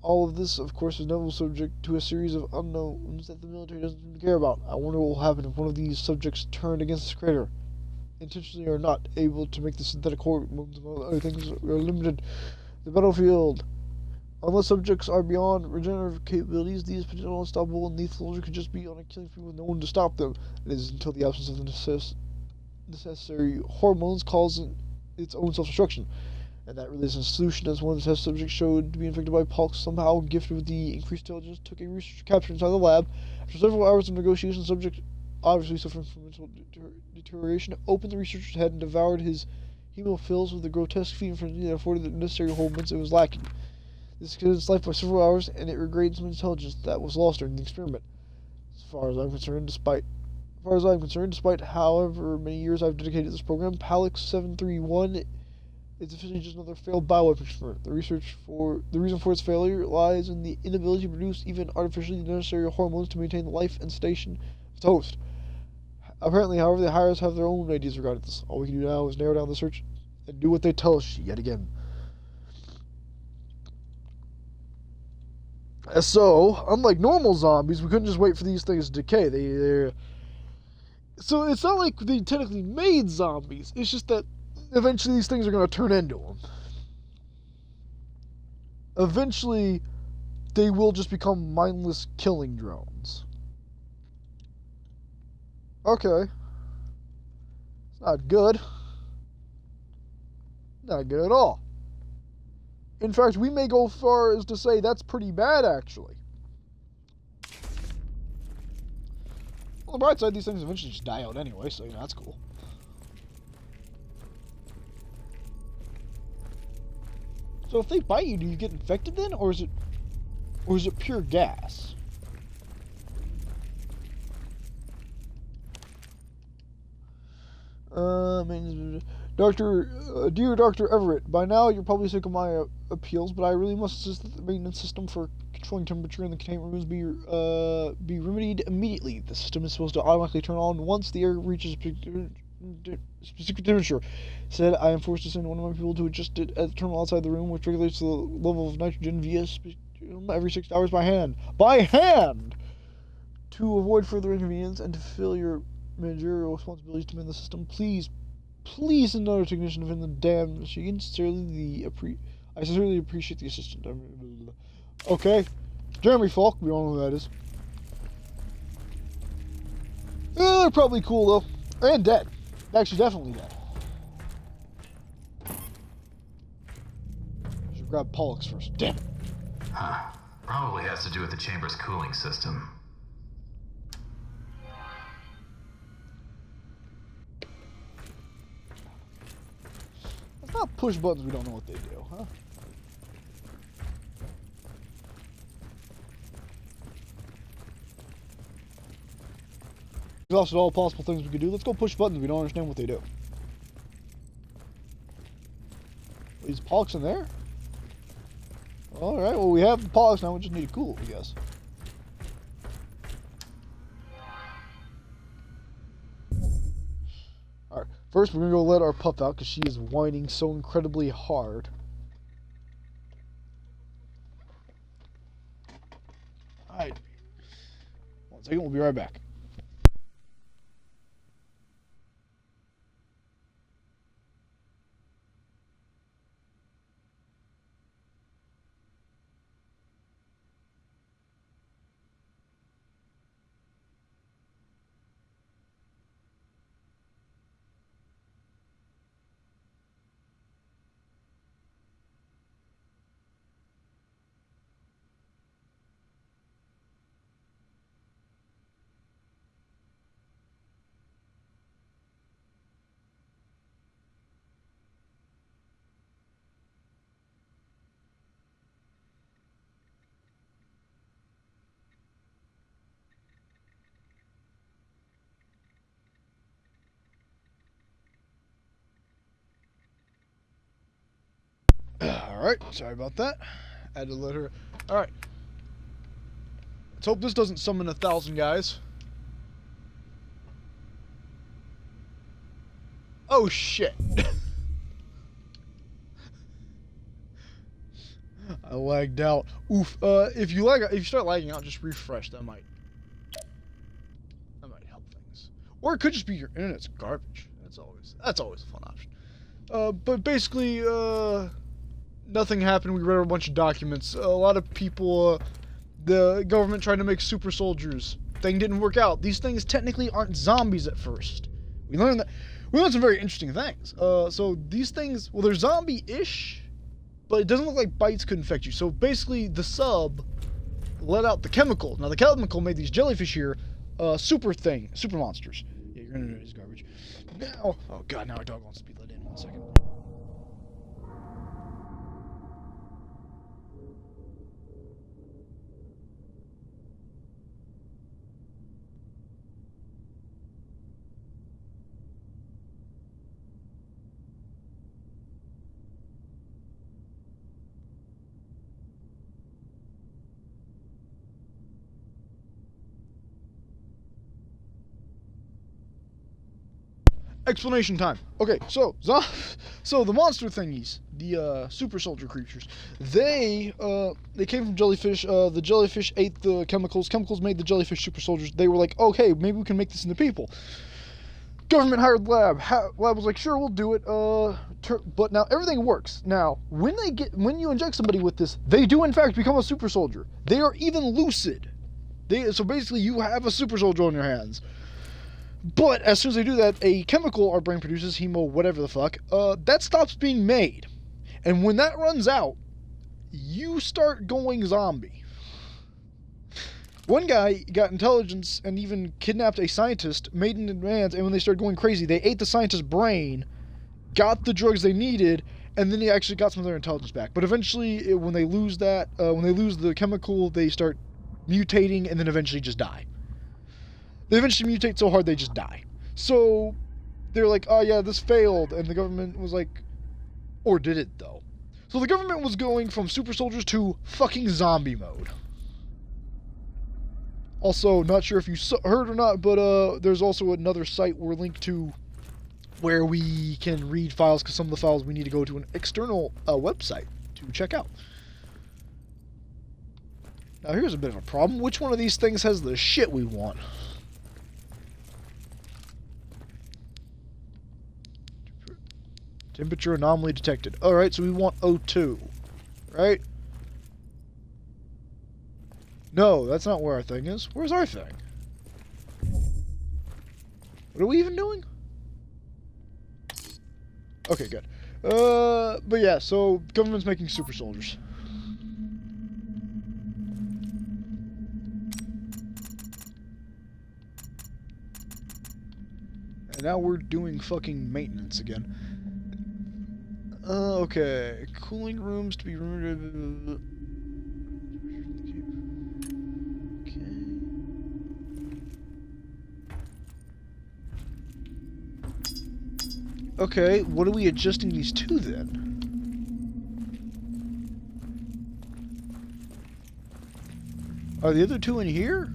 All of this, of course, is never subject to a series of unknowns that the military doesn't care about. I wonder what will happen if one of these subjects turned against this creator. Intentionally or not able to make the synthetic hormones and other things are limited to the battlefield. Unless subjects are beyond regenerative capabilities, these potential unstoppable and lethal soldiers could just be on a killing spree with no one to stop them. It is until the absence of the necessary hormones causes its own self-destruction. And that really is a solution, as one of the test subjects showed to be infected by Pollux, somehow gifted with the increased intelligence, took a researcher capture inside the lab. After several hours of negotiation, the subject, obviously suffering from mental deterioration, opened the researcher's head and devoured his hemophils with a grotesque feeding frenzy that afforded the necessary hormones it was lacking. This extended its life by several hours, and it regained some intelligence that was lost during the experiment. As far as I'm concerned, despite however many years I've dedicated to this program, Pollux 731 is officially just another failed bioweapon experiment. The reason for its failure lies in the inability to produce even artificially necessary hormones to maintain the life and station of its host. Apparently, however, the hires have their own ideas regarding this. All we can do now is narrow down the search and do what they tell us yet again. So, unlike normal zombies, we couldn't just wait for these things to decay. So it's not like they technically made zombies. It's just that eventually these things are going to turn into them. Eventually, they will just become mindless killing drones. Okay. It's not good. Not good at all. In fact, we may go far as to say that's pretty bad, actually. On the bright side, these things eventually just die out anyway, so, that's cool. So if they bite you, do you get infected then? Or is it pure gas? Dear Dr. Everett, by now you're probably sick of my appeals, but I really must insist that the maintenance system for controlling temperature in the containment rooms be remedied immediately. The system is supposed to automatically turn on once the air reaches specific temperature. Said I am forced to send one of my people to adjust it at the terminal outside the room, which regulates the level of nitrogen via every 6 hours by hand. By hand! To avoid further inconvenience and to fulfill your managerial responsibilities to mend the system, please send another technician in the damn machine. I sincerely appreciate the assistance. Okay. Jeremy Falk, we all know who that is. They're probably cool, though. And dead. Actually, definitely dead. I should grab Pollux first. Damn it. Huh. Probably has to do with the chamber's cooling system. Let's not push buttons we don't know what they do, huh? Exhausted all possible things we could do. Let's go push buttons we don't understand what they do. Is Pollux in there? Alright, well we have the Pollux now, we just need to cool it, I guess. Alright, first we're gonna go let our pup out because she is whining so incredibly hard. Alright. 1 second, we'll be right back. Alright, sorry about that. I had to let her... Alright. Let's hope this doesn't summon 1,000 guys. Oh shit. I lagged out. Oof. If you start lagging out, just refresh. That might help things. Or it could just be your internet's garbage. That's always a fun option. But basically, nothing happened. We read a bunch of documents. A lot of people, the government tried to make super soldiers. Thing didn't work out. These things technically aren't zombies at first. We learned some very interesting things. So these things, well, they're zombie-ish, but it doesn't look like bites could infect you. So basically, the sub let out the chemical. Now, the chemical made these jellyfish here super monsters. Yeah, your internet is garbage. Now, oh god, now our dog wants to be let in. 1 second. Explanation time. Okay, so the monster thingies, the super soldier creatures, they came from jellyfish. The jellyfish ate the chemicals. Chemicals made the jellyfish super soldiers. They were like, okay, maybe we can make this into people. Government hired lab. Lab was like, sure, we'll do it. But now everything works. Now, when you inject somebody with this, they do in fact become a super soldier. They are even lucid. So basically, you have a super soldier on your hands. But as soon as they do that, a chemical our brain produces, hemo, whatever the fuck, that stops being made. And when that runs out, you start going zombie. One guy got intelligence and even kidnapped a scientist, made in advance, and when they started going crazy, they ate the scientist's brain, got the drugs they needed, and then he actually got some of their intelligence back. But eventually, when they lose that, when they lose the chemical, they start mutating and then eventually just die. They eventually mutate so hard they just die. So they're like, oh yeah, this failed, and the government was like, or did it though? So the government was going from super soldiers to fucking zombie mode. Also, not sure if you heard or not, but there's also another site we're linked to where we can read files, because some of the files we need to go to an external website to check out. Now here's a bit of a problem. Which one of these things has the shit we want? Temperature anomaly detected. Alright, so we want O2. Right? No, that's not where our thing is. Where's our thing? What are we even doing? Okay, good. But yeah, so government's making super soldiers. And now we're doing fucking maintenance again. Okay. Cooling rooms to be removed. Okay, what are we adjusting these to then? Are the other two in here?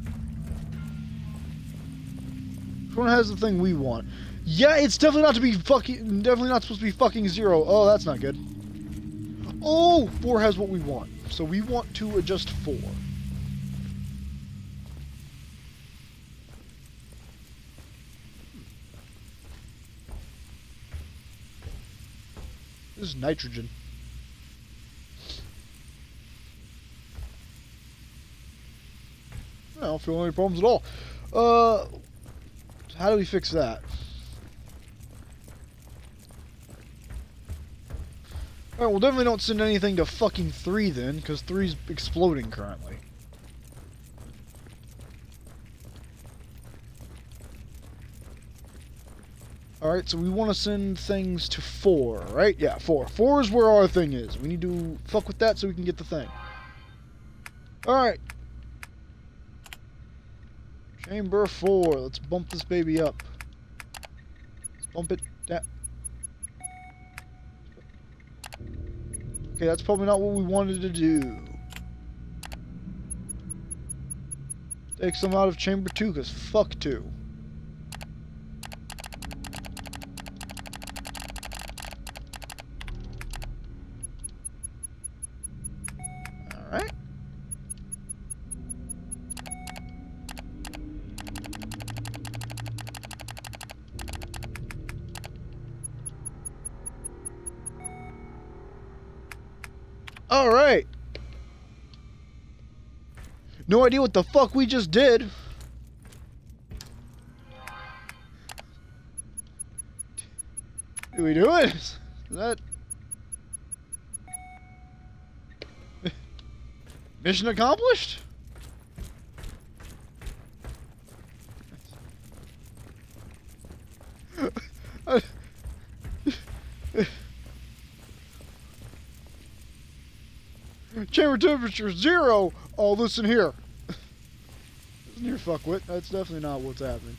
Which one has the thing we want? Yeah, it's definitely not supposed to be fucking 0. Oh, that's not good. Oh, 4 has what we want. So we want to adjust 4. This is nitrogen. I don't feel any problems at all. How do we fix that? Alright, well definitely don't send anything to fucking 3 then, because 3's exploding currently. Alright, so we want to send things to 4, right? Yeah, 4. 4 is where our thing is. We need to fuck with that so we can get the thing. Alright. Chamber 4. Let's bump this baby up. Let's bump it down. Okay, that's probably not what we wanted to do. Take some out of chamber 2, because fuck 2. Alright. Alright. No idea what the fuck we just did. Did we do it? Is that... Mission accomplished? Chamber temperature 0. Oh, listen here. Listen here, fuckwit. That's definitely not what's happening.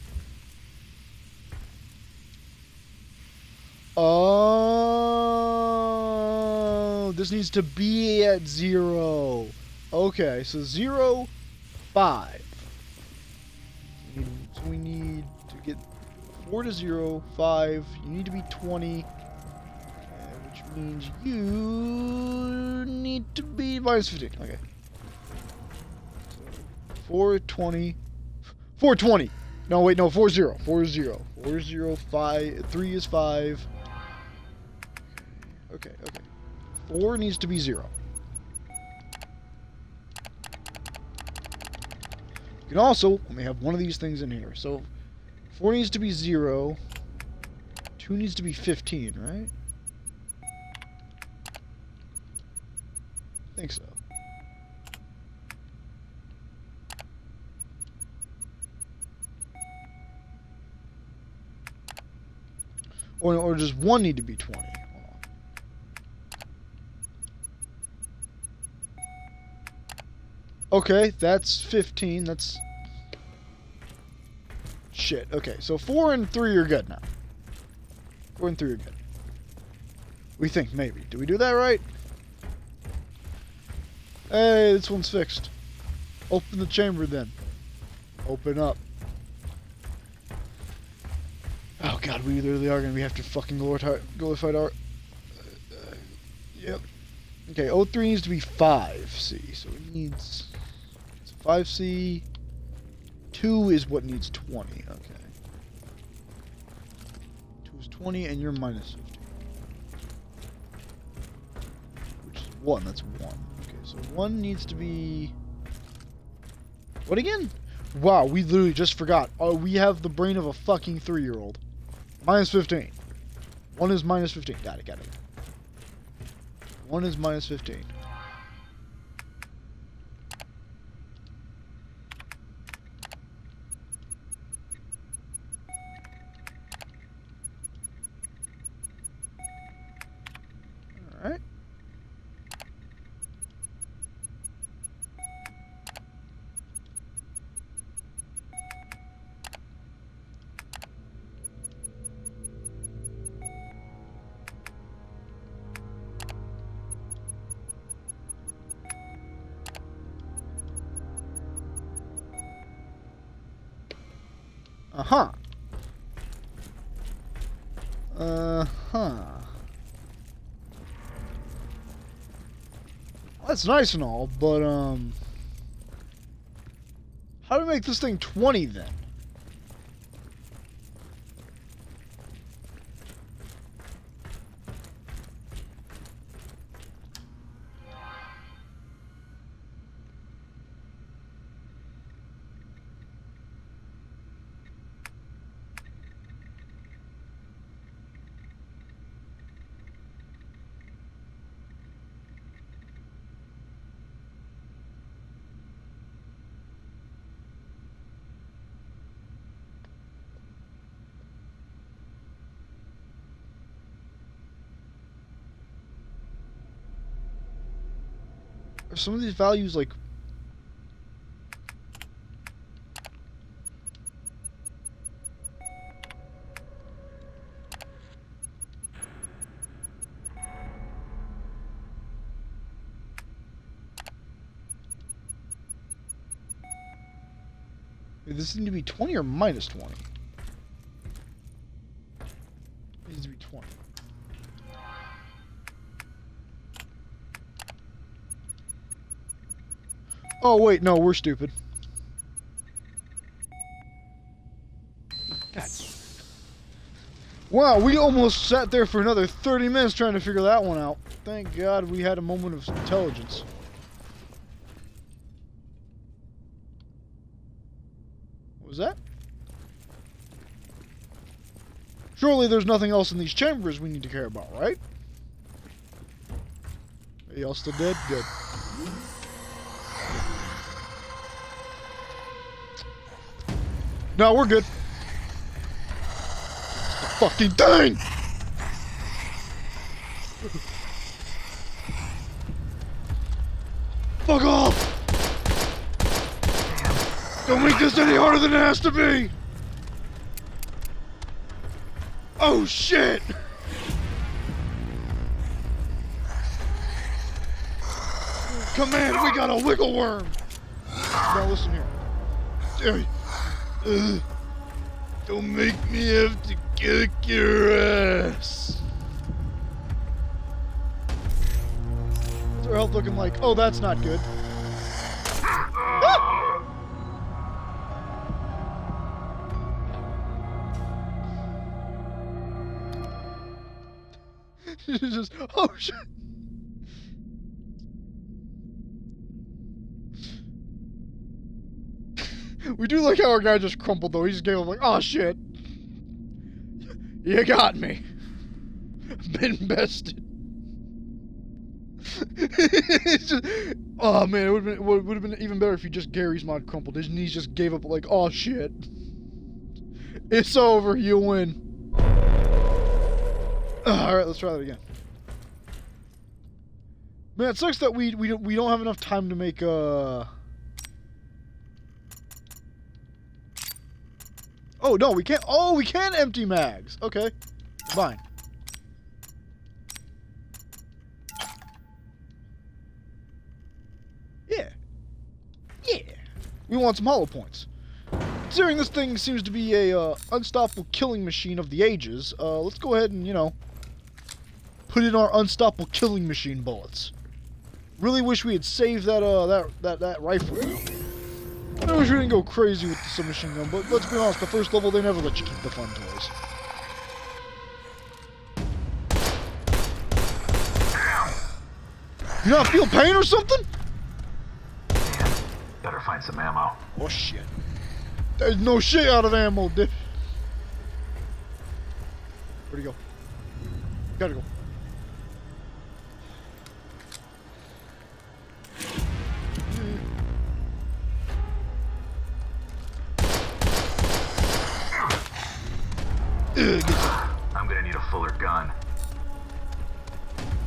Oh, this needs to be at 0. Okay, so 0, 5. So we need to get 4 to 0, 5. You need to be 20. Which means you need to be minus 15. Okay. 420. 420. No, wait, no, 4-0. 4-0. 4-0, 5. 3 is 5. Okay. 4 needs to be 0. You can also, let me have one of these things in here. So, 4 needs to be 0. 2 needs to be 15, right? I think so. Or does 1 need to be 20? Hold on. Okay, that's 15. That's... Shit. Okay, so 4 and 3 are good now. 4 and 3 are good. We think, maybe. Did we do that right? Hey, this one's fixed. Open the chamber then. Open up. Oh god, we literally are going to have to fucking glorify our... yep. Okay, O3 needs to be 5C, so it needs... 5C... 2 is what needs 20, okay. 2 is 20, and you're minus 50. Which is 1, that's 1. Okay, so 1 needs to be... What again? Wow, we literally just forgot. Oh, we have the brain of a fucking 3-year-old. Minus 15. 1 is minus 15. Got it. 1 is minus 15. Alright. Uh-huh. That's nice and all, but, how do we make this thing 20 then? Are some of these values like... Wait, this needs to be 20 or minus 20? It needs to be 20. Oh, wait, no, we're stupid. God. Wow, we almost sat there for another 30 minutes trying to figure that one out. Thank God we had a moment of intelligence. What was that? Surely there's nothing else in these chambers we need to care about, right? Are y'all still dead? Good. No, we're good. It's the fucking thing! Fuck off! Don't make this any harder than it has to be! Oh shit! Command, we got a wiggle worm! Now listen here. Don't make me have to kick your ass. What's our health looking like? Oh, that's not good. Ah! It's just, oh shit. We do like how our guy just crumpled though. He just gave up like, oh shit. You got me. Been bested. It's just, oh man, it would have been even better if you just Gary's mod crumpled. His knees just gave up like, oh shit. It's over, you win. Alright, let's try that again. Man, it sucks that we don't have enough time to make Oh no, we can't. Oh, we can empty mags. Okay, fine. Yeah. We want some hollow points. Considering this thing seems to be a unstoppable killing machine of the ages, let's go ahead and, you know, put in our unstoppable killing machine bullets. Really wish we had saved that rifle. I wish we didn't go crazy with the submachine gun, but let's be honest, the first level they never let you keep the fun toys. You not feel pain or something? Better find some ammo. Oh shit. There's no shit out of ammo, dude. Where'd he go? Gotta go. I'm gonna need a fuller gun.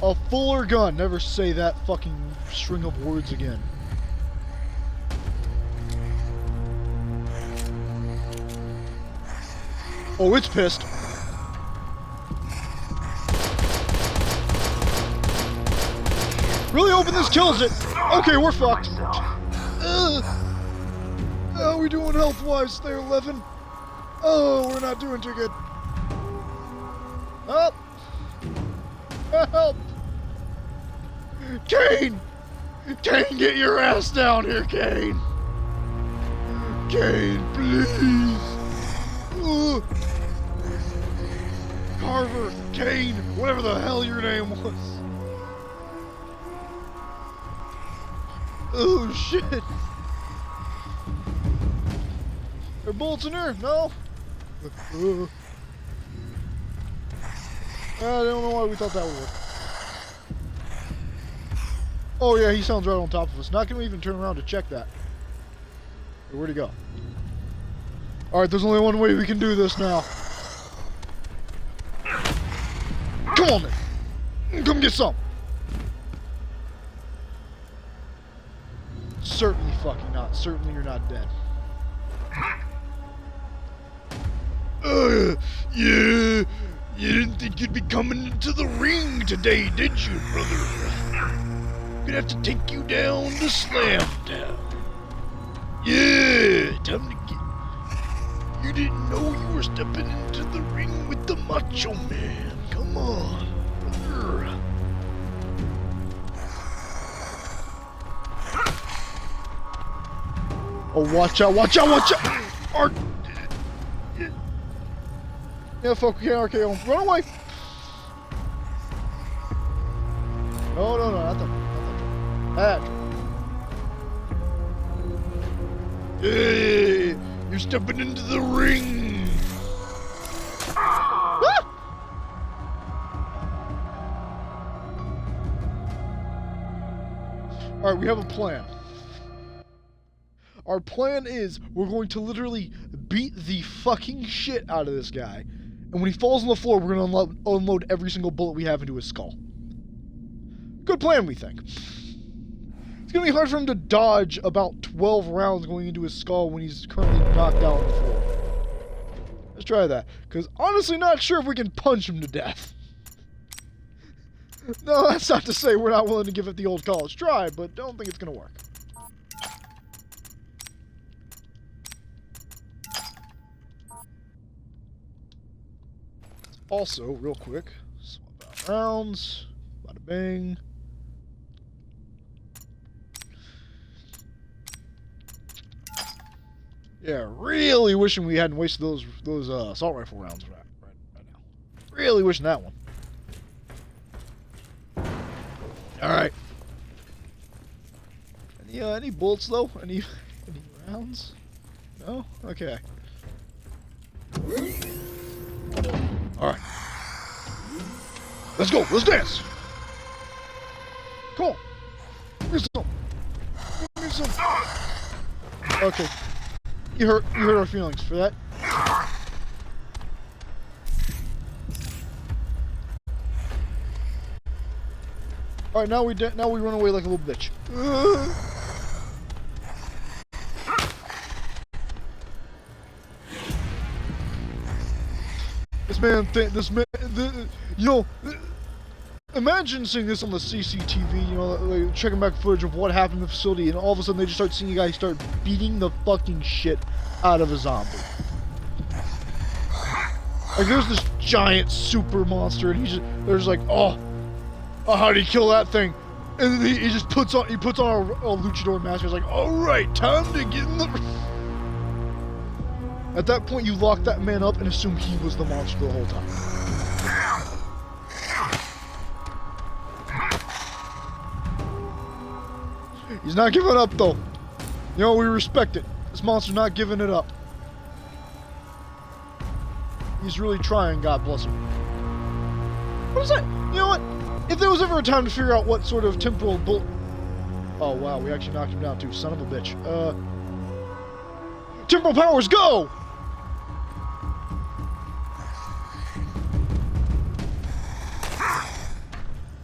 A fuller gun. Never say that fucking string of words again. Oh, it's pissed. Really hoping this kills it. Okay, we're fucked. How are we doing health-wise there, 11? Oh, we're not doing too good. Help! Help! Kane! Kane, get your ass down here, Kane! Kane, please! Carver, Kane, whatever the hell your name was. Oh, shit! Are bullets in here? No? I don't know why we thought that would work. Oh yeah, he sounds right on top of us. Not gonna even turn around to check that. Where'd he go? Alright, there's only one way we can do this now. Come on then! Come get some! Certainly fucking not. Certainly you're not dead. Yeah, you didn't think you'd be coming into the ring today, did you, brother? Gonna have to take you down to Slam Town. Yeah, time to get... You didn't know you were stepping into the ring with the Macho Man. Come on, brother. Oh, watch out, watch out, watch out! Yeah, fuck, we can't RKO him. Run away! No, not that. Hey, you're stepping into the ring! Ah! Alright, we have a plan. Our plan is we're going to literally beat the fucking shit out of this guy. And when he falls on the floor, we're going to unload every single bullet we have into his skull. Good plan, we think. It's going to be hard for him to dodge about 12 rounds going into his skull when he's currently knocked out on the floor. Let's try that. Because honestly, not sure if we can punch him to death. No, that's not to say we're not willing to give it the old college try, but don't think it's going to work. Also, real quick, swap out rounds, bada bing. Yeah, really wishing we hadn't wasted those assault rifle rounds right now. Really wishing that one. Alright. Any bullets though? Any rounds? No? Okay. Alright. Let's go, let's dance! Come on! Give me some! Give me some! Okay. You hurt our feelings for that. Alright, now we run away like a little bitch. You know, imagine seeing this on the CCTV, you know, like checking back footage of what happened in the facility, and all of a sudden they just start seeing you guys start beating the fucking shit out of a zombie. Like, there's this giant super monster, and they're just like, oh, how did he kill that thing? And then he just puts on a luchador mask. He's like, all right, time to get in the. At that point, you lock that man up and assume he was the monster the whole time. He's not giving up, though. You know, we respect it. This monster's not giving it up. He's really trying, God bless him. What is that? You know what? If there was ever a time to figure out what sort of temporal bull... Oh, wow, we actually knocked him down, too. Son of a bitch. Temporal powers, go!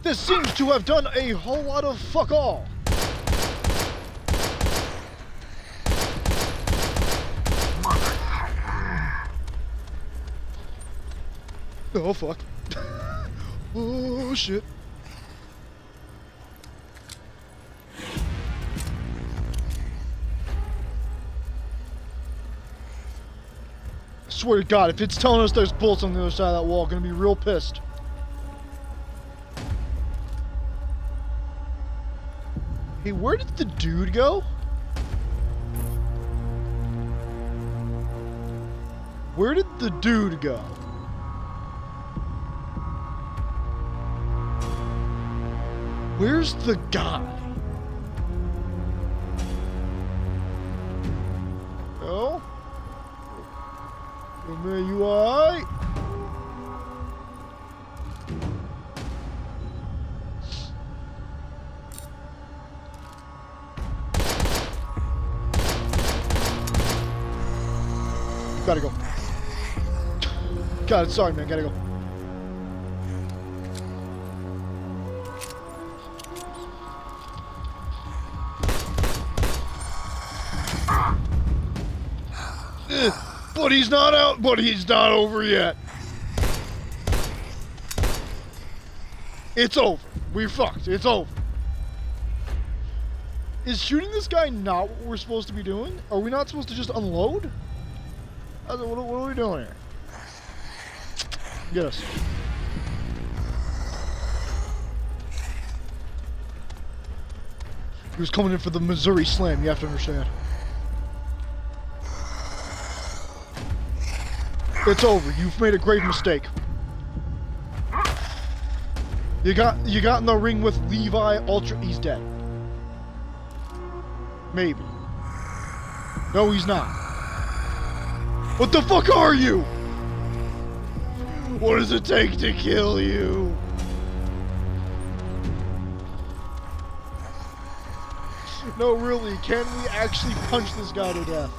This seems to have done a whole lot of fuck all. Oh, fuck. Oh, shit. I swear to God, if it's telling us there's bullets on the other side of that wall, I'm gonna be real pissed. Hey, where did the dude go? Where did the dude go? Where's the guy? Oh? There you are. Gotta go. God, sorry, man. Gotta go. But he's not out. But he's not over yet. It's over. We fucked. It's over. Is shooting this guy not what we're supposed to be doing? Are we not supposed to just unload? What are we doing here? Get us. He was coming in for the Missouri Slam, you have to understand. It's over. You've made a grave mistake. You got in the ring with Levi Ultra. He's dead. Maybe. No, he's not. What the fuck are you? What does it take to kill you? No, really, can we actually punch this guy to death?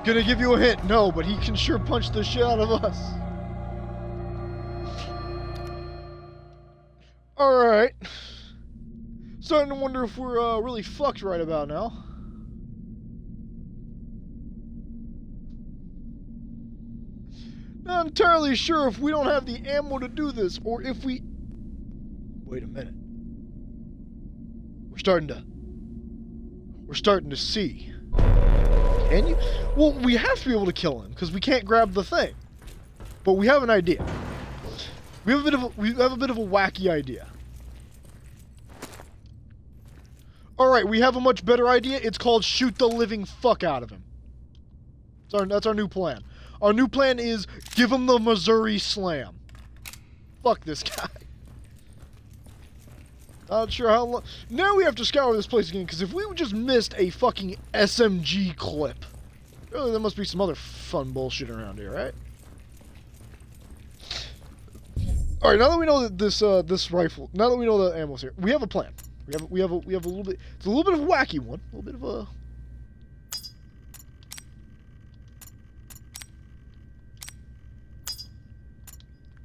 Gonna give you a hint, no, but he can sure punch the shit out of us. Alright. Starting to wonder if we're really fucked right about now. Not entirely sure if we don't have the ammo to do this, or if we... Wait a minute. We're starting to see. Can you? Well, we have to be able to kill him, because we can't grab the thing. But we have an idea. We have a bit of a wacky idea. Alright, we have a much better idea. It's called shoot the living fuck out of him. That's our new plan. Our new plan is give him the Missouri Slam. Fuck this guy. Not sure how long. Now we have to scour this place again, because if we just missed a fucking SMG clip, really, there must be some other fun bullshit around here, right? All right, now that we know that this rifle, now that we know the ammo's here, we have a plan. We have a little bit. It's a little bit of a wacky one. A little bit of a.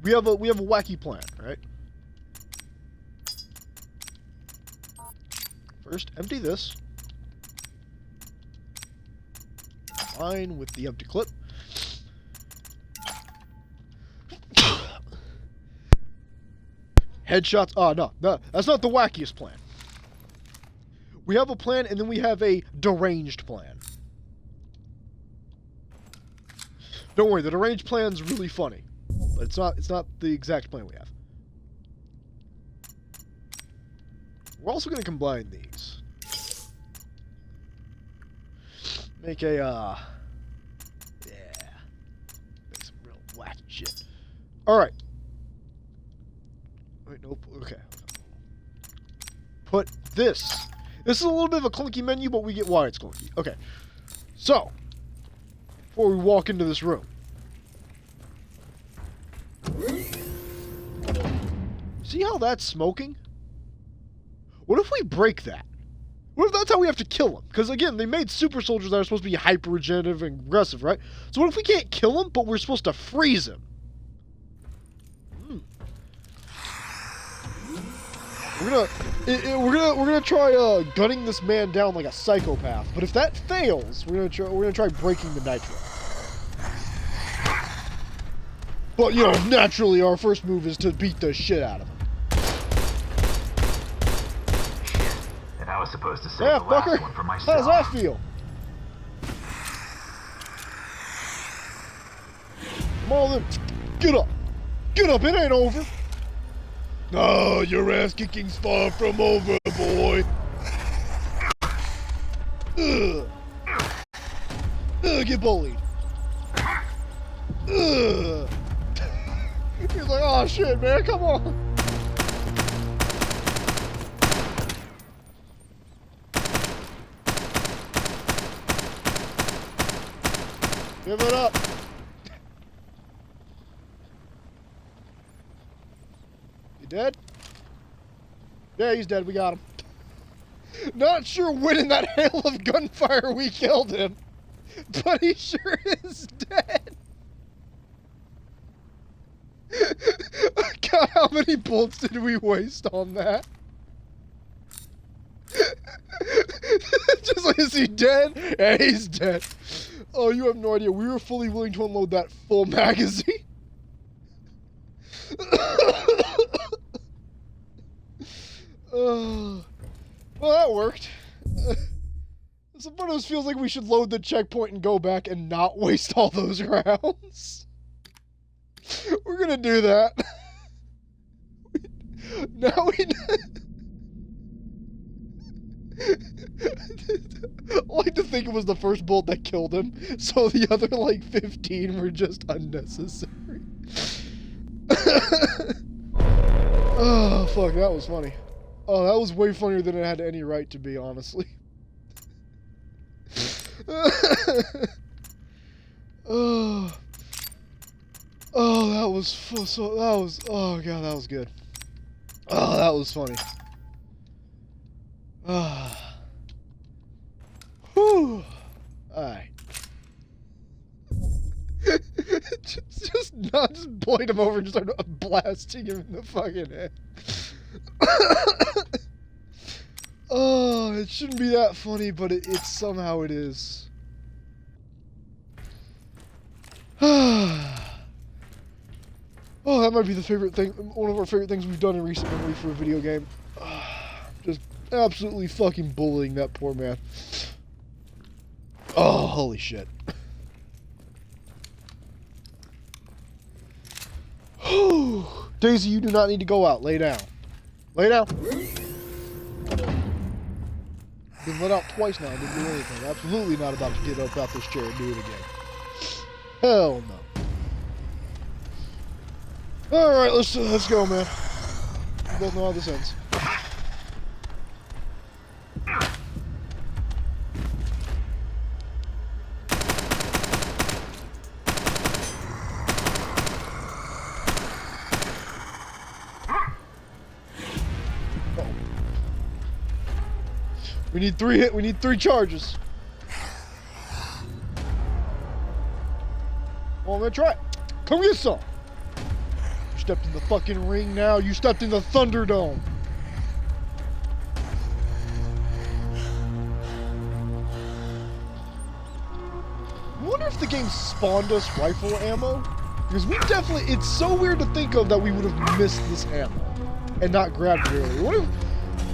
We have a wacky plan, right? First, empty this. Fine with the empty clip. Headshots. Oh, no, that's not the wackiest plan. We have a plan, and then we have a deranged plan. Don't worry, the deranged plan's really funny, but it's not the exact plan we have. We're also going to combine these. Make a, yeah. Make some real wacky shit. Alright. Wait, nope. Okay. Put this. This is a little bit of a clunky menu, but we get why it's clunky. Okay. So, before we walk into this room. See how that's smoking? What if we break that? What if that's how we have to kill them? Because again, they made super soldiers that are supposed to be hyper-regenerative and aggressive, right? So what if we can't kill him, but we're supposed to freeze him? We're gonna try gunning this man down like a psychopath. But if that fails, we're gonna try breaking the nitro. But you know, naturally, our first move is to beat the shit out of him. And I was supposed to say Yeah, the last fucker. one for myself. How does that feel? Come on then. Get up. Get up, it ain't over. No, your ass kicking's far from over, boy. Ugh. Ugh, get bullied. Ugh. He's like, oh shit, man, come on. Give it up. You dead? Yeah, he's dead. We got him. Not sure when in that hail of gunfire we killed him, but he sure is dead. God, how many bullets did we waste on that? Just like, is he dead? Yeah, he's dead. Oh, you have no idea. We were fully willing to unload that full magazine. Well, that worked. Sometimes feels like we should load the checkpoint and go back and not waste all those rounds. We're gonna do that. Now we... I like to think it was the first bullet that killed him, so the other, like, 15 were just unnecessary. Oh, fuck, that was funny. Oh, that was way funnier than it had any right to be, honestly. Oh, that was oh god, that was good. Oh, that was funny. Ah. Whew. Alright. just point him over and just start blasting him in the fucking head. Oh, it shouldn't be that funny, but it somehow it is. Oh, that might be the favorite thing, one of our favorite things we've done in recent memory for a video game. Just absolutely fucking bullying that poor man. Oh, holy shit. Daisy, you do not need to go out. Lay down. Lay down. Been let out twice now and didn't do anything. Absolutely not about to get up out this chair and do it again. Hell no. Alright, let's go, man. We both know how this ends. We need three charges. Well, I'm gonna try it. Come get some. You stepped in the fucking ring now. You stepped in the Thunderdome. I wonder if the game spawned us rifle ammo. Because we definitely, it's so weird to think of that we would have missed this ammo and not grabbed it earlier.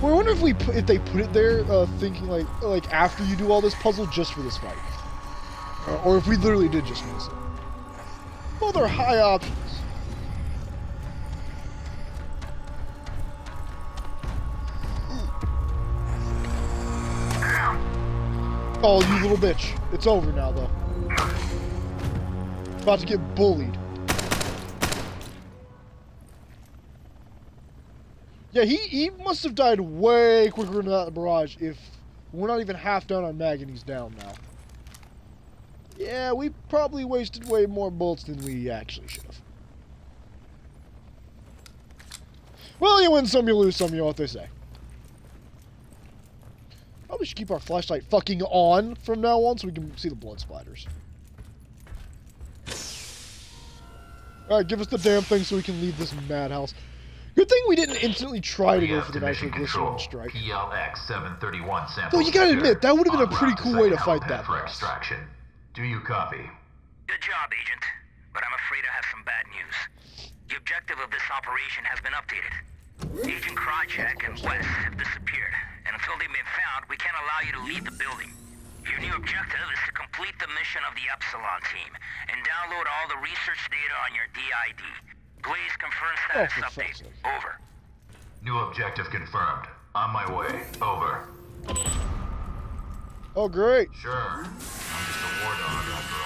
I wonder if they put it there, thinking like after you do all this puzzle just for this fight, or if we literally did just miss it. Well, they're high options. Oh, you little bitch! It's over now, though. About to get bullied. Yeah, he must have died way quicker in that barrage if we're not even half done on Mag and he's down now. Yeah, we probably wasted way more bullets than we actually should have. Well, you win some, you lose some, you know what they say. Probably should keep our flashlight fucking on from now on so we can see the blood splatters. Alright, give us the damn thing so we can leave this madhouse. Good thing we didn't instantly try to go for the nitroglycerin strike. PLX 731 sample. Though you gotta admit, that would have been a pretty cool way to fight that for boss. extraction. Do you copy? Good job, Agent. But I'm afraid I have some bad news. The objective of this operation has been updated. Agent Krychek and Wes have disappeared, and until they've been found, we can't allow you to leave the building. Your new objective is to complete the mission of the Epsilon team and download all the research data on your DID. Please confirm status update. Over. New objective confirmed. On my way. Over. Oh, great. Sure. I'm just a war dog after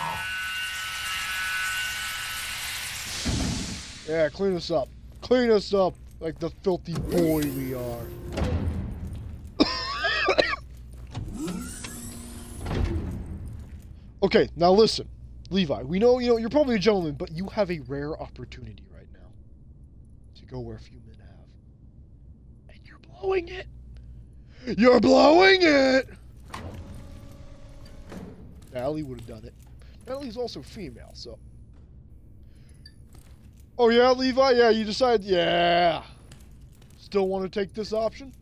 all. Yeah, clean us up. Clean us up like the filthy boy we are. Okay, now listen. Levi, we know, you're probably a gentleman, but you have a rare opportunity right now to go where few men have. And you're blowing it. You're blowing it! Natalie would have done it. Natalie's also female, so... Oh yeah, Levi? Yeah, you decided... Yeah! Still want to take this option?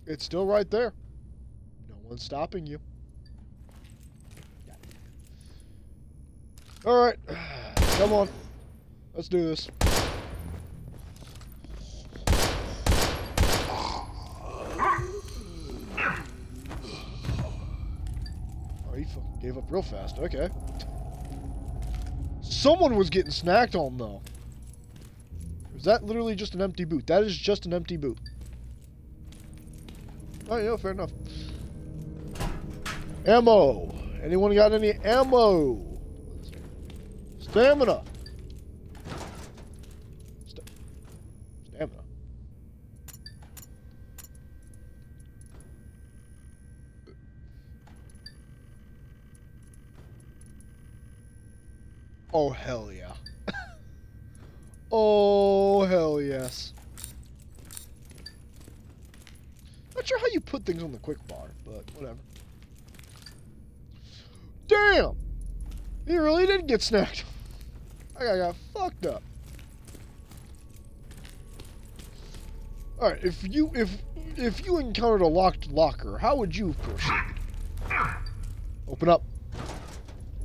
It's still right there. No one's stopping you. Alright. Come on. Let's do this. Oh, he fucking gave up real fast. Okay. Someone was getting snacked on, though. Is that literally just an empty boot? That is just an empty boot. Oh, yeah, fair enough. Ammo. Anyone got any ammo? Stamina. Stamina. Oh, hell yeah. Oh, hell yes. Not sure how you put things on the quick bar, but whatever. Damn! He really did get snacked. I got fucked up. Alright, if you encountered a locked locker, how would you proceed? Open up.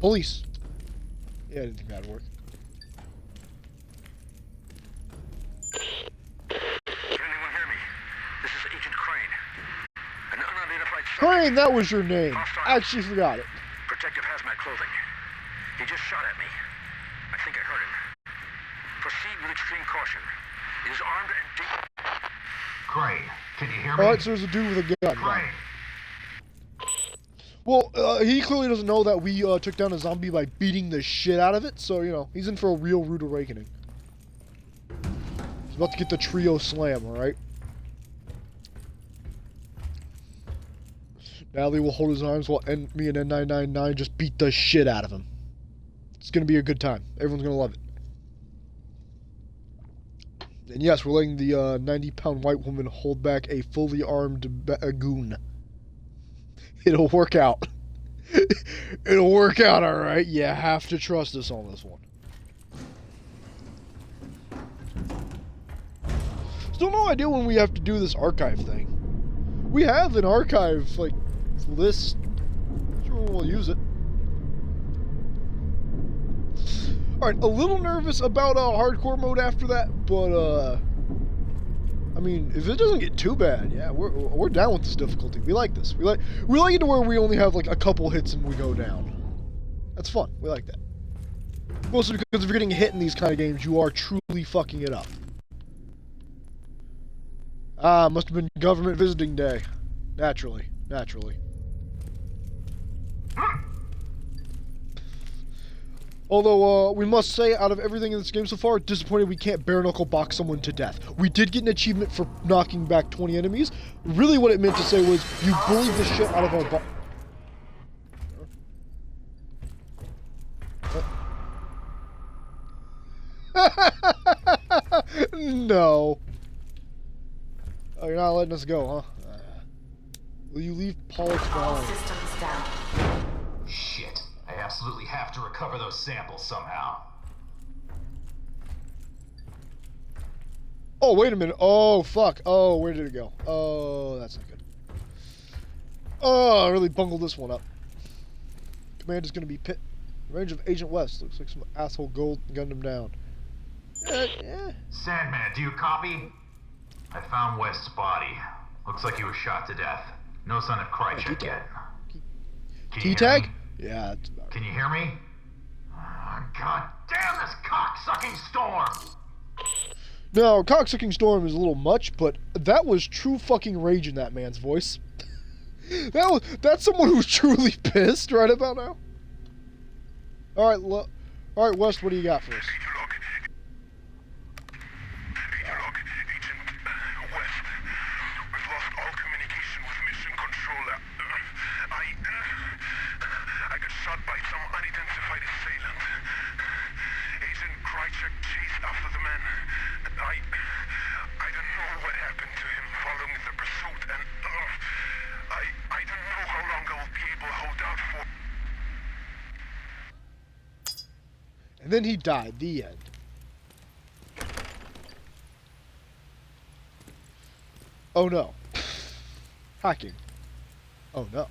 Police. Yeah, I didn't think that'd work. Can anyone hear me? This is Agent Crane. An unidentified Crane, that was your name. I actually forgot it. Protective hazmat clothing. He just shot at me. I think I heard him. Proceed with extreme caution. He is armed and Crane, can you hear me? Alright, so there's a dude with a gun. Crane. Well, he clearly doesn't know that we took down a zombie by beating the shit out of it, so, you know, he's in for a real rude awakening. He's about to get the trio slam, alright? Natalie will hold his arms while me and N999 just beat the shit out of him. It's gonna be a good time. Everyone's gonna love it. And yes, we're letting the 90-pound white woman hold back a fully armed goon. It'll work out. It'll work out, alright? You have to trust us on this one. Still no idea when we have to do this archive thing. We have an archive, like, list. Sure we'll use it. Alright, a little nervous about hardcore mode after that, but I mean, if it doesn't get too bad, yeah, we're down with this difficulty. We like this. We like it to where we only have like a couple hits and we go down. That's fun. We like that. Mostly because if you're getting hit in these kind of games, you are truly fucking it up. Ah, must have been government visiting day. Naturally. Although, we must say, out of everything in this game so far, disappointed we can't bare-knuckle box someone to death. We did get an achievement for knocking back 20 enemies. Really what it meant to say was, you bullied the shit out of our No. Oh, you're not letting us go, huh? Will you leave Pollux behind? Systems down. Shit. I absolutely have to recover those samples somehow. Oh, wait a minute. Oh, fuck. Oh, where did it go? Oh, that's not good. Oh, I really bungled this one up. Command is going to be pit. Range of Agent West. Looks like some asshole gold gunned him down. Yeah. Sandman, do you copy? I found West's body. Looks like he was shot to death. No sign of Krychek yet. T-tag? Yeah, that's about right. Can you hear me? God damn this cock-sucking storm! Now, cocksucking storm is a little much, but that was true fucking rage in that man's voice. That's someone who's truly pissed right about now. Alright, West, what do you got for us? And then he died. The end. Oh no. Hacking. Oh no.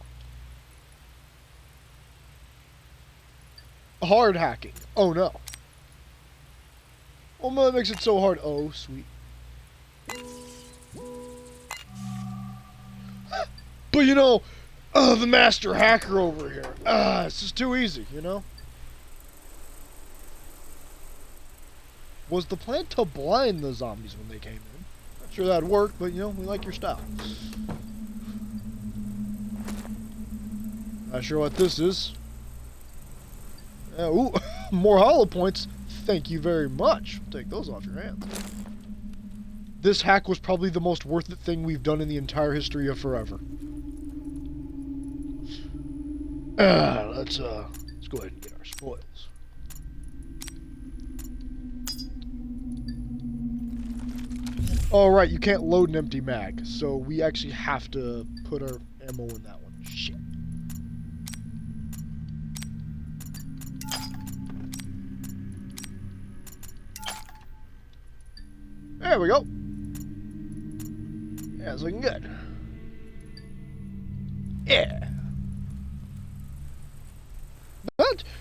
Hard hacking. Oh no. Oh man, that makes it so hard. Oh, sweet. But you know, the master hacker over here. It's just too easy, you know? Was the plan to blind the zombies when they came in? Not sure that'd work, but you know, we like your style. Not sure what this is. Ooh, more hollow points. Thank you very much. Take those off your hands. This hack was probably the most worth it thing we've done in the entire history of forever. Let's go ahead and get our spoils. Alright, you can't load an empty mag, so we actually have to put our ammo in that one. Shit. There we go. Yeah, it's looking good. Yeah.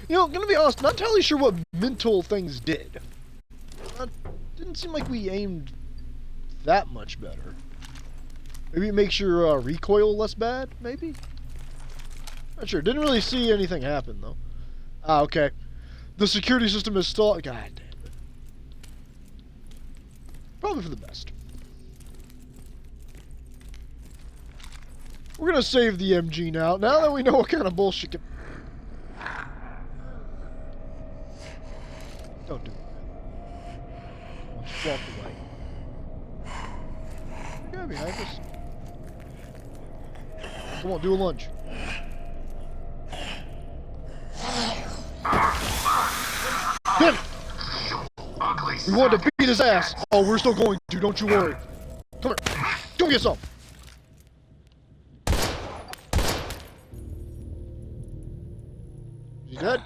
Gonna be honest, not entirely sure what mental things did. Didn't seem like we aimed that much better. Maybe it makes your recoil less bad, maybe? Not sure. Didn't really see anything happen, though. Ah, okay. The security system is stalled. God damn it. Probably for the best. We're gonna save the MG now. Now that we know what kind of bullshit can... Don't do it. Just walk away. Yeah, behind us. Come on, do a lunge. Damn it! We wanted to beat his ass. Oh, we're still going to. Don't you worry. Come here. Go get some. Is he dead?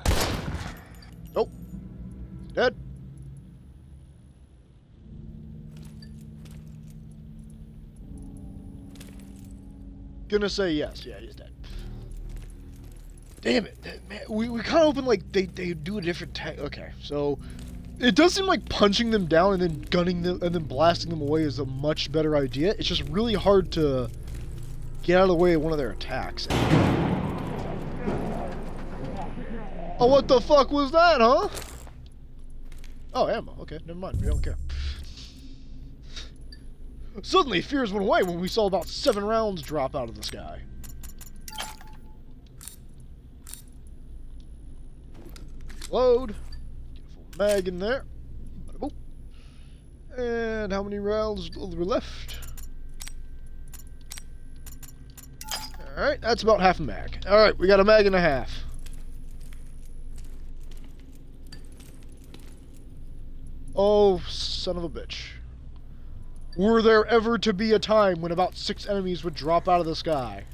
Nope. Dead. Gonna say yes. Yeah, he's dead. Damn it. Man, we kind of open like they do a different tech. Okay, so it does seem like punching them down and then gunning them and then blasting them away is a much better idea. It's just really hard to get out of the way of one of their attacks. Oh, what the fuck was that, huh? Oh, ammo. Okay, never mind. We don't care. Suddenly, fears went away when we saw about 7 rounds drop out of the sky. Load. Get a full mag in there. Bada boop. And how many rounds are left? Alright, that's about half a mag. Alright, we got a mag and a half. Oh, son of a bitch. Were there ever to be a time when about 6 enemies would drop out of the sky?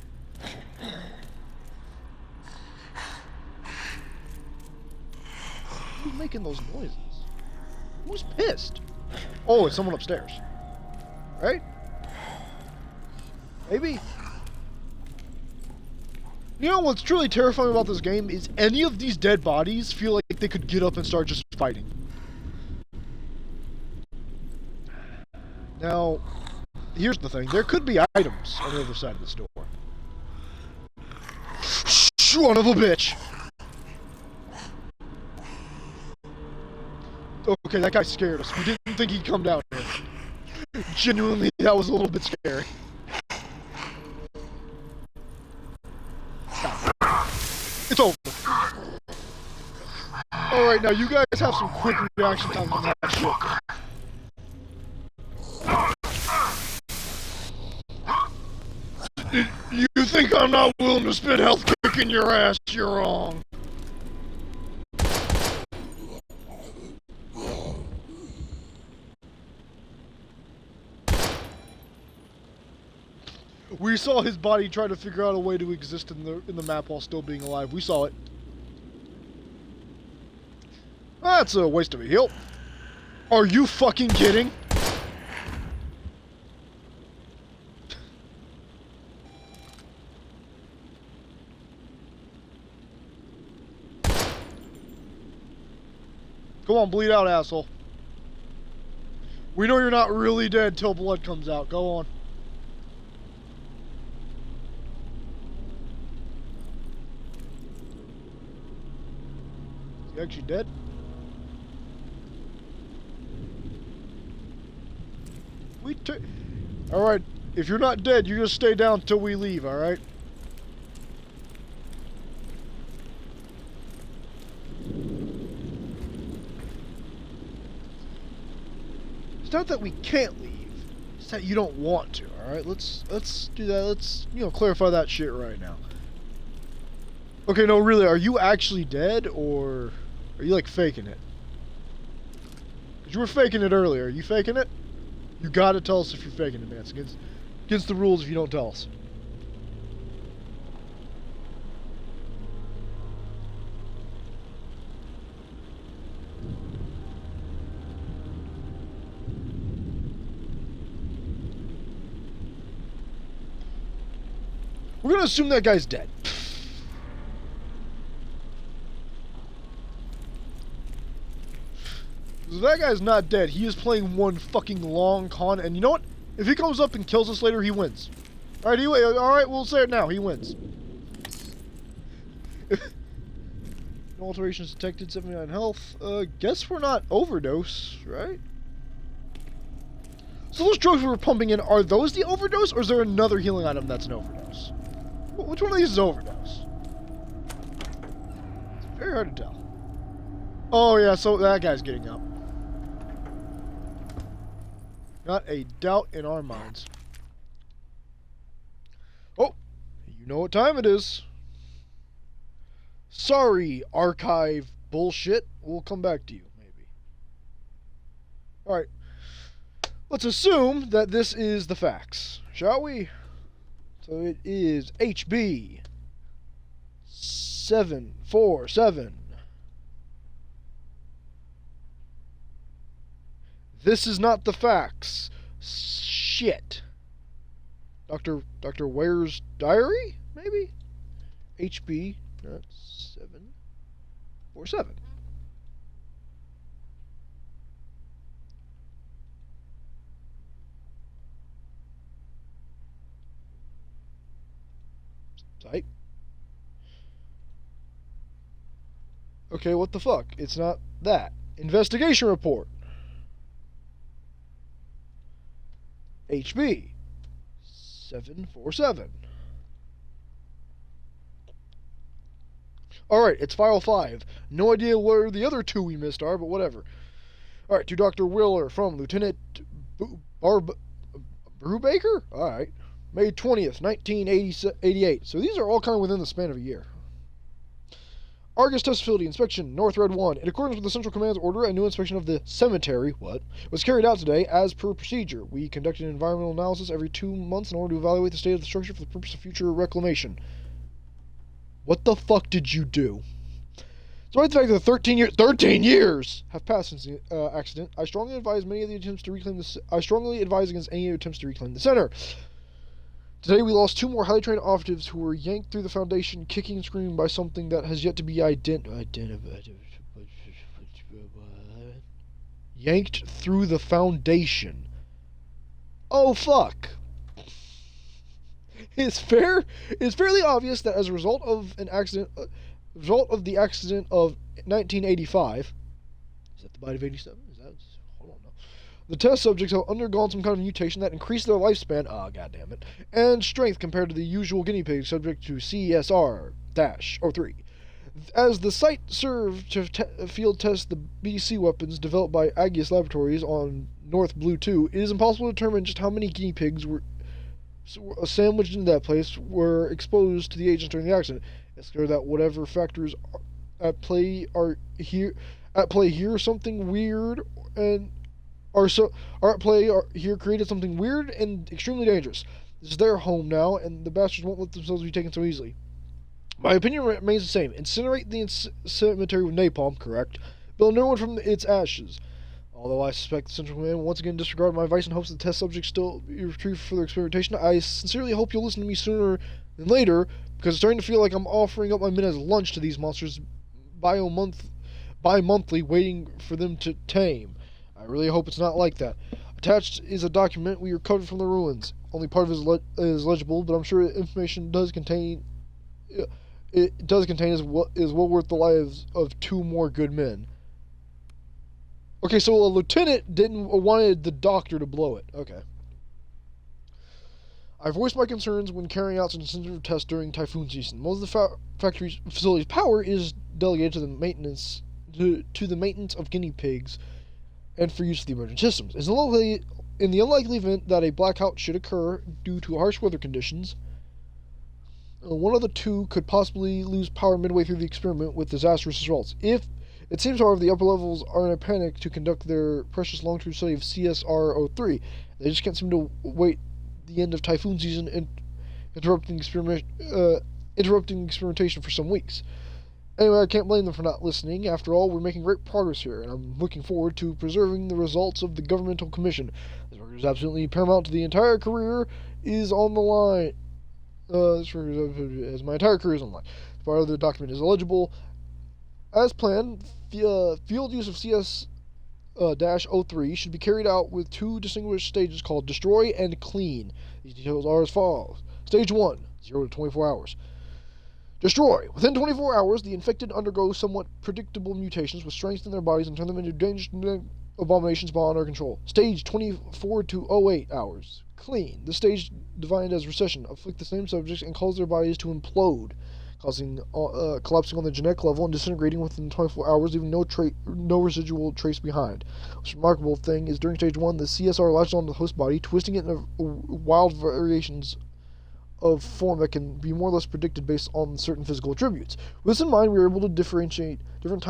Who's making those noises? Who's pissed? Oh, it's someone upstairs. Right? Maybe? You know what's truly terrifying about this game is any of these dead bodies feel like they could get up and start just fighting. Now, here's the thing. There could be items on the other side of this door. Son of a bitch! Okay, that guy scared us. We didn't think he'd come down here. Genuinely, that was a little bit scary. It's over. Alright, now you guys have some quick reaction time on that shit. You think I'm not willing to spit health kicking your ass? You're wrong. We saw his body try to figure out a way to exist in the map while still being alive. We saw it. That's a waste of a heal. Are you fucking kidding? Come on, bleed out, asshole. We know you're not really dead till blood comes out. Go on. Is he actually dead? Alright, if you're not dead, you just stay down till we leave, alright? It's not that we can't leave. It's that you don't want to, alright? Let's do that. Let's, clarify that shit right now. Okay, no, really, are you actually dead, or are you, like, faking it? Because you were faking it earlier. Are you faking it? You gotta tell us if you're faking it, man. It's against the rules if you don't tell us. We're gonna assume that guy's dead. So that guy's not dead. He is playing one fucking long con, and you know what? If he comes up and kills us later, he wins. Alright, alright, we'll say it now. He wins. No alterations detected, 79 health. Guess we're not overdose, right? So those drugs we were pumping in, are those the overdose, or is there another healing item that's an overdose? Which one of these is overdose? It's very hard to tell. Oh yeah, so that guy's getting up. Not a doubt in our minds. Oh, you know what time it is. Sorry, archive bullshit. We'll come back to you, maybe. Alright. Let's assume that this is the facts, shall we? So it is HB 747. This is not the facts. Shit. Dr. Ware's diary? Maybe? HB 747. Tight. Okay, what the fuck? It's not that. Investigation report. HB 747. Alright, it's file 5. No idea where the other two we missed are, but whatever. Alright, to Dr. Willer from Lieutenant Brubaker? Alright. May 20th, 1988. So these are all kind of within the span of a year. Argus Test Facility Inspection, North Red 1. In accordance with the Central Command's order, a new inspection of the cemetery, was carried out today as per procedure. We conduct an environmental analysis every 2 months in order to evaluate the state of the structure for the purpose of future reclamation. What the fuck did you do? Despite the fact that 13 years have passed since the accident, I strongly advise against any attempts to reclaim the center. Today we lost 2 more highly trained operatives who were yanked through the foundation, kicking and screaming by something that has yet to be identified. Yanked through the foundation. Oh fuck. It's fairly obvious that as a result of the accident of 1985, is that the bite of 87? Hold on now. The test subjects have undergone some kind of mutation that increased their lifespan, goddammit, and strength compared to the usual guinea pig subject to CSR-03. As the site served to field test the BC weapons developed by Agius Laboratories on North Blue 2, it is impossible to determine just how many guinea pigs were sandwiched into that place were exposed to the agents during the accident. It's clear that whatever factors at play here something weird and here created something weird and extremely dangerous. This is their home now, and the bastards won't let themselves be taken so easily. My opinion remains the same. Incinerate the cemetery with napalm, correct? Build a new one from its ashes. Although I suspect the Central Command will once again disregard my advice in hopes that the test subjects still be retrieved for further experimentation, I sincerely hope you'll listen to me sooner than later, because it's starting to feel like I'm offering up my men as lunch to these monsters bi-monthly, waiting for them to tame. I really hope it's not like that. Attached is a document we recovered from the ruins. Only part of it is legible, but I'm sure the information is well worth the lives of 2 more good men. Okay, so a lieutenant wanted the doctor to blow it. Okay. I voiced my concerns when carrying out some sensitive tests during typhoon season. Most of the facility's power is delegated to the maintenance of guinea pigs and for use of the emergency systems. In the unlikely event that a blackout should occur due to harsh weather conditions, one of the 2 could possibly lose power midway through the experiment with disastrous results. It seems, however, the upper levels are in a panic to conduct their precious long-term study of CSR-03. They just can't seem to wait the end of typhoon season and interrupting experimentation for some weeks. Anyway, I can't blame them for not listening. After all, we're making great progress here, and I'm looking forward to preserving the results of the governmental commission. This work is absolutely paramount to the entire career is on the line. As my entire career is on the line. Part of the document is illegible. As planned, field use of CS-03 should be carried out with 2 distinguished stages called Destroy and Clean. These details are as follows. Stage 1, 0 to 24 hours. Destroy. Within 24 hours, the infected undergo somewhat predictable mutations which strengthen their bodies and turn them into abominations beyond our control. Stage 24 to 08 hours. Clean. The stage defined as recession afflict the same subjects and cause their bodies to implode, causing collapsing on the genetic level and disintegrating within 24 hours, leaving no residual trace behind. What's remarkable thing is during stage 1, the CSR latches onto the host body, twisting it into wild variations of form that can be more or less predicted based on certain physical attributes. With this in mind, we are able to differentiate different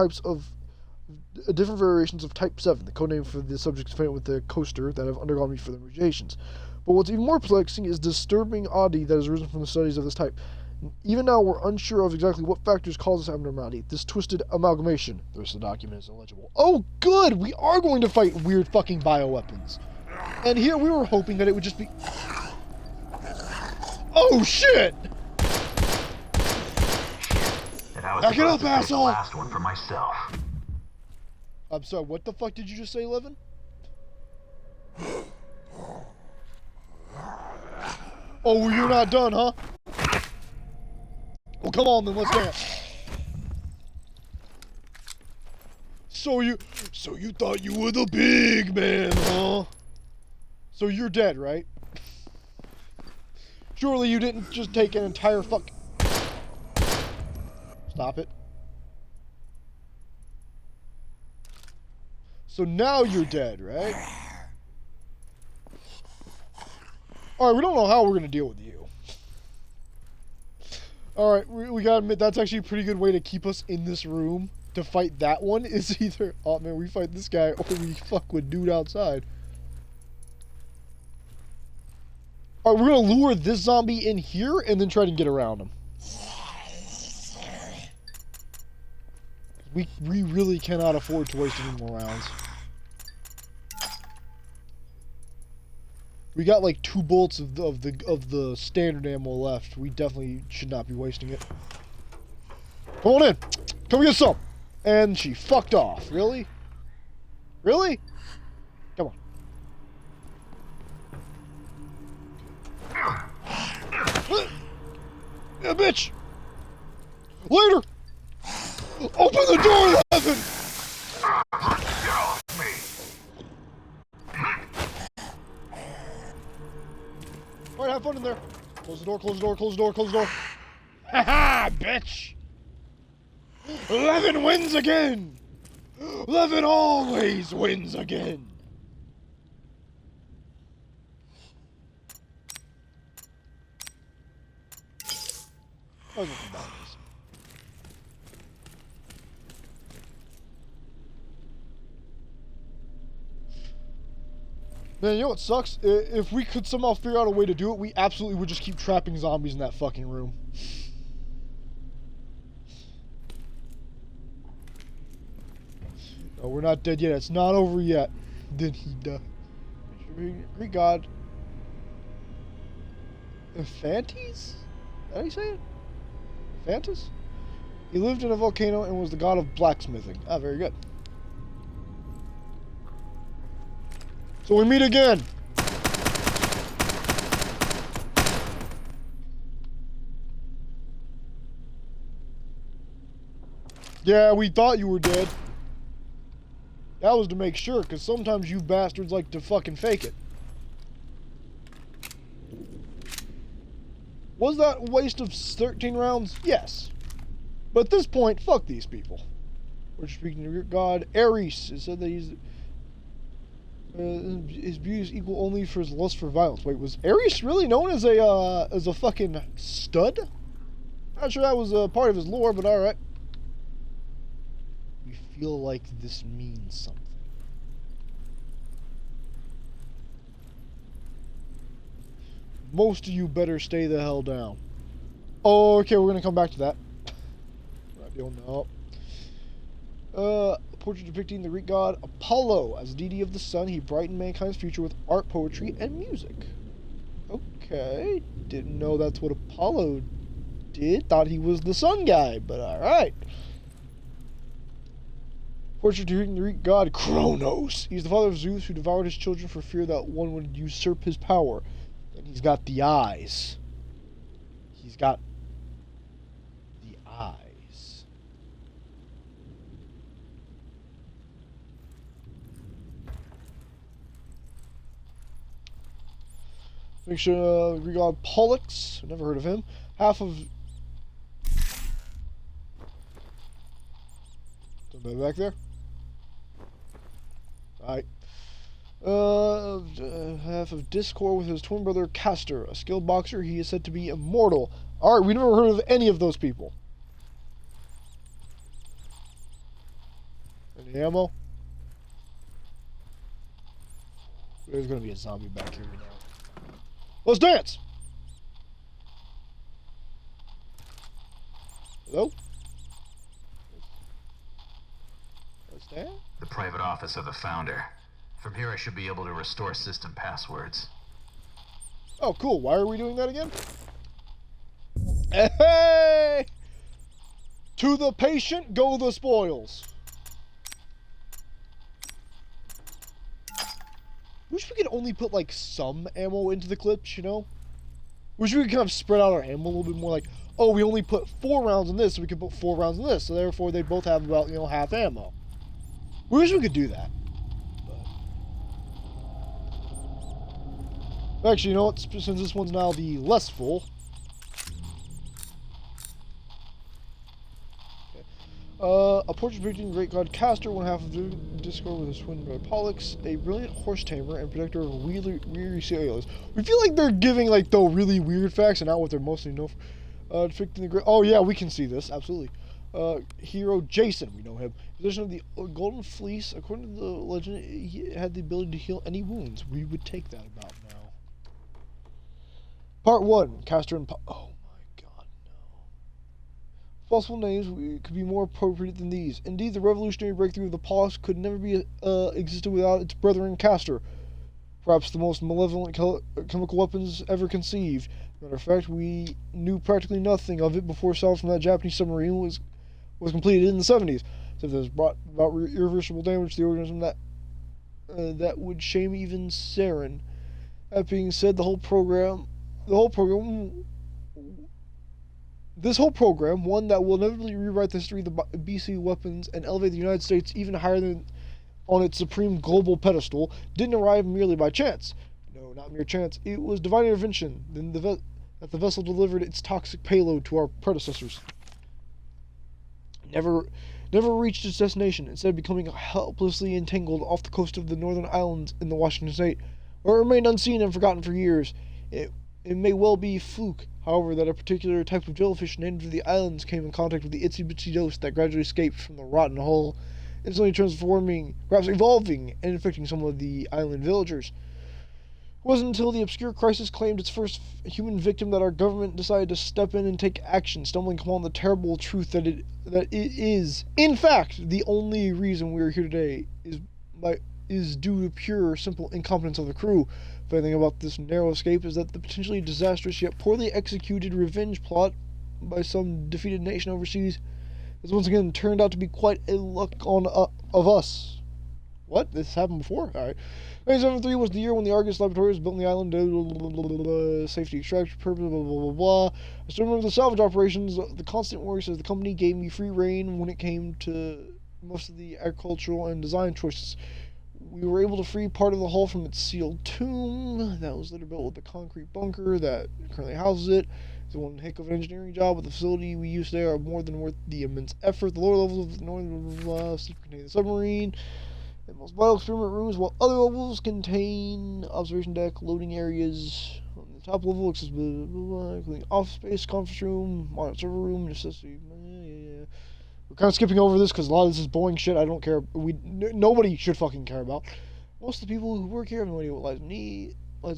variations of Type 7, the codename for the subjects found with the coaster that have undergone further mutations. But what's even more perplexing is the disturbing oddity that has arisen from the studies of this type. Even now, we're unsure of exactly what factors cause this abnormality, this twisted amalgamation. The rest of the document is illegible. Oh, good! We are going to fight weird fucking bioweapons. And here we were hoping that it would just be... Oh, shit! And I was Back it up, supposed to take asshole! the last one for myself. I'm sorry, what the fuck did you just say, Levin? Oh, well, you're not done, huh? Well, come on then, let's dance. So you thought you were the big man, huh? So you're dead, right? Surely you didn't just take an entire fuck... Stop it. So now you're dead, right? Alright, we don't know how we're gonna deal with you. Alright, we gotta admit, that's actually a pretty good way to keep us in this room. To fight that one is either, oh man, we fight this guy, or we fuck with dude outside. Alright, we're gonna lure this zombie in here, and then try to get around him. We really cannot afford to waste any more rounds. We got like 2 bullets of the standard ammo left. We definitely should not be wasting it. Come on in. Come get some. And she fucked off. Really? Really? Come on. Yeah, bitch. Later. Open the door, Levin. Alright, have fun in there. Close the door, close the door, close the door, close the door. Haha, bitch! Levin wins again! Levin always wins again! That was nothing bad. Man, you know what sucks? If we could somehow figure out a way to do it, we absolutely would just keep trapping zombies in that fucking room. No, we're not dead yet. It's not over yet. Then he died. Greek god. Ephantes? Is that how you say it? Ephantes? He lived in a volcano and was the god of blacksmithing. Ah, very good. So we meet again. Yeah, we thought you were dead. That was to make sure, because sometimes you bastards like to fucking fake it. Was that a waste of 13 rounds? Yes. But at this point, fuck these people. We're speaking to your god, Ares. It said that he's... his beauty is equal only for his lust for violence. Wait, was Ares really known as a fucking stud? Not sure that was a part of his lore, but alright. We feel like this means something. Most of you better stay the hell down. Oh, okay, we're gonna come back to that. I don't know. Portrait depicting the Greek god Apollo as deity of the sun. He brightened mankind's future with art, poetry, and music. Okay, didn't know that's what Apollo did. Thought he was the sun guy, but alright. Portrait depicting the Greek god Kronos. He's the father of Zeus, who devoured his children for fear that one would usurp his power. And he's got the eyes. He's got the eyes. Fiction regard Pollux. Never heard of him. Half of. Somebody back there. Alright. Half of Discord with his twin brother Castor, a skilled boxer. He is said to be immortal. Alright, we never heard of any of those people. Any ammo? There's gonna be a zombie back here now. Let's dance! Hello? Let's dance? The private office of the founder. From here I should be able to restore system passwords. Oh, cool. Why are we doing that again? Hey! To the patient go the spoils. Wish we could only put, like, some ammo into the clips, you know? Wish we could kind of spread out our ammo a little bit more, like, oh, we only put 4 rounds in this, so we could put 4 rounds in this, so therefore they both have about, you know, half ammo. We wish we could do that. But actually, you know what? Since this one's now the less full. A portrait depicting great god Castor, one half of the Discord with his twin brother Pollux, a brilliant horse tamer and protector of weary sailors. We feel like they're giving, like, the really weird facts and not what they're mostly known for. Depicting the great. Oh, yeah, we can see this, absolutely. Hero Jason, we know him. Possession of the Golden Fleece. According to the legend, he had the ability to heal any wounds. We would take that about now. Part 1, Castor and oh my god, no. Possible names could be more appropriate than these. Indeed, the revolutionary breakthrough of the Pollux could never be existed without its brethren Castor. Perhaps the most malevolent chemical weapons ever conceived. Matter of fact, we knew practically nothing of it before salvage from that Japanese submarine was completed in the 70s. So if this brought about irreversible damage to the organism that would shame even Saren. That being said, this whole program, one that will inevitably rewrite the history of the BC weapons and elevate the United States even higher than on its supreme global pedestal, didn't arrive merely by chance. No, not mere chance. It was divine intervention that the vessel delivered its toxic payload to our predecessors. Never reached its destination, instead of becoming helplessly entangled off the coast of the northern islands in the Washington state, where it remained unseen and forgotten for years. It may well be fluke, however, that a particular type of jellyfish native to the islands came in contact with the itsy-bitsy dose that gradually escaped from the rotten hull, instantly transforming, perhaps evolving, and infecting some of the island villagers. It wasn't until the obscure crisis claimed its first human victim that our government decided to step in and take action, stumbling upon the terrible truth that it is, in fact, the only reason we are here today is due to pure, simple incompetence of the crew. The funny thing about this narrow escape is that the potentially disastrous yet poorly executed revenge plot by some defeated nation overseas has once again turned out to be quite a luck of us. What? This happened before? Alright. 1973 was the year when the Argus Laboratory was built on the island, safety extraction purpose, blah, blah, blah, blah. I still remember the salvage operations. The constant worry says the company gave me free rein when it came to most of the agricultural and design choices. We were able to free part of the hull from its sealed tomb that was later built with the concrete bunker that currently houses it. It's one heck of an engineering job, but the facility we use today are more than worth the immense effort. The lower levels of the northern contain the submarine and most vital experiment rooms, while other levels contain observation deck, loading areas. On the top level, including office space, conference room, monitor server room, necessity. We're kind of skipping over this because a lot of this is boring shit. I don't care. Nobody should fucking care about. Most of the people who work here have no idea what lies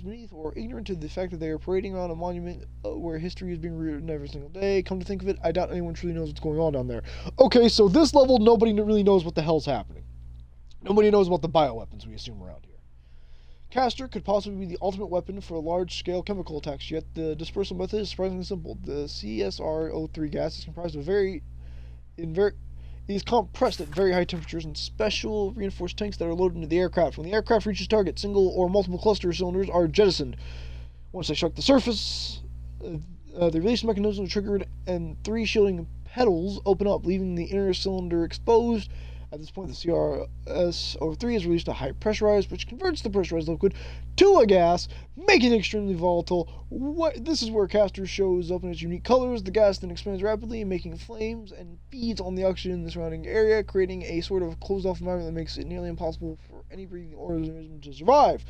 beneath, or ignorant to the fact that they are parading around a monument where history is being rewritten every single day. Come to think of it, I doubt anyone truly knows what's going on down there. Okay, so this level, nobody really knows what the hell's happening. Nobody knows about the bioweapons we assume around here. Castor could possibly be the ultimate weapon for large-scale chemical attacks, yet the dispersal method is surprisingly simple. The CSR-03 gas is comprised of is compressed at very high temperatures in special reinforced tanks that are loaded into the aircraft. When the aircraft reaches target, single or multiple cluster cylinders are jettisoned. Once they strike the surface, the release mechanism is triggered and 3 shielding petals open up, leaving the inner cylinder exposed. At this point, the CRS-03 is released a high pressurized, which converts the pressurized liquid to a gas, making it extremely volatile. This is where Castor shows up in its unique colors. The gas then expands rapidly, making flames, and feeds on the oxygen in the surrounding area, creating a sort of closed-off environment that makes it nearly impossible for any breathing organism to survive.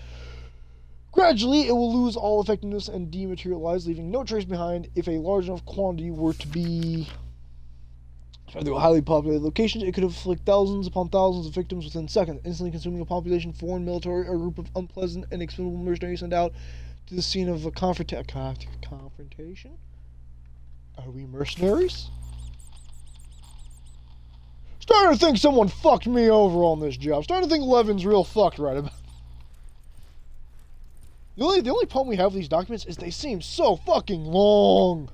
Gradually, it will lose all effectiveness and dematerialize, leaving no trace behind. If a large enough quantity were to be found through a highly populated location, it could afflict thousands upon thousands of victims within seconds, instantly consuming a population, foreign military, or a group of unpleasant and expendable mercenaries sent out to the scene of a confrontation? Are we mercenaries? Starting to think someone fucked me over on this job. Starting to think Levin's real fucked right about. The only problem we have with these documents is they seem so fucking long.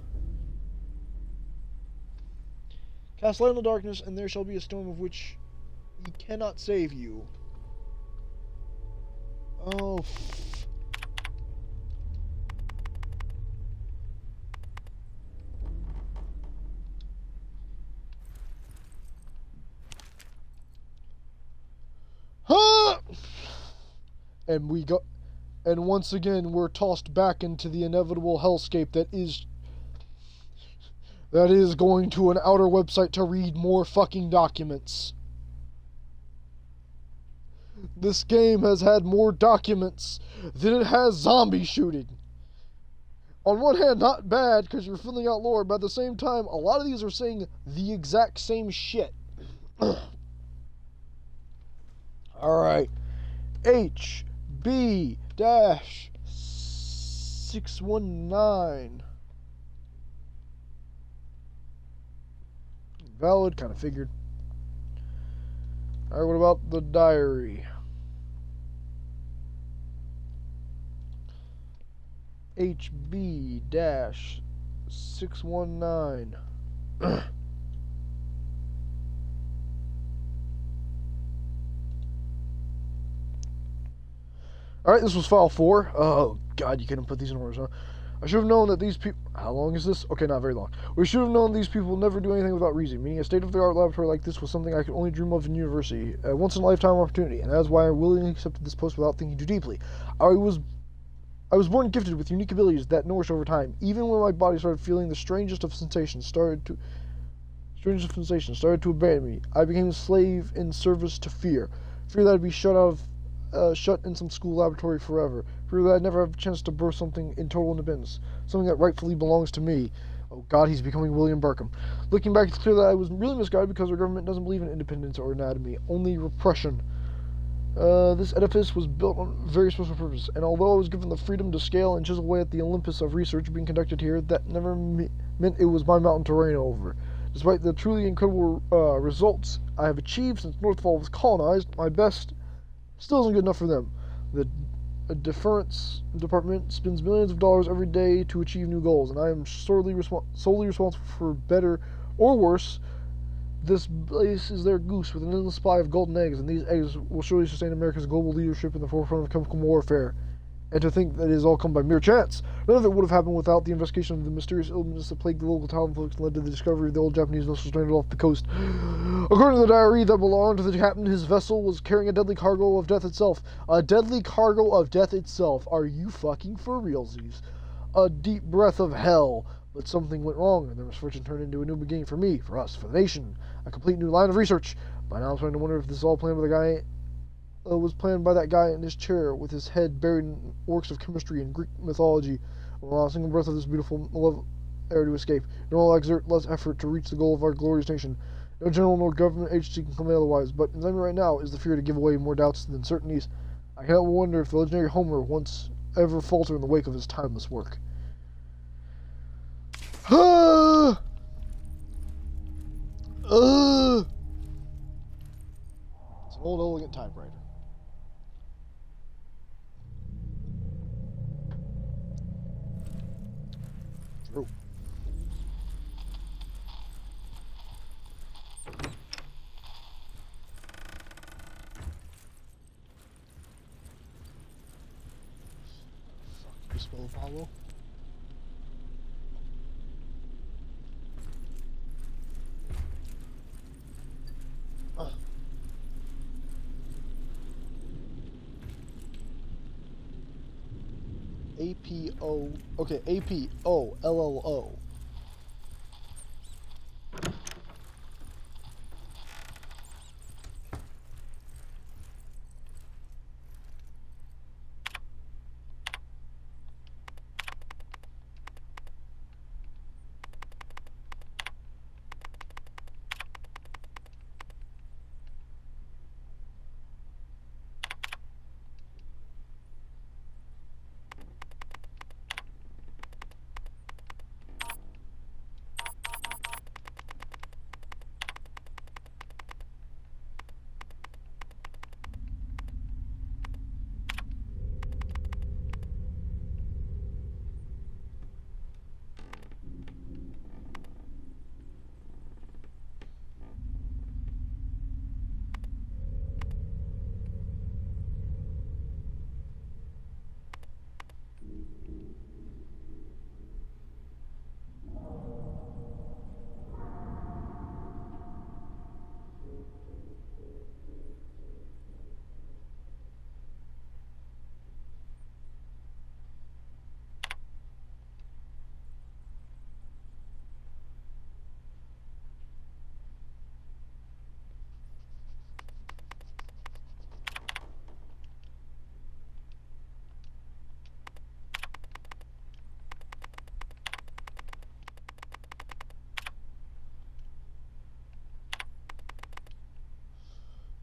Cast light on the darkness, and there shall be a storm of which he cannot save you. Oh. Huh! And once again, we're tossed back into the inevitable hellscape that is going to an outer website to read more fucking documents. This game has had more documents than it has zombie shooting. On one hand, not bad, because you're filling out lore, but at the same time, a lot of these are saying the exact same shit. Alright. HB-619. Valid, kind of figured. Alright, what about the diary? HB-619. Alright, this was file 4. Oh, God, you couldn't put these in orders, huh? I should have known that these people... How long is this? Okay, not very long. We should have known these people will never do anything without reason, meaning a state-of-the-art laboratory like this was something I could only dream of in university. A once-in-a-lifetime opportunity, and that is why I willingly accepted this post without thinking too deeply. I was born gifted with unique abilities that nourished over time. Even when my body started feeling the strangest of sensations started to abandon me, I became a slave in service to fear. Fear that I'd be shut in some school laboratory forever. Fear that I'd never have a chance to birth something in total independence. Something that rightfully belongs to me. Oh God, he's becoming William Burkham. Looking back, it's clear that I was really misguided because our government doesn't believe in independence or anatomy, only repression. This edifice was built on a very special purpose, and although I was given the freedom to scale and chisel away at the Olympus of research being conducted here, that never meant it was my mountain to reign over. Despite the truly incredible results I have achieved since Northfall was colonized, my best still isn't good enough for them. The Defense Department spends millions of dollars every day to achieve new goals, and I am solely responsible for better or worse. This place is their goose with an endless supply of golden eggs, and these eggs will surely sustain America's global leadership in the forefront of chemical warfare. And to think that it has all come by mere chance. None of it would have happened without the investigation of the mysterious illness that plagued the local town folks and led to the discovery of the old Japanese vessel stranded off the coast. According to the diary that belonged to the captain, his vessel was carrying a deadly cargo of death itself. A deadly cargo of death itself. Are you fucking for realsies? A deep breath of hell. But something went wrong, and their misfortune turned into a new beginning for me, for us, for the nation. A complete new line of research. By now I'm starting to wonder if this is all planned by the guy... was planned by that guy in his chair with his head buried in works of chemistry and Greek mythology. Will allow a single breath of this beautiful air to escape. Nor will I exert less effort to reach the goal of our glorious nation. No general nor government agency can come otherwise, but inside me right now is the fear to give away more doubts than certainties. I cannot wonder if the legendary Homer once ever falter in the wake of his timeless work. It's an old, elegant typewriter. True. Fuck, you spell Apollo? A-P-O. Okay, A-P-O-L-L-O.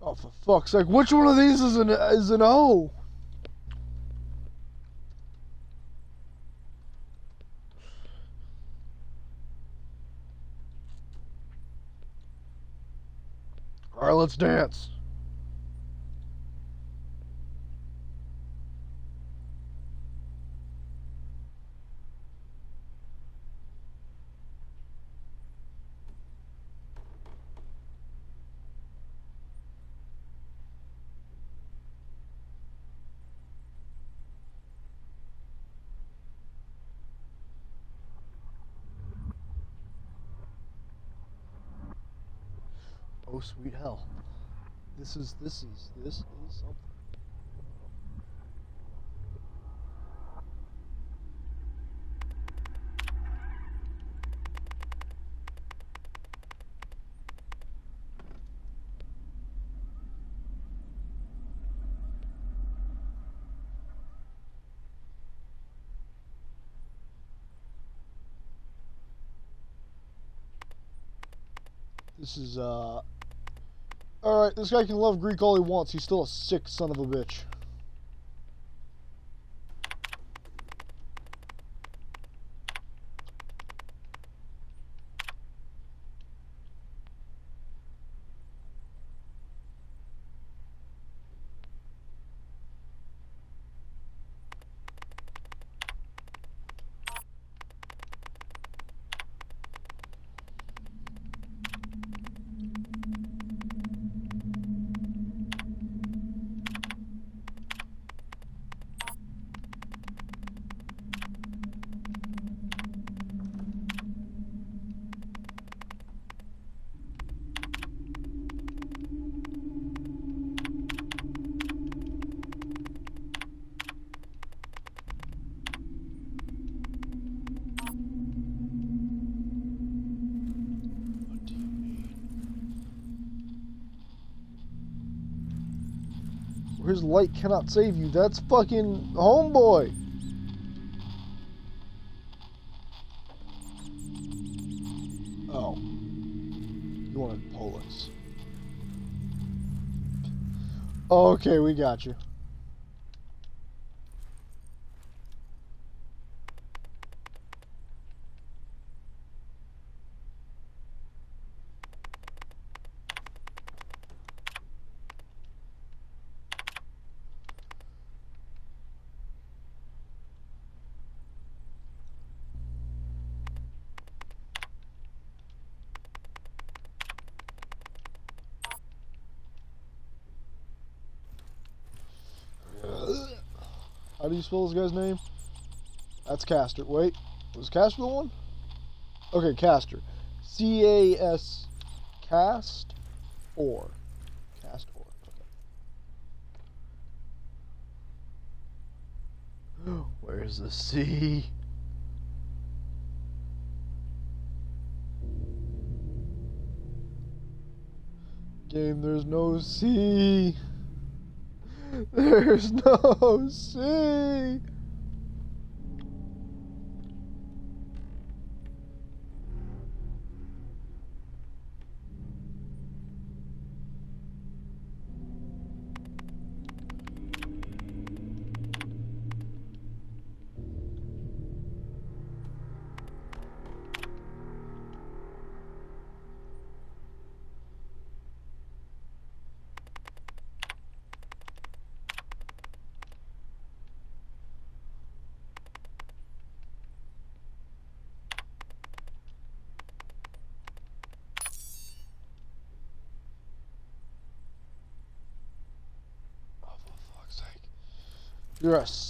Oh, for fuck's sake! Which one of these is an O? All right, let's dance. Oh, sweet hell. This is something. This is, Alright, this guy can love Greek all he wants. He's still a sick son of a bitch. His light cannot save you. That's fucking homeboy. Oh. You wanted Polis. Okay, we got you. How do you spell this guy's name? That's Castor. Wait, was Castor the one? Okay, Castor. C-A-S... Cast? Or. Cast or. Where's the sea? Game, there's no sea. There's no sea.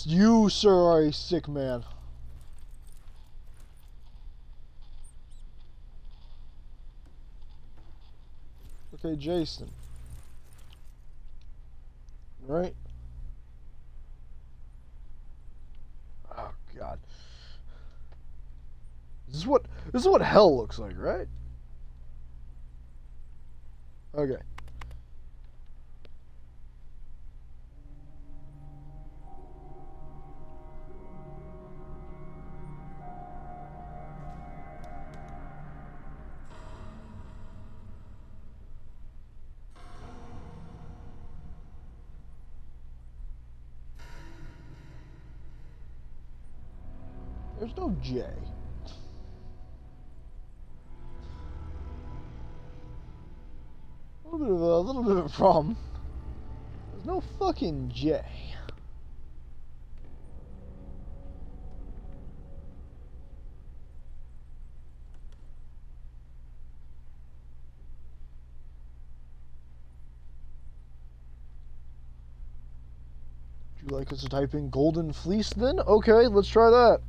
You, sir, are a sick man. Okay, Jason. Right? Oh God. This is what hell looks like, right? Okay. There's no J. A little bit of a problem. There's no fucking J. Would you like us to type in golden fleece then? Okay, let's try that.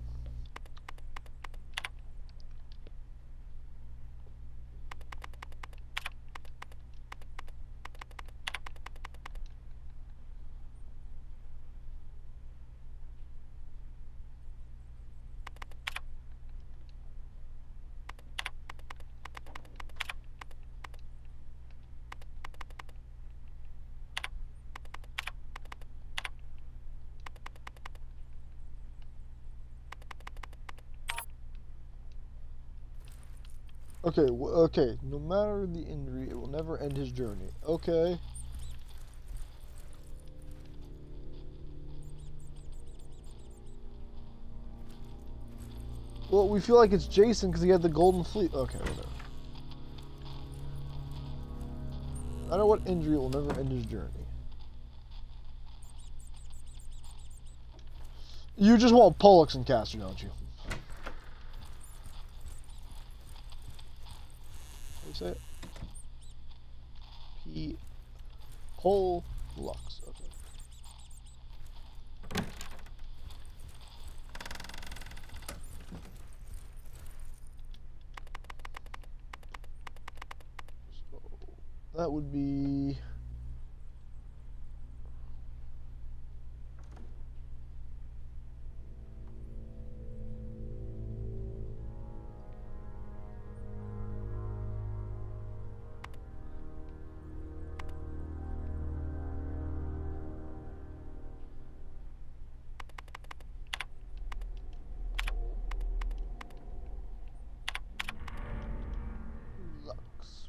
Okay, okay. No matter the injury, it will never end his journey. Okay. Well, we feel like it's Jason because he had the golden fleece. Okay, whatever. No matter what injury, it will never end his journey. You just want Pollux and Caster, don't you? Say it. Pollux. Okay. So that would be.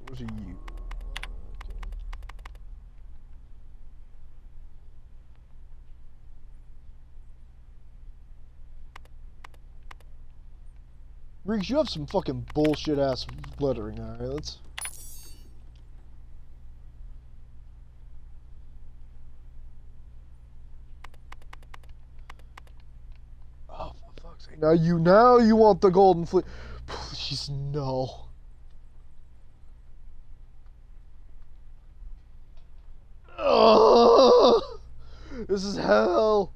What are you? Okay. Reeks, you have some fucking bullshit ass lettering. Alright, let's. Oh, for fuck's sake. Now you want the golden fleece. Please, no. Ugh, this is hell.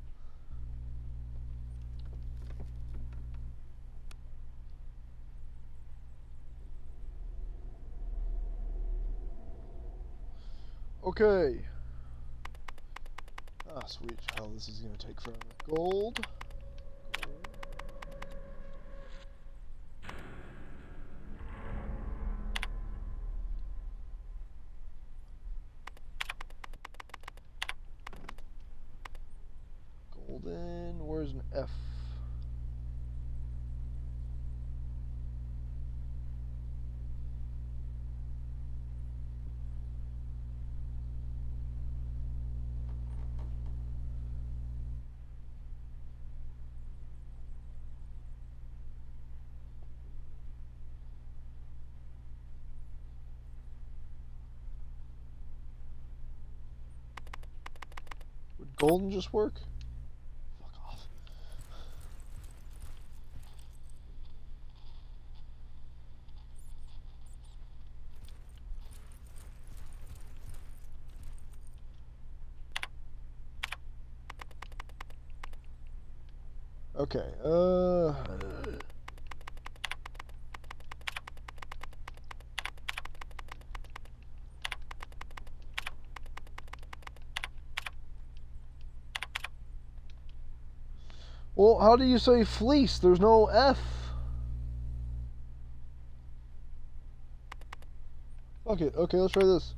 Okay. Ah, sweet. Hell, this is gonna take forever. Gold. Then where's an F? Would golden just work? Fuck off. Okay, well, how do you say fleece? There's no F. Fuck it. Okay, let's try this.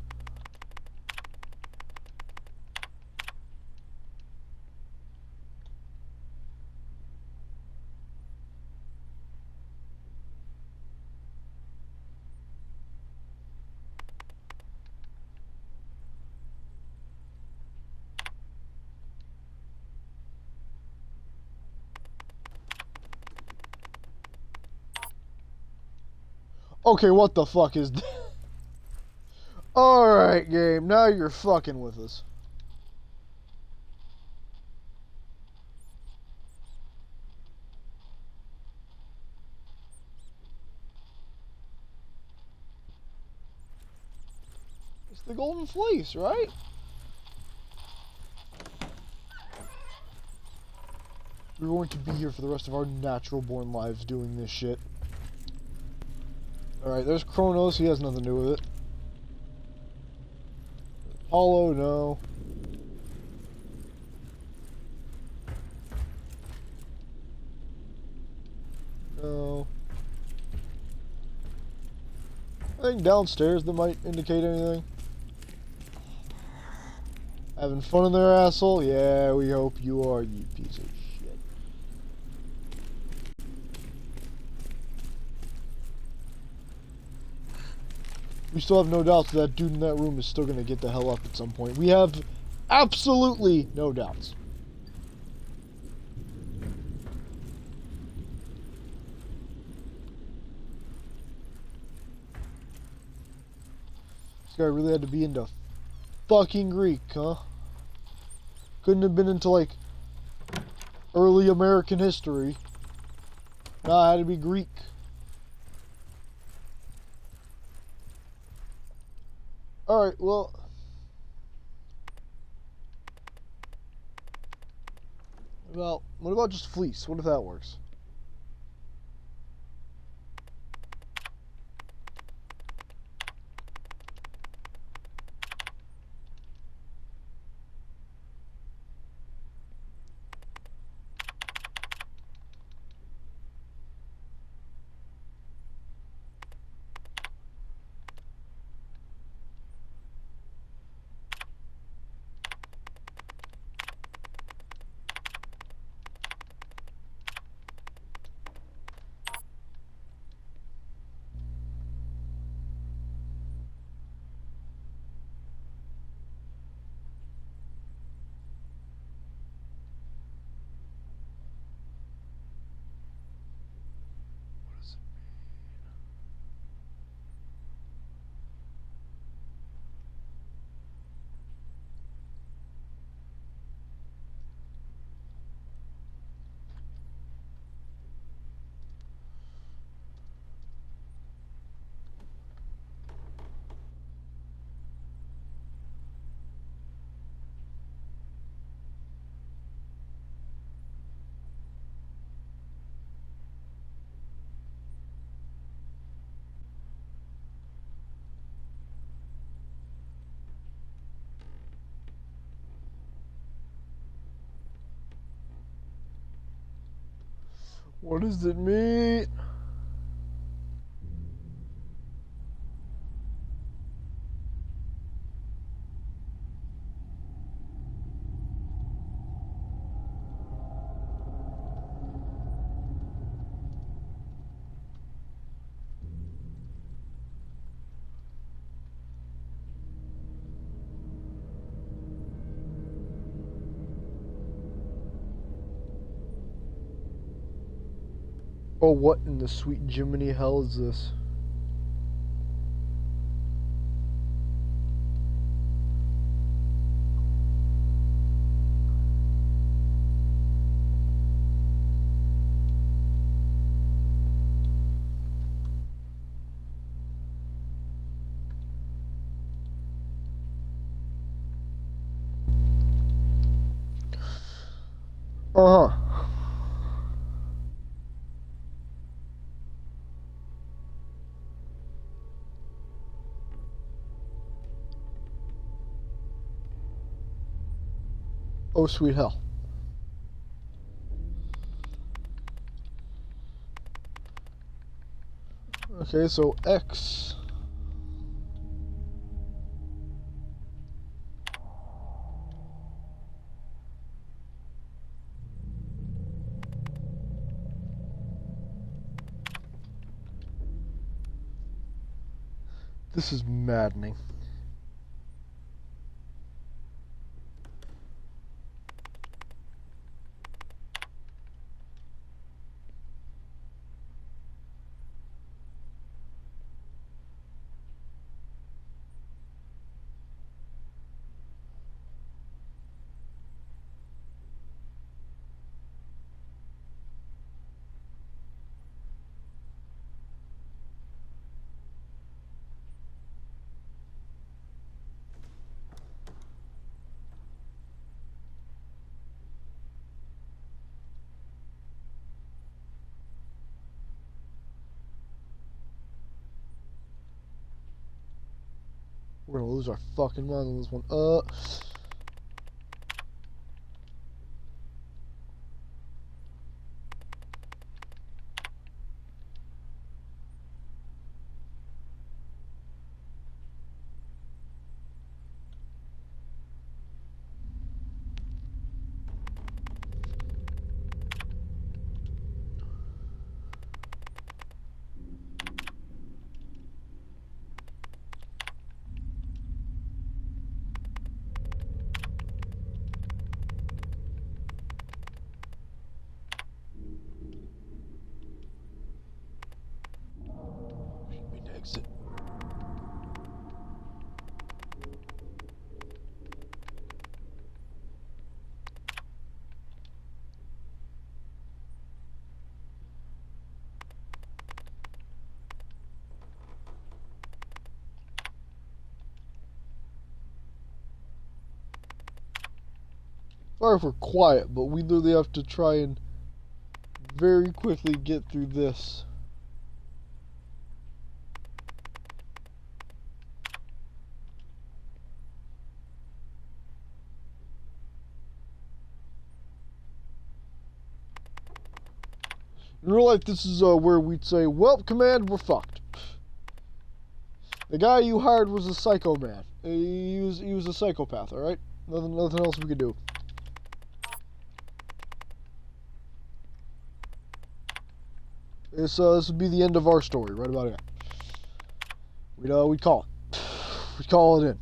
Okay, what the fuck is that? Alright, game. Now you're fucking with us. It's the golden fleece, right? We're going to be here for the rest of our natural-born lives doing this shit. Alright, there's Kronos. He has nothing to do with it. Apollo, no. No. I think downstairs that might indicate anything. Having fun in their asshole? Yeah, we hope you are, you piece of shit. We still have no doubts that dude in that room is still gonna get the hell up at some point. We have absolutely no doubts. This guy really had to be into fucking Greek, huh? Couldn't have been into, like, early American history. Nah, it had to be Greek. Alright, well... what about just fleece? What if that works? What does it mean? Oh, what in the sweet Jiminy hell is this? Uh-huh. Oh, sweet hell. Okay, so X. This is maddening. We're gonna lose our fucking mind on this one. We need to exit. Sorry if we're quiet, but we literally have to try and very quickly get through this. In real life, this is where we'd say, well, Command, we're fucked. The guy you hired was a psycho man. He was a psychopath, alright? Nothing else we could do. This would be the end of our story, right about here. We'd call it. We'd call it in.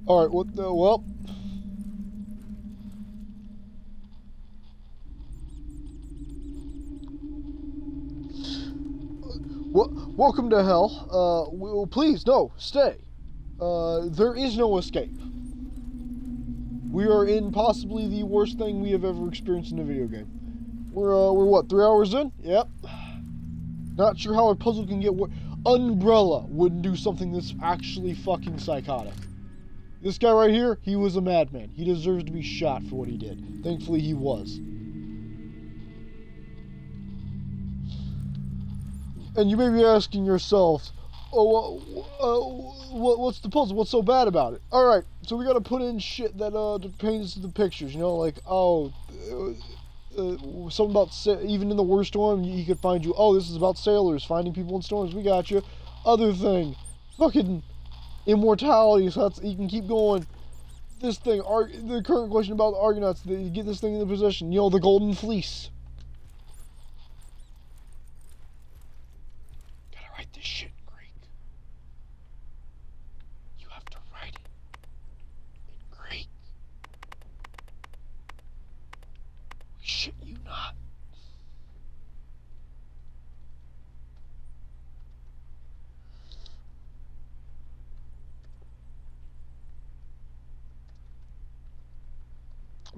Alright, what the, well. Welcome to hell. Well, please, no, stay. There is no escape. We are in possibly the worst thing we have ever experienced in a video game. We're what, 3 hours in? Yep. Not sure how a puzzle can get Umbrella wouldn't do something this actually fucking psychotic. This guy right here, he was a madman. He deserves to be shot for what he did. Thankfully, he was. And you may be asking yourselves, oh, what's the puzzle? What's so bad about it? Alright, so we gotta put in shit that paints the pictures, you know, like, oh, something about, even in the worst storm, he could find you, oh, this is about sailors finding people in storms, we got you. Other thing, fucking immortality, so that's, you can keep going. This thing, the current question about the Argonauts, they get this thing in the position, you know, the Golden Fleece. Gotta write this shit in Greek. You have to write it in Greek. Shit, you not.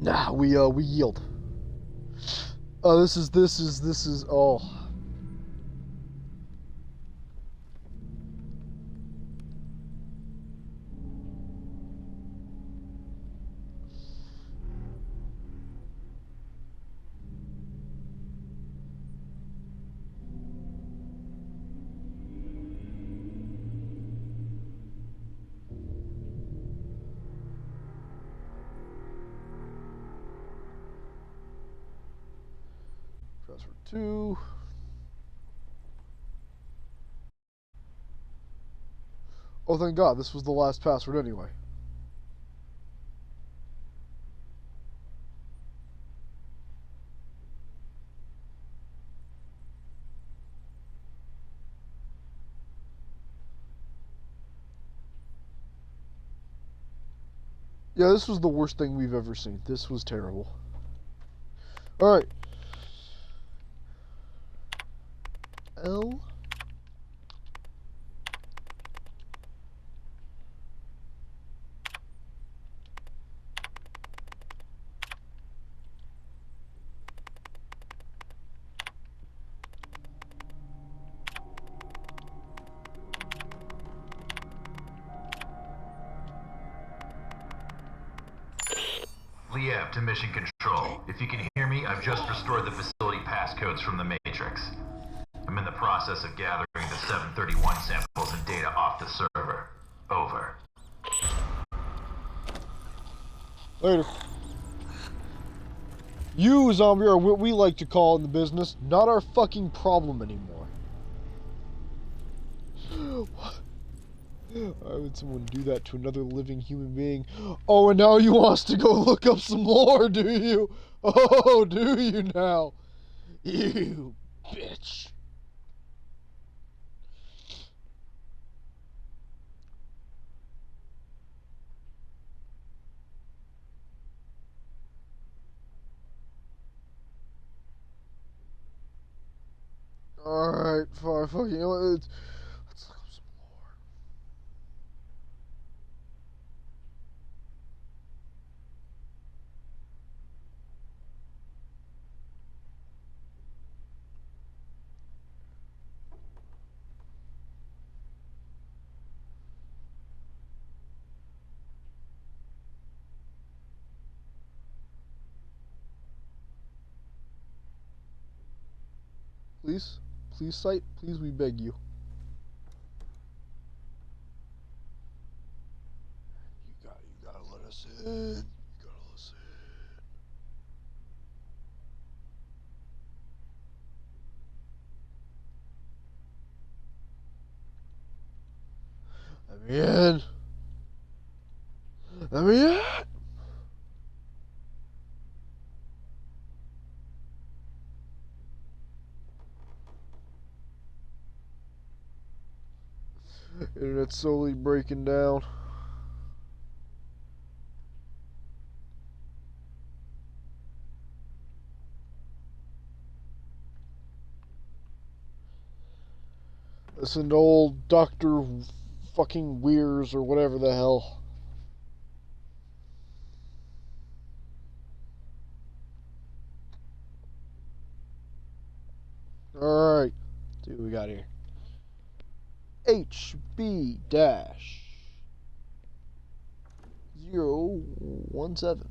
Nah, we yield. Oh, this is, oh. Password 2. Oh, thank God, this was the last password anyway. Yeah, this was the worst thing we've ever seen. This was terrible. Alright. L. Liev to Mission Control. If you can hear me, I've just restored the facility passcodes from the Matrix. I'm in the process of gathering the 731 samples and data off the server. Over. Later. You, zombie, are what we like to call in the business, not our fucking problem anymore. Why would someone do that to another living human being? Oh, and now you want us to go look up some lore, do you? Oh, do you now? You bitch. Alright, fine, fuck, you know what, let's look up some lore. Please? Please, site? Please, we beg you. You gotta let us in. You gotta let us in. Let me in. Let me in. Internet's slowly breaking down. It's an old Dr. fucking Weirs or whatever the hell. Alright. See what we got here. HB dash 017.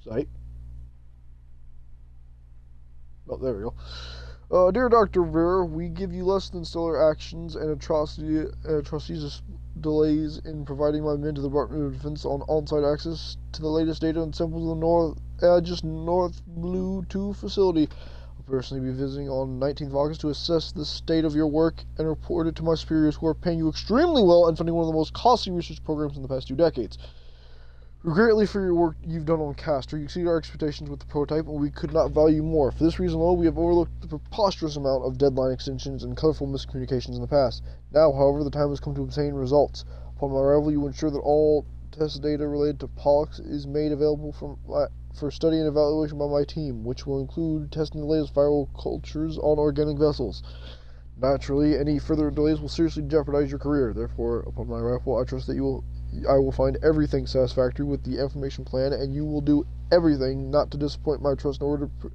Site. Oh, there we go. Dear Dr. Vera, we give you less than stellar actions and atrocious delays in providing my men to the Department of Defense on-site access to the latest data and samples of the North Blue 2 facility. I'll personally be visiting on 19th of August to assess the state of your work and report it to my superiors, who are paying you extremely well and funding one of the most costly research programs in the past 2 decades. Greatly for your work you've done on Castor. You exceeded our expectations with the prototype, and we could not value more. For this reason alone, we have overlooked the preposterous amount of deadline extensions and colorful miscommunications in the past. Now, however, the time has come to obtain results. Upon my arrival, you will ensure that all test data related to Pollux is made available for study and evaluation by my team, which will include testing the latest viral cultures on organic vessels. Naturally, any further delays will seriously jeopardize your career. Therefore, upon my arrival, I trust that I will find everything satisfactory with the information plan, and you will do everything not to disappoint my trust in order to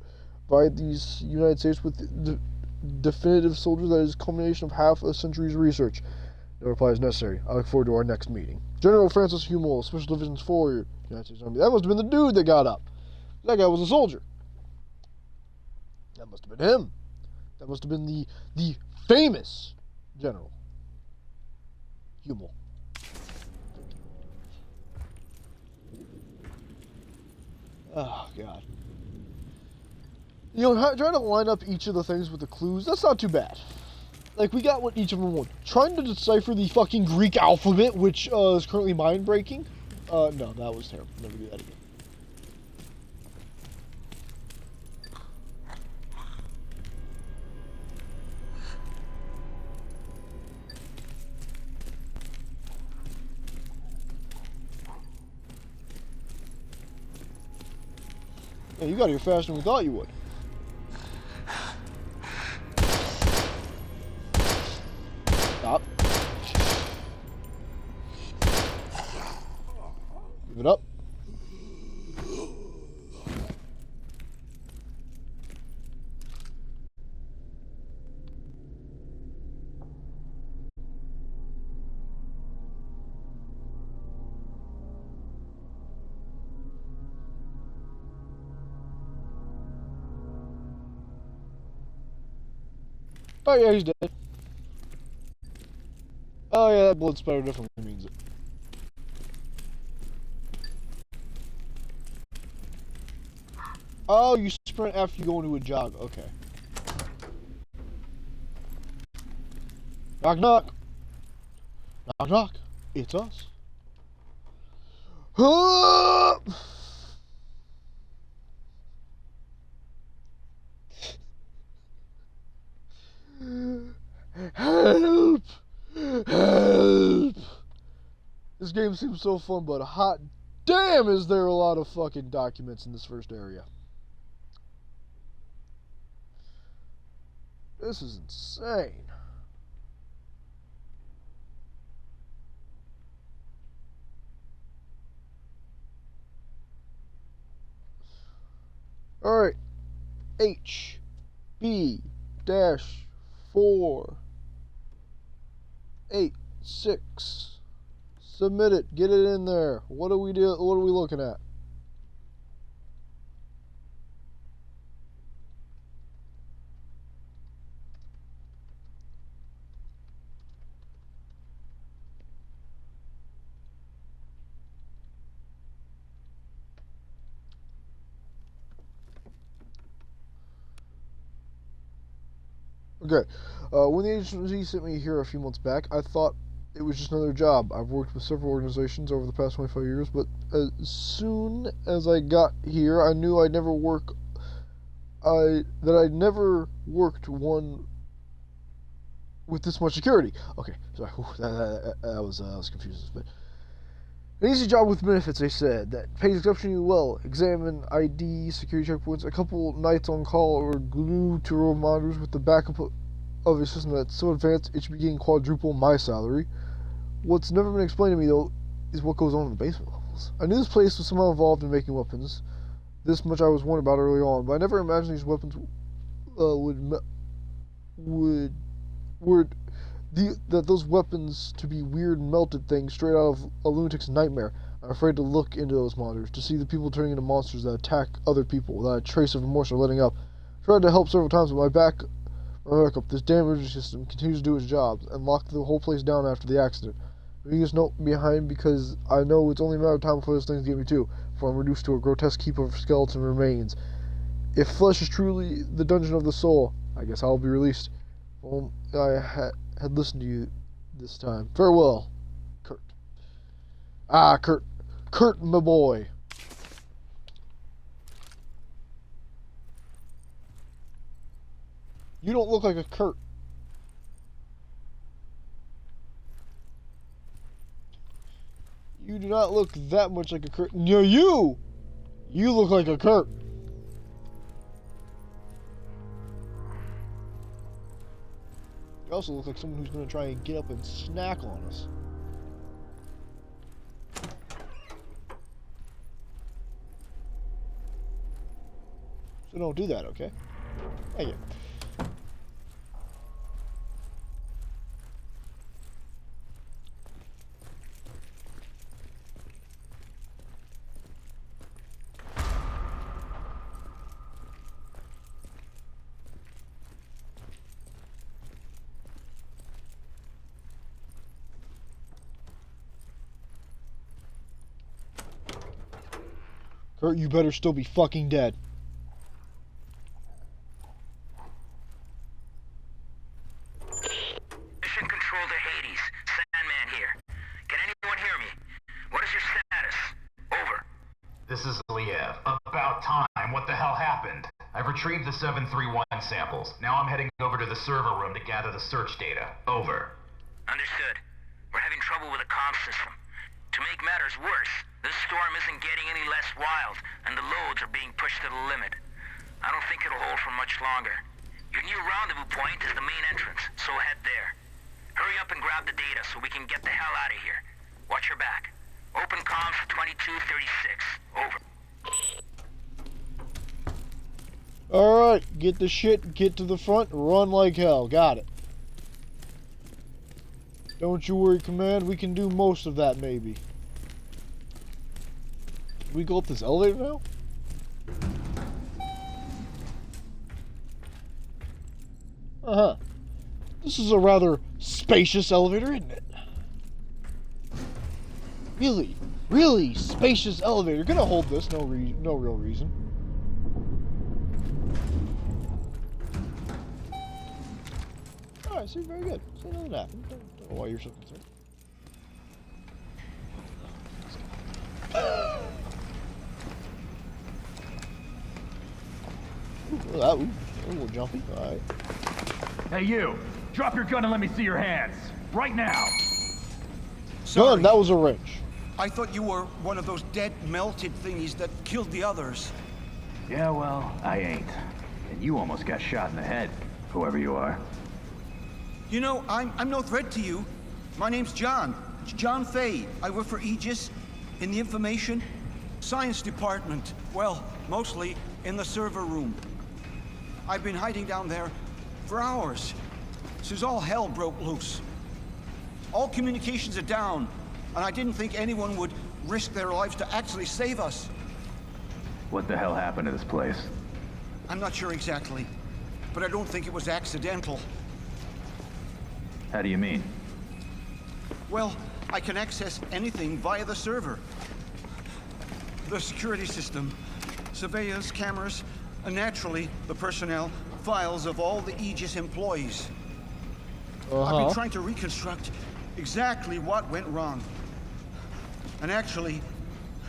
provide these United States with definitive soldiers that is a culmination of half a century's research. No reply is necessary. I look forward to our next meeting. General Francis Hummel, Special Divisions 4, United States Army. That must have been the dude that got up. That guy was a soldier. That must have been him. That must have been the famous General Hummel. Oh, God. You know, trying to line up each of the things with the clues, that's not too bad. Like, we got what each of them want. Trying to decipher the fucking Greek alphabet, which is currently mind-breaking. No, that was terrible. Never do that again. Yeah, you got here faster than we thought you would. Stop. Give it up. Oh yeah, he's dead. Oh yeah, that blood spatter definitely means it. Oh, you sprint after you go into a jog. Okay. Knock knock. Knock knock. It's us. Help! Help! This game seems so fun, but hot damn is there a lot of fucking documents in this first area. This is insane. Alright. HB dash 486. Submit it. Get it in there. What do we do? What are we looking at? Okay, when the agency sent me here a few months back, I thought it was just another job. I've worked with several organizations over the past 25 years, but as soon as I got here, I knew I'd never work I never worked one with this much security. Okay, sorry, I was confused, but an easy job with benefits, they said, that pays exceptionally well. Examine ID, security checkpoints, a couple nights on call, or glued to road monitors with the backup of a system that's so advanced it should be getting quadruple my salary. What's never been explained to me, though, is what goes on in the basement levels. I knew this place was somehow involved in making weapons. This much I was warned about early on, but I never imagined these weapons that those weapons to be weird melted things straight out of a lunatic's nightmare. I'm afraid to look into those monitors, to see the people turning into monsters that attack other people without a trace of remorse or letting up. Tried to help several times, but my backup, this damn emergency system continues to do its job and locked the whole place down after the accident. Leaving this note behind because I know it's only a matter of time before those things get me too, before I'm reduced to a grotesque heap of skeleton remains. If flesh is truly the dungeon of the soul, I guess I'll be released. Well, I had listened to you this time. Farewell, Kurt. Ah, Kurt. Kurt, my boy. You don't look like a Kurt. You do not look that much like a Kurt. No, you! You look like a Kurt. You also look like someone who's going to try and get up and snack on us. So don't do that, okay? Thank you. Kurt, you better still be fucking dead. Mission control to Hades. Sandman here. Can anyone hear me? What is your status? Over. This is Liev. About time. What the hell happened? I've retrieved the 731 samples. Now I'm heading over to the server room to gather the search data. Over. Understood. We're having trouble with the comm system. To make matters worse, this storm isn't getting any less wild, and the loads are being pushed to the limit. I don't think it'll hold for much longer. Your new rendezvous point is the main entrance, so head there. Hurry up and grab the data so we can get the hell out of here. Watch your back. Open comms to 2236. Over. Alright, get the shit, get to the front, run like hell. Got it. Don't you worry, Command. We can do most of that, maybe. We go up this elevator now? Uh-huh. This is a rather spacious elevator, isn't it? Really spacious elevator. Gonna hold this, no real reason. Alright, see, very good. See, nothing happened. Don't know why you're so concerned. Ooh, a little jumpy. Alright. Hey, you! Drop your gun and let me see your hands! Right now! Gun, that was a wrench. I thought you were one of those dead, melted thingies that killed the others. Yeah, well, I ain't. And you almost got shot in the head, whoever you are. You know, I'm no threat to you. My name's John. John Fay. I work for Aegis in the information science department. Well, mostly in the server room. I've been hiding down there for hours since all hell broke loose. All communications are down, and I didn't think anyone would risk their lives to actually save us. What the hell happened to this place? I'm not sure exactly, but I don't think it was accidental. How do you mean? Well, I can access anything via the server. The security system, surveillance cameras, and naturally, the personnel files of all the Aegis employees. I've been trying to reconstruct exactly what went wrong. And actually,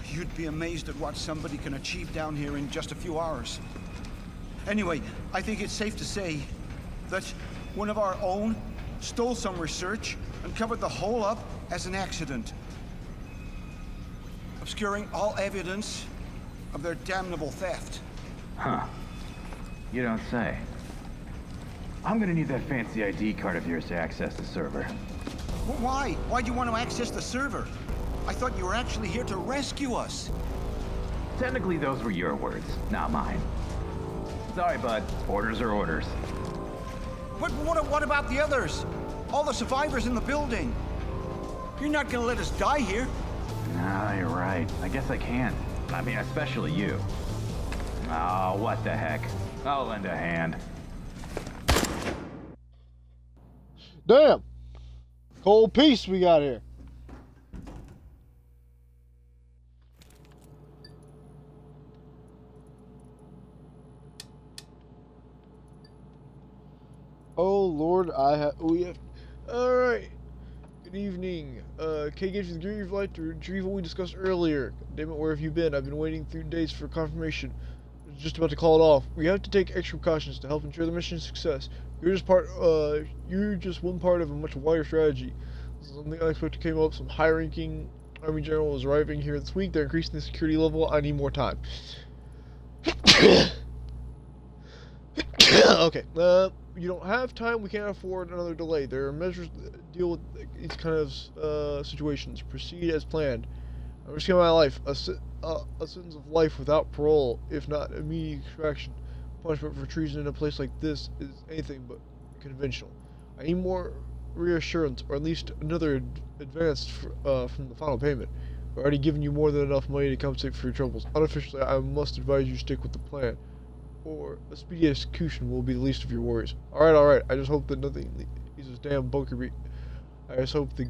you'd be amazed at what somebody can achieve down here in just a few hours. Anyway, I think it's safe to say that one of our own stole some research and covered the whole up as an accident, obscuring all evidence of their damnable theft. Huh. You don't say. I'm gonna need that fancy ID card of yours to access the server. Well, why? Why do you want to access the server? I thought you were actually here to rescue us. Technically, those were your words, not mine. Sorry, bud. Orders are orders. But what about the others? All the survivors in the building? You're not gonna let us die here. Nah, you're right. I guess I can. I mean, especially you. Oh, what the heck. I'll lend a hand. Damn! Cold piece we got here. Oh Lord, we have. All right. Good evening. Kay gave you the green light to retrieve what we discussed earlier. Damn it, where have you been? I've been waiting 3 days for confirmation. I was just about to call it off. We have to take extra precautions to help ensure the mission's success. You're just one part of a much wider strategy. Something unexpected came up. Some high-ranking Army general is arriving here this week. They're increasing the security level. I need more time. Okay. You don't have time. We can't afford another delay. There are measures that deal with these kind of situations. Proceed as planned. I'm risking my life. A sentence of life without parole, if not immediate extraction. Punishment for treason in a place like this is anything but conventional. I need more reassurance, or at least another advance from the final payment. I've already given you more than enough money to compensate for your troubles. Unofficially, I must advise you stick with the plan, or a speedy execution will be the least of your worries. Alright. I just hope that nothing leaves this damn bunker be. I just hope the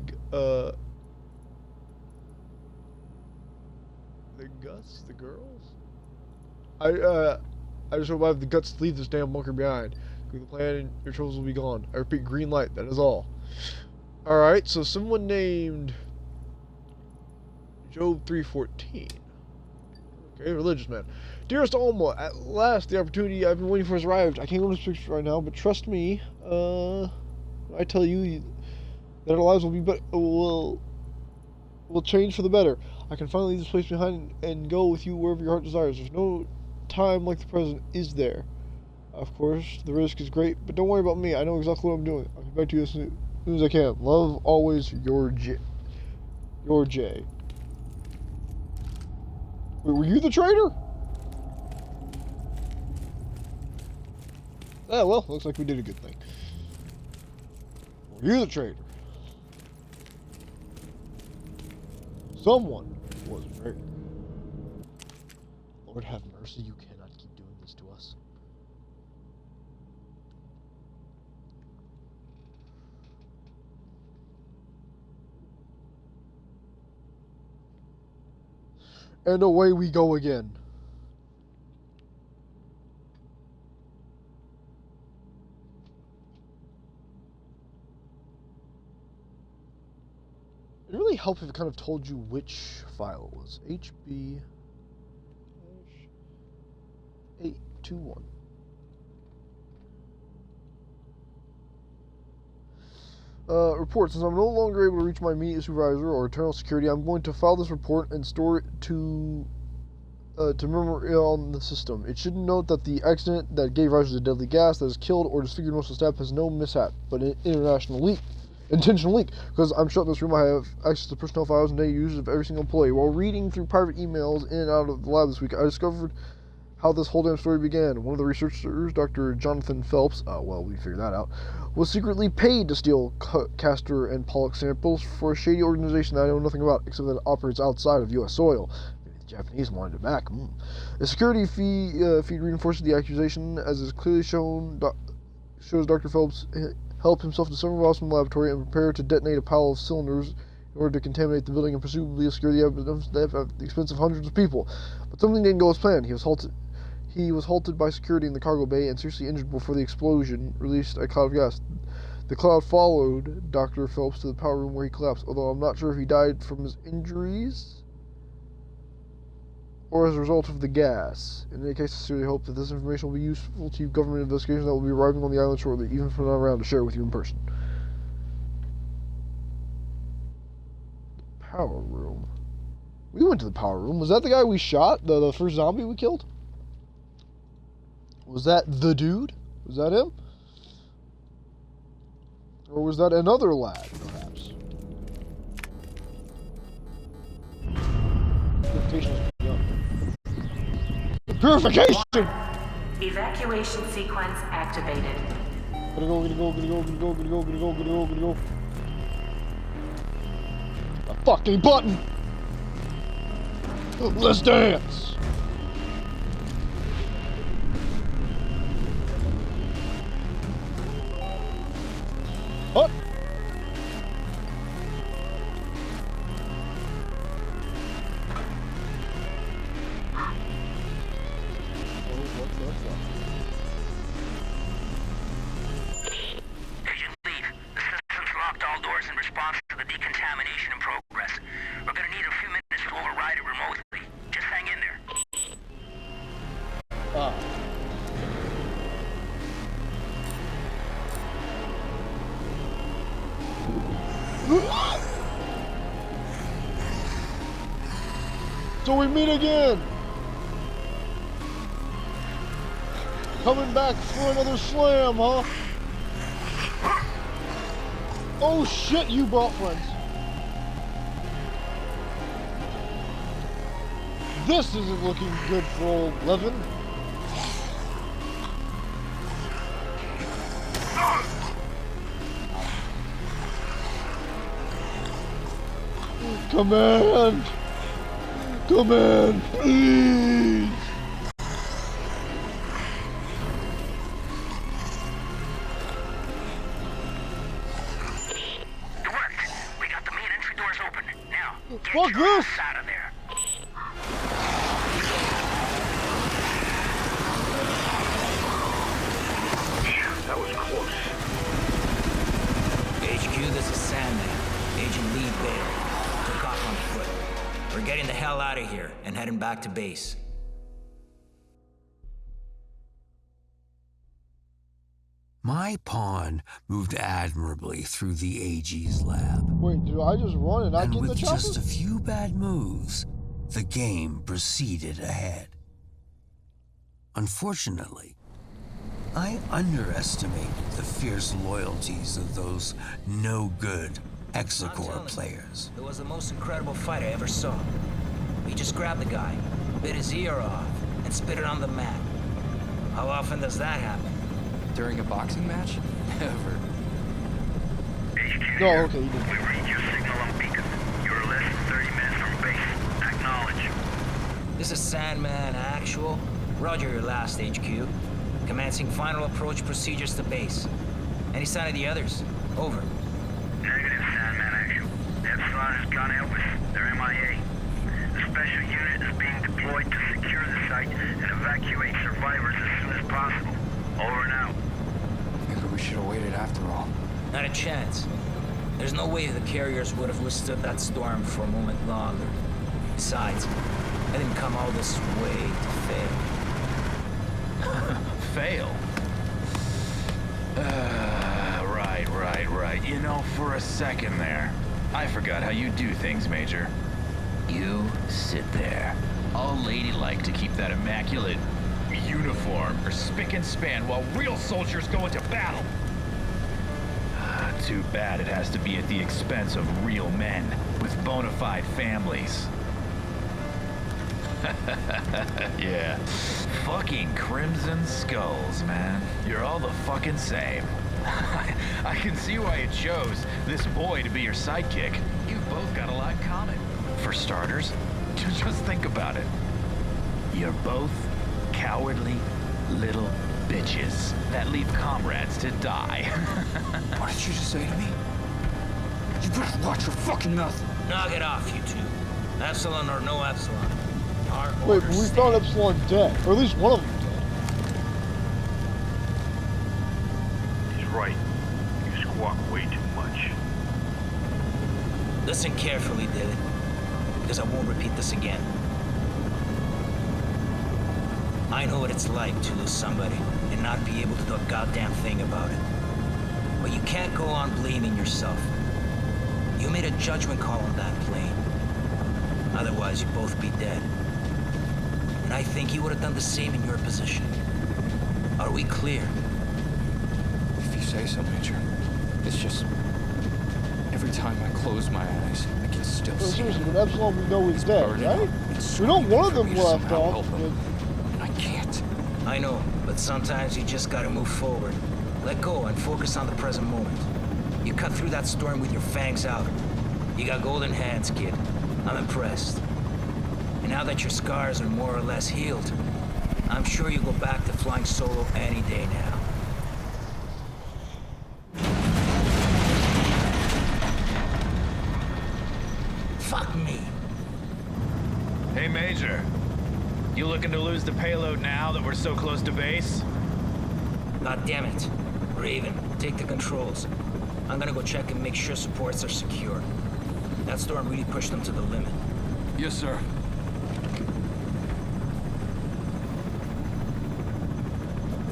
girls? I just hope I have the guts to leave this damn bunker behind. The plan and your troubles will be gone. I repeat, green light, that is all. Alright, so someone named Job 314. Okay, religious man. Dearest Alma, at last the opportunity I've been waiting for has arrived. I can't go to this picture right now, but trust me, I tell you that our lives will change for the better. I can finally leave this place behind and go with you wherever your heart desires. There's no time like the present, is there? Of course, the risk is great, but don't worry about me. I know exactly what I'm doing. I'll get back to you as soon as I can. Love, always, your J. Your J. Wait, were you the traitor? Ah, well, looks like we did a good thing. Were you the traitor? Someone was a traitor. Lord have mercy, you cannot keep doing this to us. And away we go again. It really helped if it kind of told you which file it was. HB-821. Report. Since I'm no longer able to reach my immediate supervisor or internal security, I'm going to file this report and store it to memory on the system. It should note that the accident that gave rise to the deadly gas that has killed or disfigured most of the staff has no mishap, but an intentional leak. Because I'm shut in this room, I have access to personnel files and data users of every single employee. While reading through private emails in and out of the lab this week, I discovered how this whole damn story began. One of the researchers, Dr. Jonathan Phelps, well, we figured that out, was secretly paid to steal Castor and Pollock samples for a shady organization that I know nothing about, except that it operates outside of U.S. soil. Maybe the Japanese wanted it back. The security feed reinforces the accusation, as is clearly shows Dr. Phelps helped himself to several miles from the laboratory and prepared to detonate a pile of cylinders in order to contaminate the building and presumably obscure the evidence at the expense of hundreds of people. But something didn't go as planned. He was halted by security in the cargo bay and seriously injured before the explosion released a cloud of gas. The cloud followed Dr. Phelps to the power room where he collapsed, although I'm not sure if he died from his injuries or as a result of the gas. In any case, I sincerely hope that this information will be useful to government investigations that will be arriving on the island shortly, even if I'm not around to share with you in person. Power room. We went to the power room. Was that the guy we shot? The first zombie we killed? Was that the dude? Was that him? Or was that another lad, perhaps? Purification! Evacuation sequence activated. Gonna go. A fucking button! Let's dance! What? Agent Lead, the system's locked all doors in response to the decontamination in progress. We're gonna need a few minutes to override it remotely. Just hang in there. So we meet again! Coming back for another slam, huh? Oh shit, you brought friends. This isn't looking good for old Levin. Command! Command, please! It worked. We got the main entry doors open. Now, get Fuck your this! ass out of there. That was close. HQ, this is Sandman. Agent Lee Bale. Took off on foot. We're getting the hell out of here and heading back to base. My pawn moved admirably through the AG's lab. Wait, did I just run and I And get in the with chopper? just a few bad moves, the game proceeded ahead. Unfortunately, I underestimated the fierce loyalties of those no-good Hexacore players. It was the most incredible fight I ever saw. We just grabbed the guy, bit his ear off, and spit it on the mat. How often does that happen? During a boxing match? Never. HQ No, here. okay, you did. We read your signal on beacon. You're less than 30 minutes from base. Acknowledge. This is Sandman Actual. Roger your last HQ. Commencing final approach procedures to base. Any sign of the others? Over. Negative, Sandman Actual. Epsilon has gone Elvis. They're MIA. The special unit is being deployed to secure the site and evacuate survivors as soon as possible. Over and out. Maybe we should have waited after all. Not a chance. There's no way the carriers would have withstood that storm for a moment longer. Besides, I didn't come all this way to fail. Fail? Right. You know, for a second there, I forgot how you do things, Major. You sit there, all ladylike to keep that immaculate uniform or spick and span while real soldiers go into battle. Too bad it has to be at the expense of real men with bona fide families. Yeah. Fucking Crimson Skulls, man. You're all the fucking same. I can see why you chose this boy to be your sidekick. You've both got a lot in common. For starters, just think about it. You're both cowardly little bitches that leave comrades to die. What did you just say to me? You better watch your fucking mouth. Knock it off, you two. Epsilon or no Epsilon. Our Wait, orders but we stand. found Epsilon dead. Or at least one of them dead. He's right. You squawk way too much. Listen carefully, David, because I won't repeat this again. I know what it's like to lose somebody and not be able to do a goddamn thing about it. But you can't go on blaming yourself. You made a judgment call on that plane. Otherwise, you'd both be dead. And I think you would have done the same in your position. Are we clear? If you say so, Major. It's just... every time I close my eyes, I can still Well, see seriously, him. when Epsilon we know he's dead, Burning right? up. It's We know one of for them me to left somehow off, help him. And I can't. I know, but sometimes you just gotta move forward. Let go and focus on the present moment. You cut through that storm with your fangs out. You got golden hands, kid. I'm impressed. And now that your scars are more or less healed, I'm sure you'll go back to flying solo any day now. Fuck me. Hey, Major. You looking to lose the payload now that we're so close to base? God damn it. Raven, take the controls. I'm gonna go check and make sure supports are secure. That storm really pushed them to the limit. Yes, sir.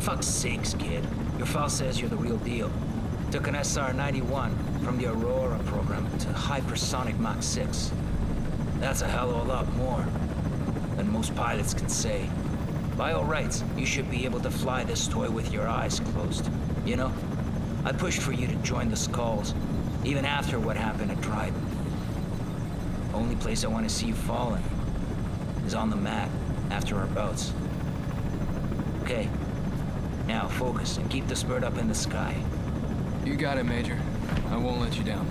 Fuck's sakes, kid. Your file says you're the real deal. Took an SR-91 from the Aurora program to hypersonic Mach 6. That's a hell of a lot more than most pilots can say. By all rights, you should be able to fly this toy with your eyes closed. You know, I pushed for you to join the Skulls, even after what happened at Dryden. Only place I want to see you falling is on the mat after our bouts. Okay, now focus and keep the spurt up in the sky. You got it, Major. I won't let you down.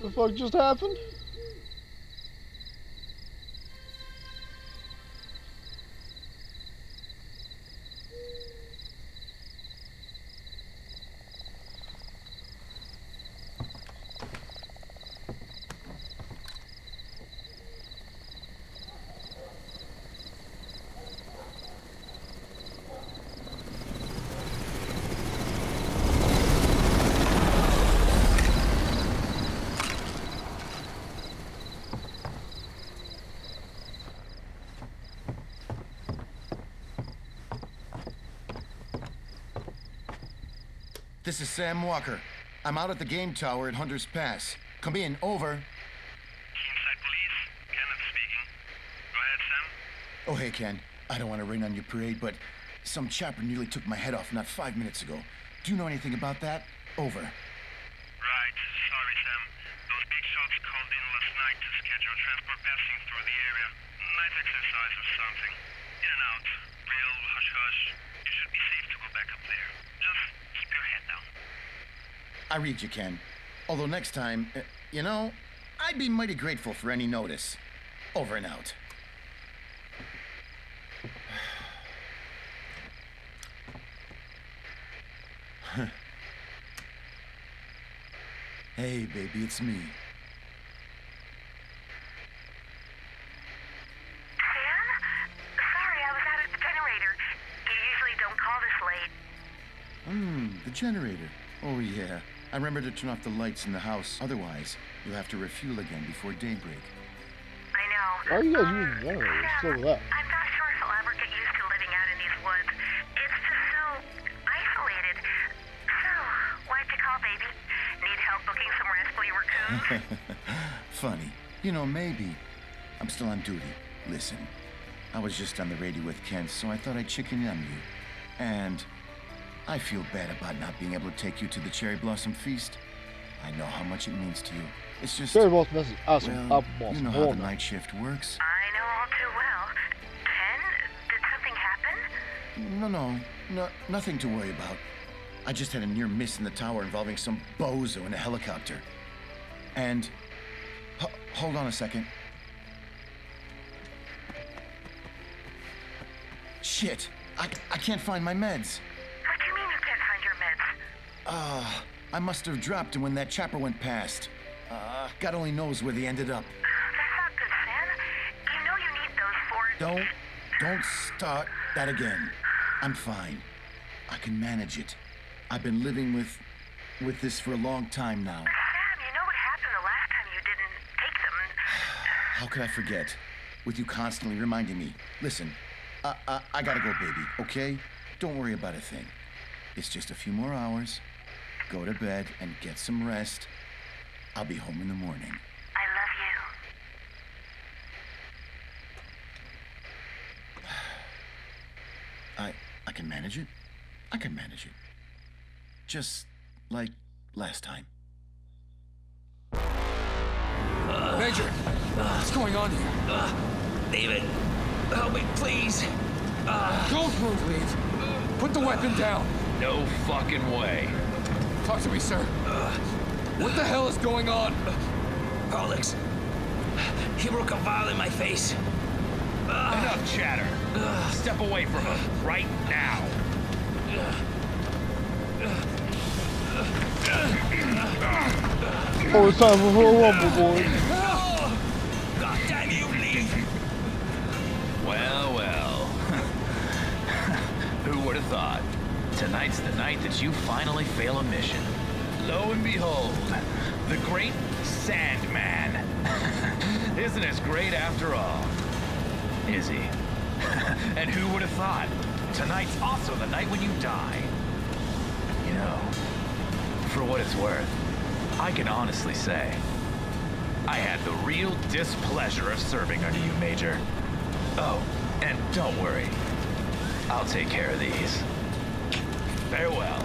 The fuck just happened? This is Sam Walker. I'm out at the game tower at Hunter's Pass. Come in, over. Inside police, Kenneth speaking. Go ahead, Sam. Oh, hey, Ken. I don't want to rain on your parade, but some chopper nearly took my head off not 5 minutes ago. Do you know anything about that? Over. Right, sorry, Sam. Those big shots called in last night to schedule transport passing through the area. Night exercise or something. In and out. Real hush-hush. You should be safe to go back up there. Just keep your head down. I read you, Ken. Although next time, you know, I'd be mighty grateful for any notice. Over and out. Hey, baby, it's me. Sam? Sorry, I was out at the generator. You usually don't call this late. The generator. Oh, yeah. I remember to turn off the lights in the house. Otherwise, you'll have to refuel again before daybreak. I know. Why are you guys using generators? What's Sam, up with that? I'm not sure if I'll ever get used to living out in these woods. It's just so isolated. So, why'd you call, baby? Need help booking some rascally raccoons? Funny. You know, maybe. I'm still on duty. Listen, I was just on the radio with Kent, so I thought I'd chicken in on you. And I feel bad about not being able to take you to the Cherry Blossom Feast. I know how much it means to you. It's just... Cherry Blossom, that's awesome. Well, Awesome. you know how the night shift works. I know all too well. Ken, did something happen? No, nothing to worry about. I just had a near miss in the tower involving some bozo in a helicopter. And... hold on a second. Shit! I can't find my meds. What do you mean you can't find your meds? I must have dropped them when that chopper went past. God only knows where they ended up. That's not good, Sam. You know you need those for... Don't start that again. I'm fine. I can manage it. I've been living with with this for a long time now. Sam, you know what happened the last time you didn't take them? How could I forget? With you constantly reminding me. Listen, I gotta go, baby, okay? Don't worry about a thing. It's just a few more hours. Go to bed and get some rest. I'll be home in the morning. I love you. I can manage it. I can manage it. Just like last time. Major, what's going on here? David, help me, please. Don't move, Leave. Put the weapon down. No fucking way. Talk to me, sir. What the hell is going on? Alex, he broke a vial in my face. Enough chatter. Step away from him right now. Oh, it's time for a rumble, boys. God damn you, Lee. Well. Who would have thought? Tonight's the night that you finally fail a mission. Lo and behold, the great Sandman. Isn't as great after all. Is he? And who would have thought? Tonight's also the night when you die. You know, for what it's worth, I can honestly say, I had the real displeasure of serving under you, Major. Oh, and don't worry. I'll take care of these. Farewell.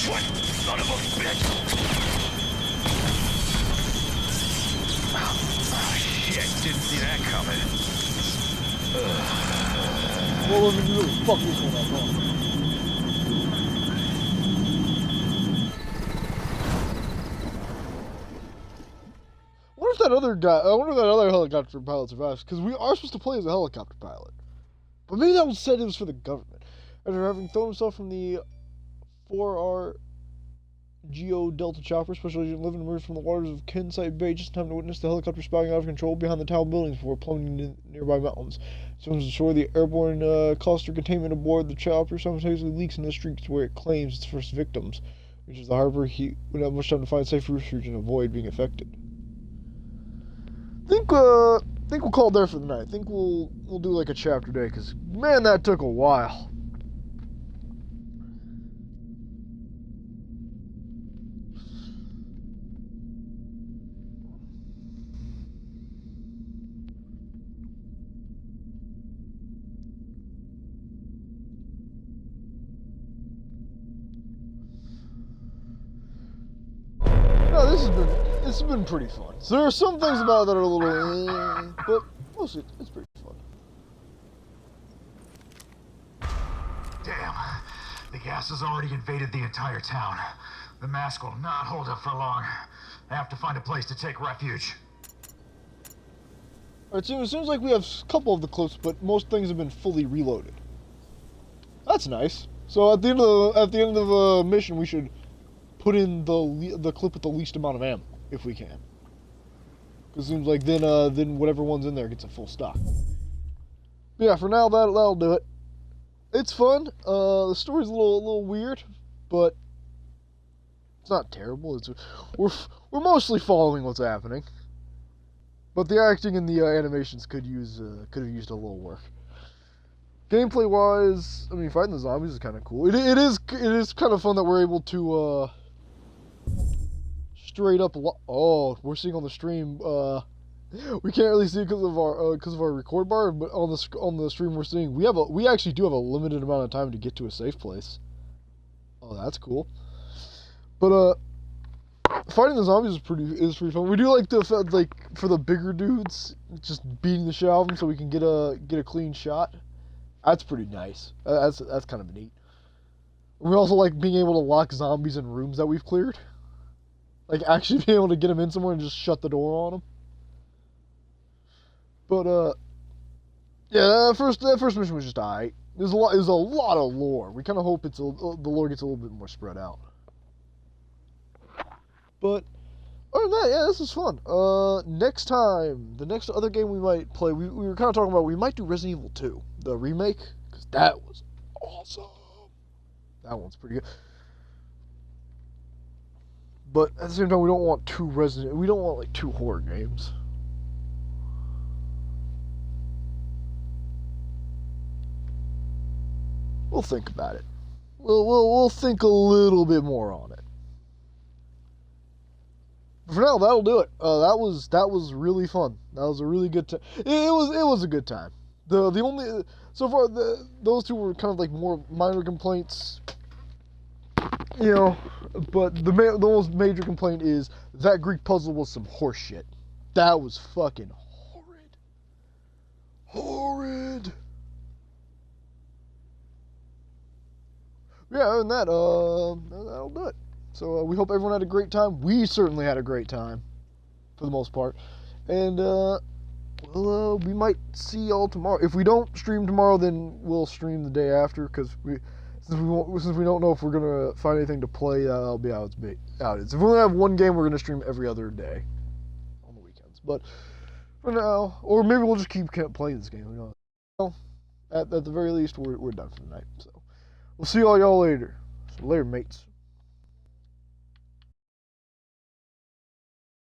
What son of a bitch? Oh, shit, didn't see that coming. What was it really? Fuck this one up, huh? What if that other guy, I wonder if that other helicopter pilot survives, because we are supposed to play as a helicopter pilot. But maybe that was said it was for the government. After having thrown himself from the 4R Geo Delta chopper, Special Agent Livin emerged from the waters of Kensite Bay just in time to witness the helicopter spouting out of control behind the town buildings before plummeting into nearby mountains. As soon as ashore, the airborne cluster containment aboard the chopper simultaneously leaks into the streets where it claims its first victims. Which is the harbor, he would have much time to find safe refuge and avoid being affected. I think we'll call it there for the night. I think we'll do like a chapter day, because man, that took a while. No, this has been pretty fun. So there are some things about it that are a little but mostly it's pretty fun. Damn. The gas has already invaded the entire town. The mask will not hold up for long. I have to find a place to take refuge. Alright, so it seems like we have a couple of the clips, but most things have been fully reloaded. That's nice. So at the end of the mission, we should put in the clip with the least amount of ammo, if we can. Because it seems like then whatever one's in there gets a full stock. But yeah, for now that'll do it. It's fun. The story's a little weird, but it's not terrible. We're mostly following what's happening. But the acting and the animations could have used a little work. Gameplay wise, I mean, fighting the zombies is kind of cool. It is kind of fun that we're able to straight up. Oh, we're seeing on the stream. We can't really see because of our record bar, but on the stream we're seeing we actually do have a limited amount of time to get to a safe place. Oh, that's cool. But fighting the zombies is pretty fun. We do like for the bigger dudes, just beating the shit out of them so we can get a clean shot. That's pretty nice. That's kind of neat. We also like being able to lock zombies in rooms that we've cleared. Like actually being able to get them in somewhere and just shut the door on them. But yeah, that first mission was just alright. There's a lot of lore. We kind of hope the lore gets a little bit more spread out. But other than that, yeah, this is fun. Next time, the next other game we might play, we were kind of talking about, we might do Resident Evil 2, the remake, because that was awesome. That one's pretty good. But at the same time, we don't want we don't want like 2 horror games. We'll think about it. We'll think a little bit more on it. But for now, that'll do it. That was really fun. That was a really good time. It was a good time. The only so far those 2 were kind of like more minor complaints, you know. But the most major complaint is that Greek puzzle was some horse shit. That was fucking horrid. Yeah, other than that, that'll do it. So we hope everyone had a great time. We certainly had a great time, for the most part. And we might see y'all tomorrow. If we don't stream tomorrow, then we'll stream the day after, because since we don't know if we're gonna find anything to play, that'll be how it's if we only have one game, we're gonna stream every other day on the weekends. But for now, or maybe we'll just keep playing this game. You know, at the very least, we're done for the night. So we'll see all y'all later. So later, mates.